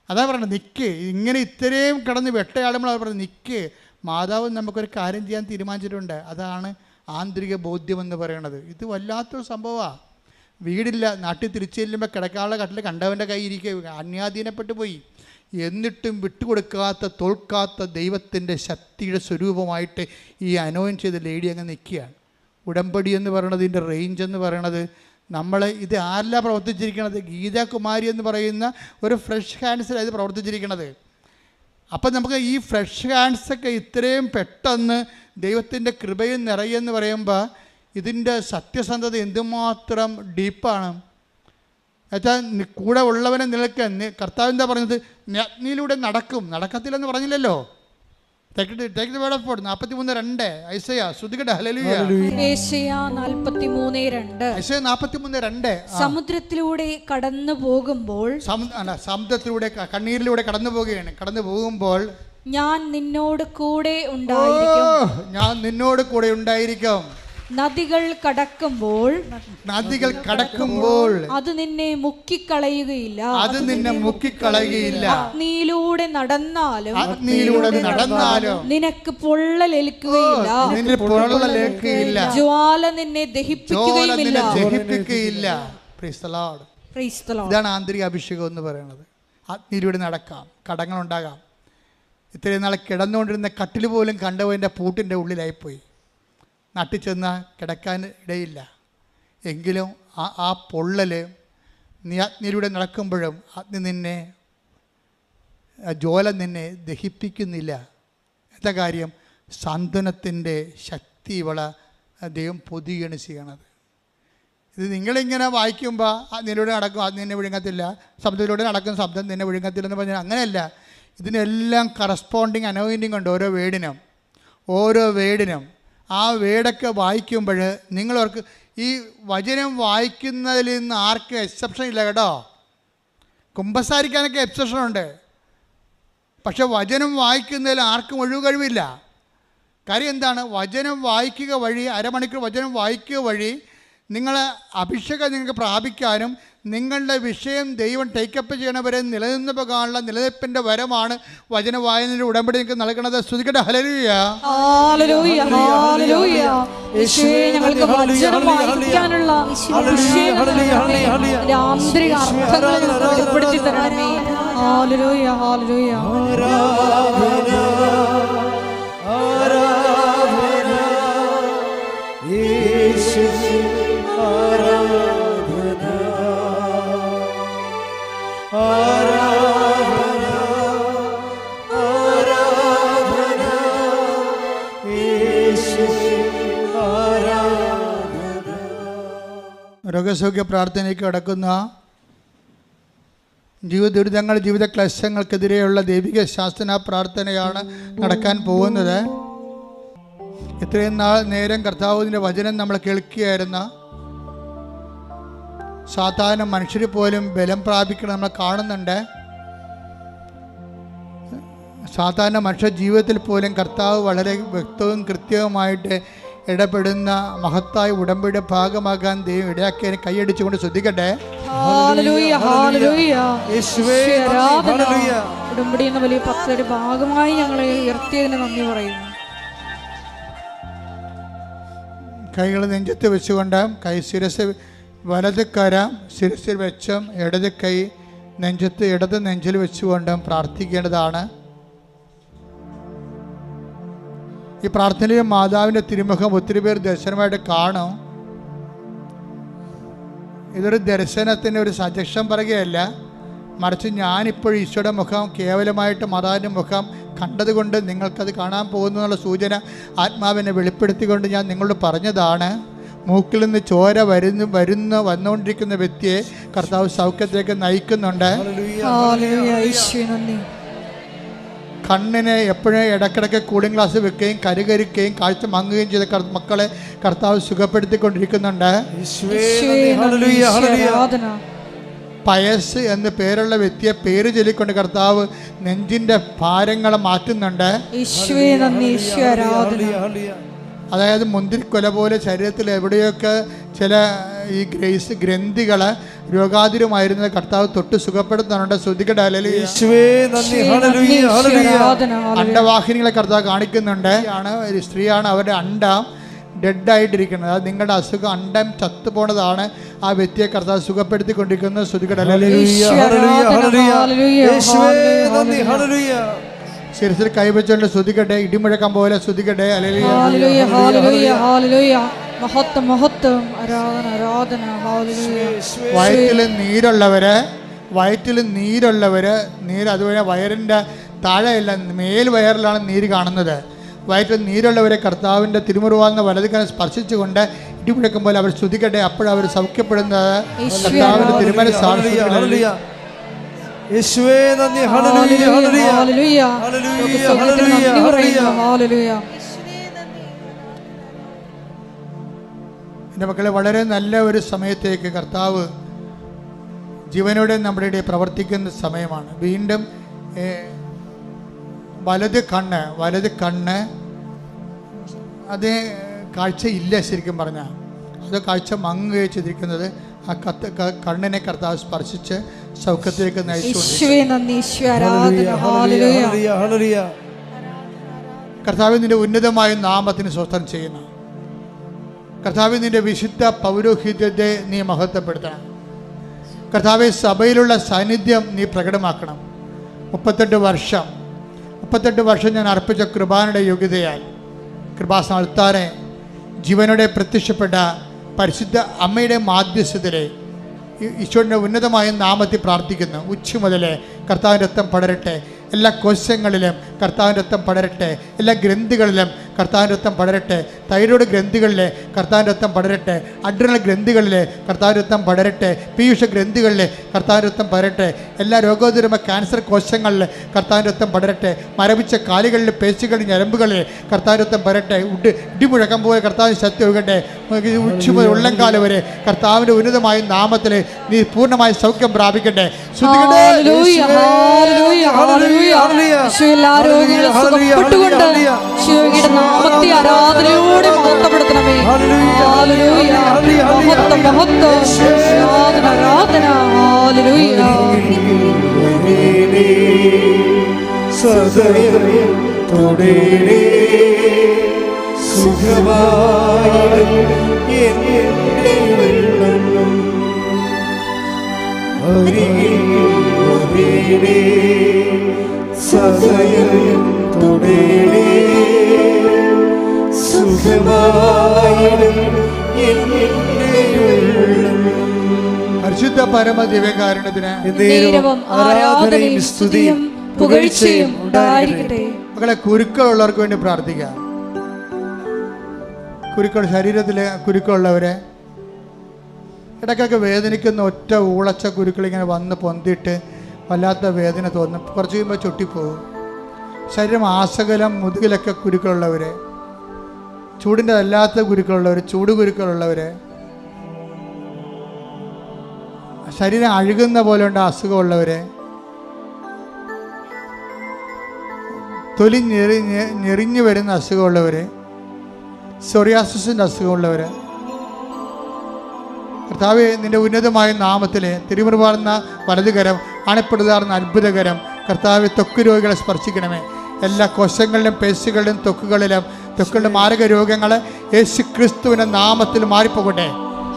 അതാ പറയണത്, നിൽക്ക്. ഇങ്ങനെ ഇത്രയും കിടന്ന് വെട്ടയാളുമ്പോൾ അവർ പറഞ്ഞത് നിൽക്ക്, മാതാവ് നമുക്കൊരു കാര്യം ചെയ്യാൻ തീരുമാനിച്ചിട്ടുണ്ട്. അതാണ് ആന്തരിക ബോധ്യമെന്ന് പറയണത്. ഇത് വല്ലാത്തൊരു സംഭവമാണ്. വീടില്ല, നാട്ടിൽ തിരിച്ചു ചെല്ലുമ്പോൾ കിടക്കാനുള്ള കട്ടിൽ കണ്ടവൻ്റെ കൈ ഇരിക്കുക, അന്യാധീനപ്പെട്ടു പോയി. എന്നിട്ടും വിട്ടുകൊടുക്കാത്ത, തോൽക്കാത്ത ദൈവത്തിൻ്റെ ശക്തിയുടെ സ്വരൂപമായിട്ട് ഈ അനോയിൻ ചെയ്ത ലേഡി അങ്ങ് നിൽക്കുകയാണ്. ഉടമ്പടി എന്ന് പറയണത്, ഇതിൻ്റെ റേഞ്ച് എന്ന് പറയണത്, നമ്മൾ ഇത് ആരെല്ലാം പ്രവർത്തിച്ചിരിക്കണത്? ഗീതാകുമാരി എന്ന് പറയുന്ന ഒരു ഫ്രഷ് ഹാൻഡ്സിലാണ് ഇത് പ്രവർത്തിച്ചിരിക്കണത്. അപ്പം നമുക്ക് ഈ ഫ്രഷ് ഹാൻഡ്സൊക്കെ ഇത്രയും പെട്ടെന്ന് ദൈവത്തിൻ്റെ കൃപയും നിറയെന്ന് പറയുമ്പോൾ ഇതിൻ്റെ സത്യസന്ധത എന്തുമാത്രം ഡീപ്പാണ്. എന്നുവെച്ചാൽ കൂടെ ഉള്ളവനെ നിലയ്ക്കാൻ കർത്താവ് എന്താ പറഞ്ഞത്? അഗ്നിയിലൂടെ നടക്കത്തില്ലെന്ന് പറഞ്ഞില്ലല്ലോ. Take the word of God. 43:2 Isaiah ശ്രുതികട ഹല്ലേലൂയ. യേശയ്യ 43:2 ഐസയ 43:2 സമുദ്രത്തിലൂടെ കടന്നു പോകുമ്പോൾ, സമുദ്രത്തിലൂടെ കണ്ണീരിലൂടെ കടന്നു പോകുമ്പോൾ ഞാൻ നിന്നോട് കൂടെ ഉണ്ടായിരിക്കും. നദികൾ കടക്കുമ്പോൾ അത് നിന്നെ മുക്കിക്കളയുകയില്ല. അഗ്നിയിലൂടെ നടന്നാലും നിനക്ക് പൊള്ളലേൽക്കുകയില്ല. ജ്വാല നിന്നെ ദഹിപ്പിക്കുകയുമില്ല. ഇതാണ് ആന്തരിക അഭിഷേകം എന്ന് പറയുന്നത്. അഗ്നിയിലൂടെ നടക്കാം, കടങ്ങളുണ്ടാകാം. ഇത്രയും നാളെ കിടന്നുകൊണ്ടിരുന്ന കട്ടിൽ പോലും കണ്ടവൻ്റെ പൂട്ടിൻ്റെ ഉള്ളിലായിപ്പോയി. നാട്ടിൽ ചെന്നാൽ കിടക്കാൻ ഇടയില്ല. എങ്കിലും ആ പൊള്ളൽ നീ അഗ്നിയിലൂടെ നടക്കുമ്പോഴും ജ്വാല നിന്നെ ദഹിപ്പിക്കുന്നില്ല. എന്താ കാര്യം? സാന്ത്വനത്തിൻ്റെ ശക്തി ഇവളെ ദൈവം പൊതിയാണ് ചെയ്യണത്. ഇത് നിങ്ങളിങ്ങനെ വായിക്കുമ്പോൾ അഗ്നിയിലൂടെ നടക്കും, അത് നിന്നെ വിഴുങ്ങത്തില്ല, ശബ്ദത്തിലൂടെ നടക്കും, ശബ്ദം നിന്നെ വിഴുങ്ങത്തില്ലെന്ന് പറഞ്ഞാൽ അങ്ങനെയല്ല. ഇതിനെല്ലാം കറസ്പോണ്ടിങ് അനോയിൻറ്റിങ് ഉണ്ട് ഓരോ വേടിനും. ആ വേടൊക്കെ വായിക്കുമ്പോൾ നിങ്ങളവർക്ക് ഈ വചനം വായിക്കുന്നതിൽ നിന്ന് ആർക്കും എക്സെപ്ഷൻ ഇല്ല കേട്ടോ. കുമ്പസാരിക്കാനൊക്കെ എക്സെപ്ഷൻ ഉണ്ട്, പക്ഷെ വചനം വായിക്കുന്നതിൽ ആർക്കും ഒഴിവ് കഴിവില്ല. കാര്യം എന്താണ്? വചനം വായിക്കുക വഴി, അരമണിക്കൂർ വചനം വായിക്കുക വഴി നിങ്ങളെ അഭിഷേകം നിങ്ങൾക്ക് പ്രാപിക്കാനും നിങ്ങളുടെ വിഷയം ദൈവം ടേക്കപ്പ് ചെയ്യണവരെ നിലനിന്ന് പോകാനുള്ള നിലനിൽപ്പിൻ്റെ വരമാണ് വചന വായനയുടെ ഉടമ്പടി നിങ്ങൾക്ക് നൽകണത്. ശ്രുതികട ഹല്ലേലൂയ. രോഗസൗഖ്യ പ്രാർത്ഥനയ്ക്ക് കടക്കുന്ന ജീവിത ക്ലേശങ്ങൾക്കെതിരെയുള്ള ദൈവിക ശാസ്ത്ര പ്രാർത്ഥനയാണ് നടക്കാൻ പോകുന്നത്. ഇത്രയും നേരം കർത്താവിൻ്റെ വചനം നമ്മൾ കേൾക്കുകയായിരുന്ന സാധാരണ മനുഷ്യർ പോലും ബലം പ്രാപിക്കണം നമ്മൾ കാണുന്നുണ്ട്. സാധാരണ മനുഷ്യ ജീവിതത്തിൽ പോലും കർത്താവ് വളരെ വ്യക്തവും കൃത്യവുമായിട്ട് ഇടപെടുന്ന മഹത്തായ ഉടമ്പടിയുടെ ഭാഗമാകാൻ ദൈവം ഇടയാക്കിയതിന് കൈയടിച്ചുകൊണ്ട് ശ്രദ്ധിക്കട്ടെ. ഉടമ്പടി എന്ന വലിയ പദ്ധതിയുടെ ഭാഗമായി ഞങ്ങളെ ഉയർത്തിയതിന് നന്ദി പറയുന്നു. കൈകൾ നെഞ്ചത്ത് വെച്ചുകൊണ്ട് കൈ ശിരസ് വലത് കര ശിരസിൽ വെച്ചും ഇടത് കൈ ഇടത് നെഞ്ചിൽ വെച്ചുകൊണ്ടും പ്രാർത്ഥിക്കേണ്ടതാണ്. ഈ പ്രാർത്ഥനയിൽ മാതാവിൻ്റെ തിരുമുഖം ഒത്തിരി പേർ ദർശനമായിട്ട് കാണും. ഇതൊരു ദർശനത്തിന് ഒരു സജഷൻ പറയുകയല്ല, മറിച്ച് ഞാനിപ്പോൾ ഈശോയുടെ മുഖം കേവലമായിട്ട് മാതാവിൻ്റെ മുഖം കണ്ടതുകൊണ്ട് നിങ്ങൾക്കത് കാണാൻ പോകുന്നു എന്നുള്ള സൂചന ആത്മാവിനെ വെളിപ്പെടുത്തിക്കൊണ്ട് ഞാൻ നിങ്ങളോട് പറഞ്ഞതാണ്. മൂക്കിൽ നിന്ന് ചോര വന്നുകൊണ്ടിരിക്കുന്ന വ്യക്തിയെ കർത്താവ് സൗഖ്യത്തിലേക്ക് നയിക്കുന്നുണ്ട്. കണ്ണിനെ എപ്പോഴും ഇടയ്ക്കിടയ്ക്ക് കൂളിംഗ് ഗ്ലാസ് വെക്കുകയും കരുകരിക്കുകയും കാഴ്ച മങ്ങുകയും ചെയ്ത മക്കളെ കർത്താവ് സുഖപ്പെടുത്തിക്കൊണ്ടിരിക്കുന്നുണ്ട്. പയസ് എന്ന് പേരുള്ള വ്യക്തിയെ പേര് ചൊല്ലിക്കൊണ്ട് കർത്താവ് നെഞ്ചിൻ്റെ ഭാരങ്ങളെ മാറ്റുന്നുണ്ട്. അതായത് മുന്തിരിക്കൊല പോലെ ശരീരത്തിൽ എവിടെയൊക്കെ ചില ഈ ഗ്രന്ഥികൾ രോഗാതുരമായിരുന്നത് കർത്താവ് തൊട്ട് സുഖപ്പെടുത്തുന്നുണ്ട്. ശ്രുതികട അണ്ടവാഹിനികളെ കർത്താവ് കാണിക്കുന്നുണ്ട്. ഒരു സ്ത്രീയാണ്, അവരുടെ അണ്ടം ഡെഡായിട്ടിരിക്കുന്നത്. അത് നിങ്ങളുടെ അസുഖം അണ്ടം ചത്തുപോണതാണ്. ആ വ്യക്തിയെ കർത്താവ് സുഖപ്പെടുത്തിക്കൊണ്ടിരിക്കുന്നത്. ശ്രുതികട ശിരസിൽ കൈവച്ചുകൊണ്ട് ശ്രുതികട്ടെ, ഇടിമുഴക്കം പോലെ ശ്രുതികട്ടെ. വയറ്റിൽ നീരുള്ളവര് അതുപോലെ വയറിൻ്റെ താഴെയല്ല മേൽവയറിലാണ് നീര് കാണുന്നത്. വയറ്റിൽ നീരുള്ളവരെ കർത്താവിൻ്റെ തിരുമുറുവാന്ന വലതുകരം സ്പർശിച്ചുകൊണ്ട് ഇടിമുഴക്കം പോലെ അവർ ശ്രുതികട്ടെ. അപ്പോഴവർ സൗഖ്യപ്പെടുന്നത് കർത്താവിൻ്റെ തിരുമല സാക്ഷികളെ. യേശുവേ നന്ദി. ഹല്ലേലൂയ ഹല്ലേലൂയ ഹല്ലേലൂയ ഹല്ലേലൂയ. എൻ്റെ മക്കളെ, വളരെ നല്ല ഒരു സമയത്തേക്ക് കർത്താവ് ജീവനോടെ നമ്മുടെ ഇടയിൽ പ്രവർത്തിക്കുന്ന സമയമാണ്. വീണ്ടും വലത് കണ്ണ് അത് കാഴ്ചയില്ല. ശരിക്കും പറഞ്ഞാൽ അത് കാഴ്ച മങ്ങുകയും ചെയ്തിരിക്കുന്നത് ആ കണ്ണിനെ കർത്താവ് സ്പർശിച്ച് സൗഖ്യത്തിലേക്ക് കർത്താവ് നിന്റെ ഉന്നതമായ നാമത്തിന് സ്വസ്ഥം ചെയ്യുന്നു. കർത്താവ് നിന്റെ വിശുദ്ധ പൗരോഹിത്യത്തെ നീ മഹത്വപ്പെടുത്തണം. കർത്താവ് സഭയിലുള്ള സാന്നിധ്യം നീ പ്രകടമാക്കണം. 38 വർഷം ഞാൻ അർപ്പിച്ച കൃപാനയുടെ യോഗ്യതയാൽ കൃപാസ്ഥാനത്താറെ ജീവനോടെ പ്രത്യക്ഷപ്പെട്ട പരിശുദ്ധ അമ്മയുടെ മാധ്യസ്ഥതയിലെ ഈശോയുടെ ഉന്നതമായ നാമത്തിൽ പ്രാർത്ഥിക്കുന്നു. ഉച്ച മുതലേ കർത്താവിൻ്റെ രക്തം പടരട്ടെ. എല്ലാ കോശങ്ങളിലും കർത്താവിൻ്റെ രക്തം പടരട്ടെ. എല്ലാ ഗ്രന്ഥികളിലും കർത്താവിൻ്റെ രക്തം പടരട്ടെ. തൈറോയ്ഡ് ഗ്രന്ഥികളിലെ കർത്താവിൻ്റെ രക്തം പടരട്ടെ. അഡ്രിനൽ ഗ്രന്ഥികളിലെ കർത്താവിൻ്റെ രക്തം പടരട്ടെ. പീയൂഷ ഗ്രന്ഥികളിലെ കർത്താവിൻ്റെ രക്തം പടരട്ടെ. എല്ലാ രോഗോദരമായ ക്യാൻസർ കോശങ്ങളിൽ കർത്താവിൻ്റെ രക്തം പടരട്ടെ. മരവിച്ച കാലുകളിൽ പേശികളിൽ ഞരമ്പുകളിൽ കർത്താവിൻ്റെ രക്തം പടരട്ടെ. ഇടിമുഴക്കം പോലെ കർത്താവിന് ശക്തി ഒഴുകട്ടെ. ഉച്ച മുതൽ ഉള്ളംകാലം വരെ കർത്താവിൻ്റെ ഉന്നതമായ നാമത്തിൽ നീ പൂർണ്ണമായി സൗഖ്യം പ്രാപിക്കട്ടെ. ആരാധനയോടെ മഹത്വപ്പെടുത്തണമേ. പരിശുദ്ധ പരമ ദിവ്യകാരുണ്യത്തിന് ആരാധനയും സ്തുതിയും പുകഴ്ചയും ഉണ്ടായിരിക്കട്ടെ. മക്കളെ, കുരുക്കളുള്ളവർക്ക് വേണ്ടി പ്രാർത്ഥിക്കാം. ശരീരത്തിലെ കുരുക്കളുള്ളവരെ, ഇടയ്ക്കൊക്കെ വേദനിക്കുന്ന ഒറ്റ ഊളച്ച കുരുക്കളിങ്ങനെ വന്ന് പൊന്തിയിട്ട് വല്ലാത്ത വേദന തോന്നും. കുറച്ച് കഴിയുമ്പോൾ ചൊട്ടിപ്പോകും. ശരീരം ആസകലം മുതുകിലൊക്കെ കുരുക്കളുള്ളവരെ, ചൂടിൻ്റെ അല്ലാത്ത കുരുക്കളുള്ളവർ, ചൂട് കുരുക്കളുള്ളവർ, ശരീരം അഴുകുന്ന പോലെ ഉണ്ട് അസുഖമുള്ളവർ, തൊലി ഞെറിഞ്ഞു വരുന്ന അസുഖമുള്ളവർ, സോറിയാസിസിൻ്റെ അസുഖമുള്ളവർ, കർത്താവേ നിൻ്റെ ഉന്നതമായ നാമത്തിലെ തിരുമുറുപാർന്ന വലതുകരം, അണപ്പെടുതാർന്ന അത്ഭുതകരം കർത്താവെ ത്വക്ക് രോഗികളെ സ്പർശിക്കണമേ. എല്ലാ കോശങ്ങളിലും പേശികളിലും ത്വക്കുകളുടെ മാരക രോഗങ്ങൾ യേശു ക്രിസ്തുവിൻ്റെ നാമത്തിൽ മാറിപ്പോകട്ടെ.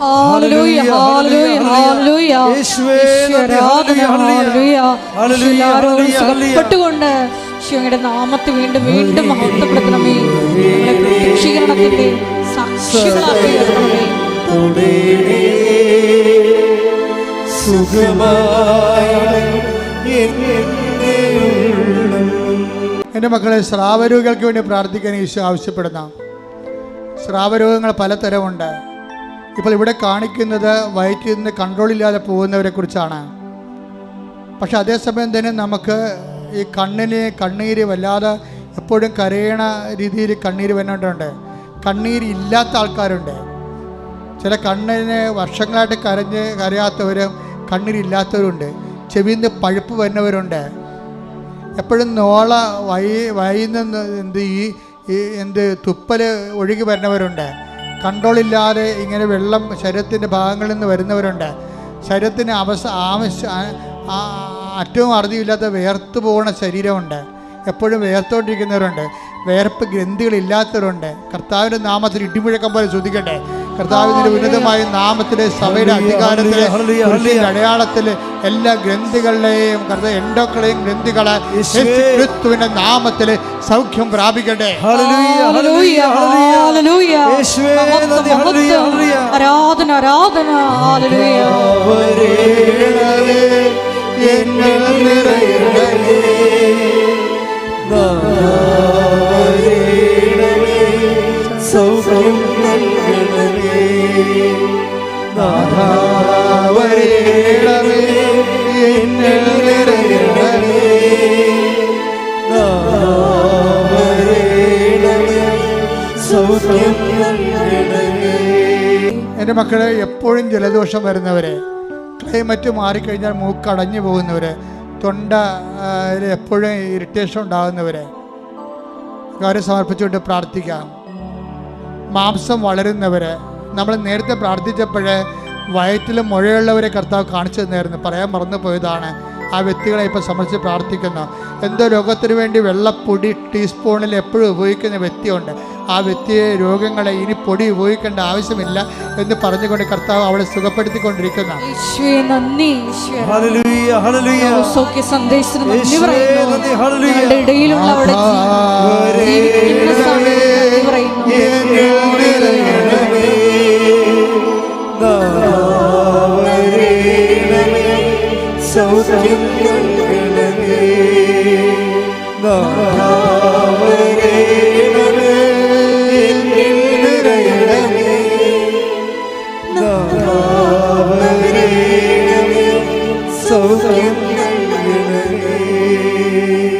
ഹല്ലേലൂയ ഹല്ലേലൂയ ഹല്ലേലൂയ യേശുവേ നന്ദി. ആരാധന ഹല്ലേലൂയ. ഹല്ലേലൂയ എല്ലാവരും സുഖപ്പെട്ടുകൊണ്ട് ഈശോയുടെ നാമത്തെ വീണ്ടും വീണ്ടും മഹത്വപ്പെടുത്തണമേ. ഞങ്ങളെ പ്രത്യക്ഷീകരണത്തിന്റെ സാക്ഷികളാക്കി തീർക്കണമേ. എൻ്റെ മക്കളെ, സ്രാവരോഗികൾക്ക് വേണ്ടി പ്രാർത്ഥിക്കാൻ ഈശോ ആവശ്യപ്പെടുന്ന സ്രാവരോഗങ്ങൾ പലതരമുണ്ട്. ഇപ്പോൾ ഇവിടെ കാണിക്കുന്നത് വയറ്റിൽ നിന്ന് കൺട്രോളില്ലാതെ പോകുന്നവരെ കുറിച്ചാണ്. പക്ഷെ അതേസമയം തന്നെ നമുക്ക് ഈ കണ്ണീര് വല്ലാതെ എപ്പോഴും കരയണ രീതിയിൽ കണ്ണീര് വന്നിട്ടുണ്ട്. കണ്ണീര് ഇല്ലാത്ത ആൾക്കാരുണ്ട്. ചില കണ്ണിന് വർഷങ്ങളായിട്ട് കരയാത്തവരും കണ്ണീരില്ലാത്തവരുണ്ട്. ചെവിയിൽ നിന്ന് പഴുപ്പ് വരുന്നവരുണ്ട്. എപ്പോഴും നോള വൈന്ന് തുപ്പൽ ഒഴുകി വരുന്നവരുണ്ട്. കൺട്രോളില്ലാതെ ഇങ്ങനെ വെള്ളം ശരീരത്തിൻ്റെ ഭാഗങ്ങളിൽ നിന്ന് വരുന്നവരുണ്ട്. ശരീരത്തിന് അറ്റവും അറുതിയില്ലാത്ത വേർത്ത് പോകുന്ന ശരീരമുണ്ട്. എപ്പോഴും വേർത്തോണ്ടിരിക്കുന്നവരുണ്ട്. വേർപ്പ് ഗ്രന്ഥികളില്ലാത്തവരുണ്ട്. കർത്താവിൻ്റെ നാമത്തിൽ ഇടിമുഴക്കം പോലെ ശ്രദ്ധിക്കട്ടെ. കർത്താവിൻ്റെ ഉന്നതമായ നാമത്തിലെ സഭയുടെ അധികാരത്തിലെ അടയാളത്തില് എല്ലാ ഗ്രന്ഥികളുടെയും എൻഡോക്കളെയും ഗ്രന്ഥികളെ ക്രിസ്തുവിന്റെ നാമത്തില് സൗഖ്യം പ്രാപിക്കട്ടെ. ആരാധന ആരാധന എൻ്റെ മക്കളെ, എപ്പോഴും ജലദോഷം വരുന്നവരെ, ക്ലൈമറ്റ് മാറിക്കഴിഞ്ഞാൽ മൂക്കടഞ്ഞു പോകുന്നവര്, തൊണ്ട എപ്പോഴും ഇറിറ്റേഷൻ ഉണ്ടാകുന്നവരെ കാര്യം സമർപ്പിച്ചുകൊണ്ട് പ്രാർത്ഥിക്കാം. മാംസം വളരുന്നവര്, നമ്മൾ നേരത്തെ പ്രാർത്ഥിച്ചപ്പോഴേ വയറ്റിൽ മുഴയുള്ളവരെ കർത്താവ് കാണിച്ചു തന്നായിരുന്നു. പറയാൻ മറന്നു പോയതാണ്. ആ വ്യക്തികളെ ഇപ്പോൾ സമർപ്പിച്ച് പ്രാർത്ഥിക്കുന്നു. എന്തോ രോഗത്തിന് വേണ്ടി വെള്ളപ്പൊടി ടീസ്പൂണിൽ എപ്പോഴും ഉപയോഗിക്കുന്ന വ്യക്തിയുണ്ട്. ആ വ്യക്തിയെ രോഗങ്ങളെ ഇനി പൊടി ഉപയോഗിക്കേണ്ട ആവശ്യമില്ല എന്ന് പറഞ്ഞുകൊണ്ട് കർത്താവ് അവളെ സുഖപ്പെടുത്തിക്കൊണ്ടിരിക്കുന്നു.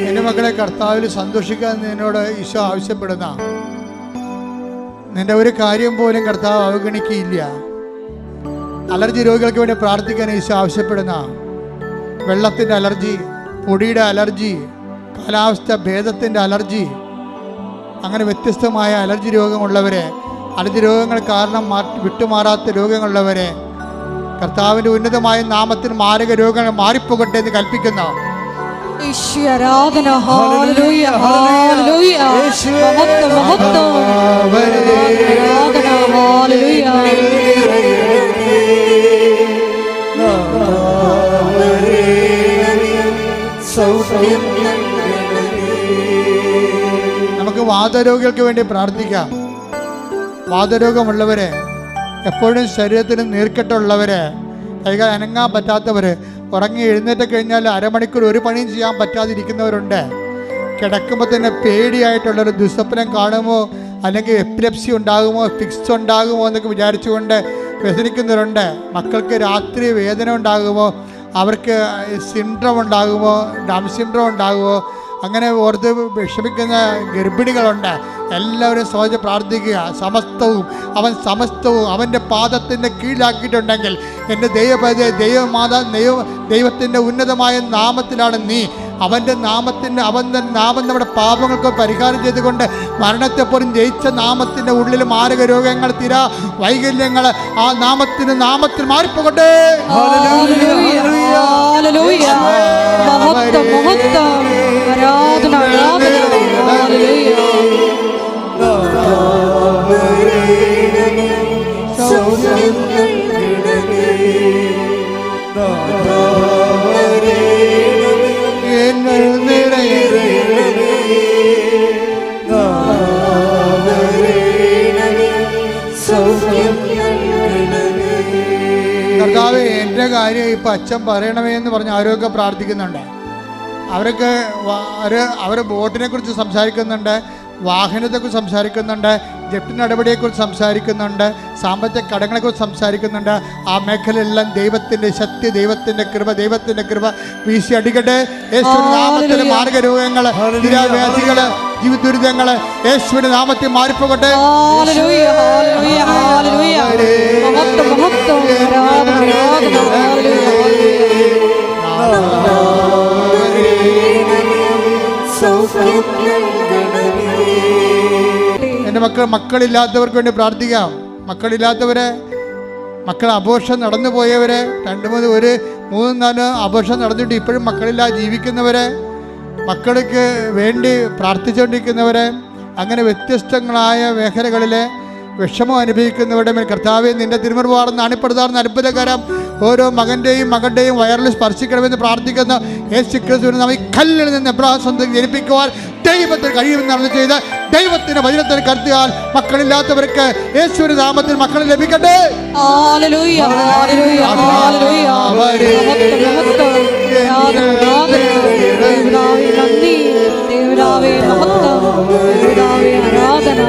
എൻ്റെ മക്കളെ, കർത്താവിൽ സന്തോഷിക്കാൻ നിന്നോട് ഈശോ ആവശ്യപ്പെടുന്ന നിന്റെ ഒരു കാര്യം പോലും കർത്താവ് അവഗണിക്കുകയില്ല. അലർജി രോഗികൾക്ക് വേണ്ടി പ്രാർത്ഥിക്കാൻ ഈശോ ആവശ്യപ്പെടുന്ന വെള്ളത്തിൻ്റെ അലർജി, പൊടിയുടെ അലർജി, കാലാവസ്ഥ ഭേദത്തിൻ്റെ അലർജി, അങ്ങനെ വ്യത്യസ്തമായ അലർജി രോഗമുള്ളവരെ, അലർജി രോഗങ്ങൾ കാരണം വിട്ടുമാറാത്ത രോഗങ്ങളുള്ളവരെ കർത്താവിൻ്റെ ഉന്നതമായ നാമത്തിൽ മാരക രോഗങ്ങൾ മാറിപ്പോകട്ടെ എന്ന് കൽപ്പിക്കുന്നു. ആരാധന ഹല്ലേലൂയ ഹല്ലേലൂയ മഹത്വം മഹത്വം ആരാധന ഹല്ലേലൂയ. നമുക്ക് വാതരോഗികൾക്ക് വേണ്ടി പ്രാർത്ഥിക്കാം. വാതരോഗമുള്ളവരെ, എപ്പോഴും ശരീരത്തിന് നീർക്കെട്ടുള്ളവരെ, കൈകൾ അനങ്ങാൻ പറ്റാത്തവര്, ഉറങ്ങി എഴുന്നേറ്റ് കഴിഞ്ഞാൽ അരമണിക്കൂർ ഒരു പണിയും ചെയ്യാൻ പറ്റാതിരിക്കുന്നവരുണ്ട്. കിടക്കുമ്പോൾ തന്നെ പേടിയായിട്ടുള്ളൊരു ദുസ്വപ്നം കാണുമോ, അല്ലെങ്കിൽ എപ്പിലെപ്സി ഉണ്ടാകുമോ, ഫിക്സ് ഉണ്ടാകുമോ എന്നൊക്കെ വിചാരിച്ചുകൊണ്ട് വ്യസനിക്കുന്നവരുണ്ട്. മക്കൾക്ക് രാത്രി വേദന ഉണ്ടാകുമോ, അവർക്ക് സിൻഡ്രോം ഉണ്ടാകുമോ, ഡൗൺ സിൻഡ്രോം ഉണ്ടാകുമോ, അങ്ങനെ ഓർത്ത് വിഷമിക്കുന്ന ഗർഭിണികളുണ്ട്. എല്ലാവരും സഹജ പ്രാർത്ഥിക്കുക. സമസ്തവും അവൻ്റെ പാദത്തിൻ്റെ കീഴിലാക്കിയിട്ടുണ്ടെങ്കിൽ എൻ്റെ ദൈവത്തിൻ്റെ ഉന്നതമായ നാമത്തിലാണ് നീ. അവൻ്റെ നാമം നമ്മുടെ പാപങ്ങൾക്ക് പരിഹാരം ചെയ്തുകൊണ്ട് മരണത്തെപ്പോലും ജയിച്ച നാമത്തിൻ്റെ ഉള്ളിൽ മാരക രോഗങ്ങൾ, വൈകല്യങ്ങൾ ആ നാമത്തിൽ മാറിപ്പോകട്ടെ. ആരാധന എന്നിൽ നിറയണമേ. കർത്താവേ, എൻ്റെ കാര്യം ഇപ്പം അച്ഛൻ പറയണമേ എന്ന് പറഞ്ഞ് ആരോഗ്യ പ്രാർത്ഥിക്കുന്നുണ്ട്. അവർക്ക് അവർ ബോട്ടിനെ കുറിച്ച് സംസാരിക്കുന്നുണ്ട്, വാഹനത്തെക്കുറിച്ച് സംസാരിക്കുന്നുണ്ട്, ജപ്തി നടപടിയെക്കുറിച്ച് സംസാരിക്കുന്നുണ്ട്, സാമ്പത്തിക കടങ്ങളെക്കുറിച്ച് സംസാരിക്കുന്നുണ്ട്. ആ മേഖലയെല്ലാം ദൈവത്തിൻ്റെ ശക്തി, ദൈവത്തിൻ്റെ കൃപ വീശി അടിക്കട്ടെ. യേശുവിന്റെ നാമത്തിൽ മാർഗരോഗങ്ങൾ, നിരാവ്യാധികൾ, ജീവിത ദുരിതങ്ങൾ യേശുവിന്റെ നാമത്തിൽ മാറിപ്പോകട്ടെ. എൻ്റെ മക്കളില്ലാത്തവർക്ക് വേണ്ടി പ്രാർത്ഥിക്കാം. മക്കൾ അബോർഷൻ നടന്നു പോയവരെ, 3-4 അബോർഷൻ നടന്നിട്ട് ഇപ്പോഴും മക്കളില്ലാതെ ജീവിക്കുന്നവരെ, മക്കൾക്ക് വേണ്ടി പ്രാർത്ഥിച്ചുകൊണ്ടിരിക്കുന്നവരെ, അങ്ങനെ വ്യത്യസ്തങ്ങളായ മേഖലകളിലെ വിഷമം അനുഭവിക്കുന്നവരുടെ മേൽ കർത്താവേ, നിന്റെ തിരുമുറിവാർന്ന് അണിപ്പെടുത്താറുന്ന അത്ഭുതകരം ഓരോ മകൻ്റെയും വയറിൽ സ്പർശിക്കണമെന്ന് പ്രാർത്ഥിക്കുന്ന യേശു ക്രിസ്തുവിനെ നാം ഈ കല്ലിൽ നിന്ന് എബ്രാഹിം ജനിപ്പിക്കുവാൻ ദൈവത്തിന് കഴിയുമെന്ന് അറിഞ്ഞു ചെയ്ത് ദൈവത്തിന്റെ വചനത്തിന് കരുത്തിയാൽ മക്കളില്ലാത്തവർക്ക് യേശുവിന്റെ നാമത്തിൽ മക്കൾ ലഭിക്കട്ടെ. ആരാധന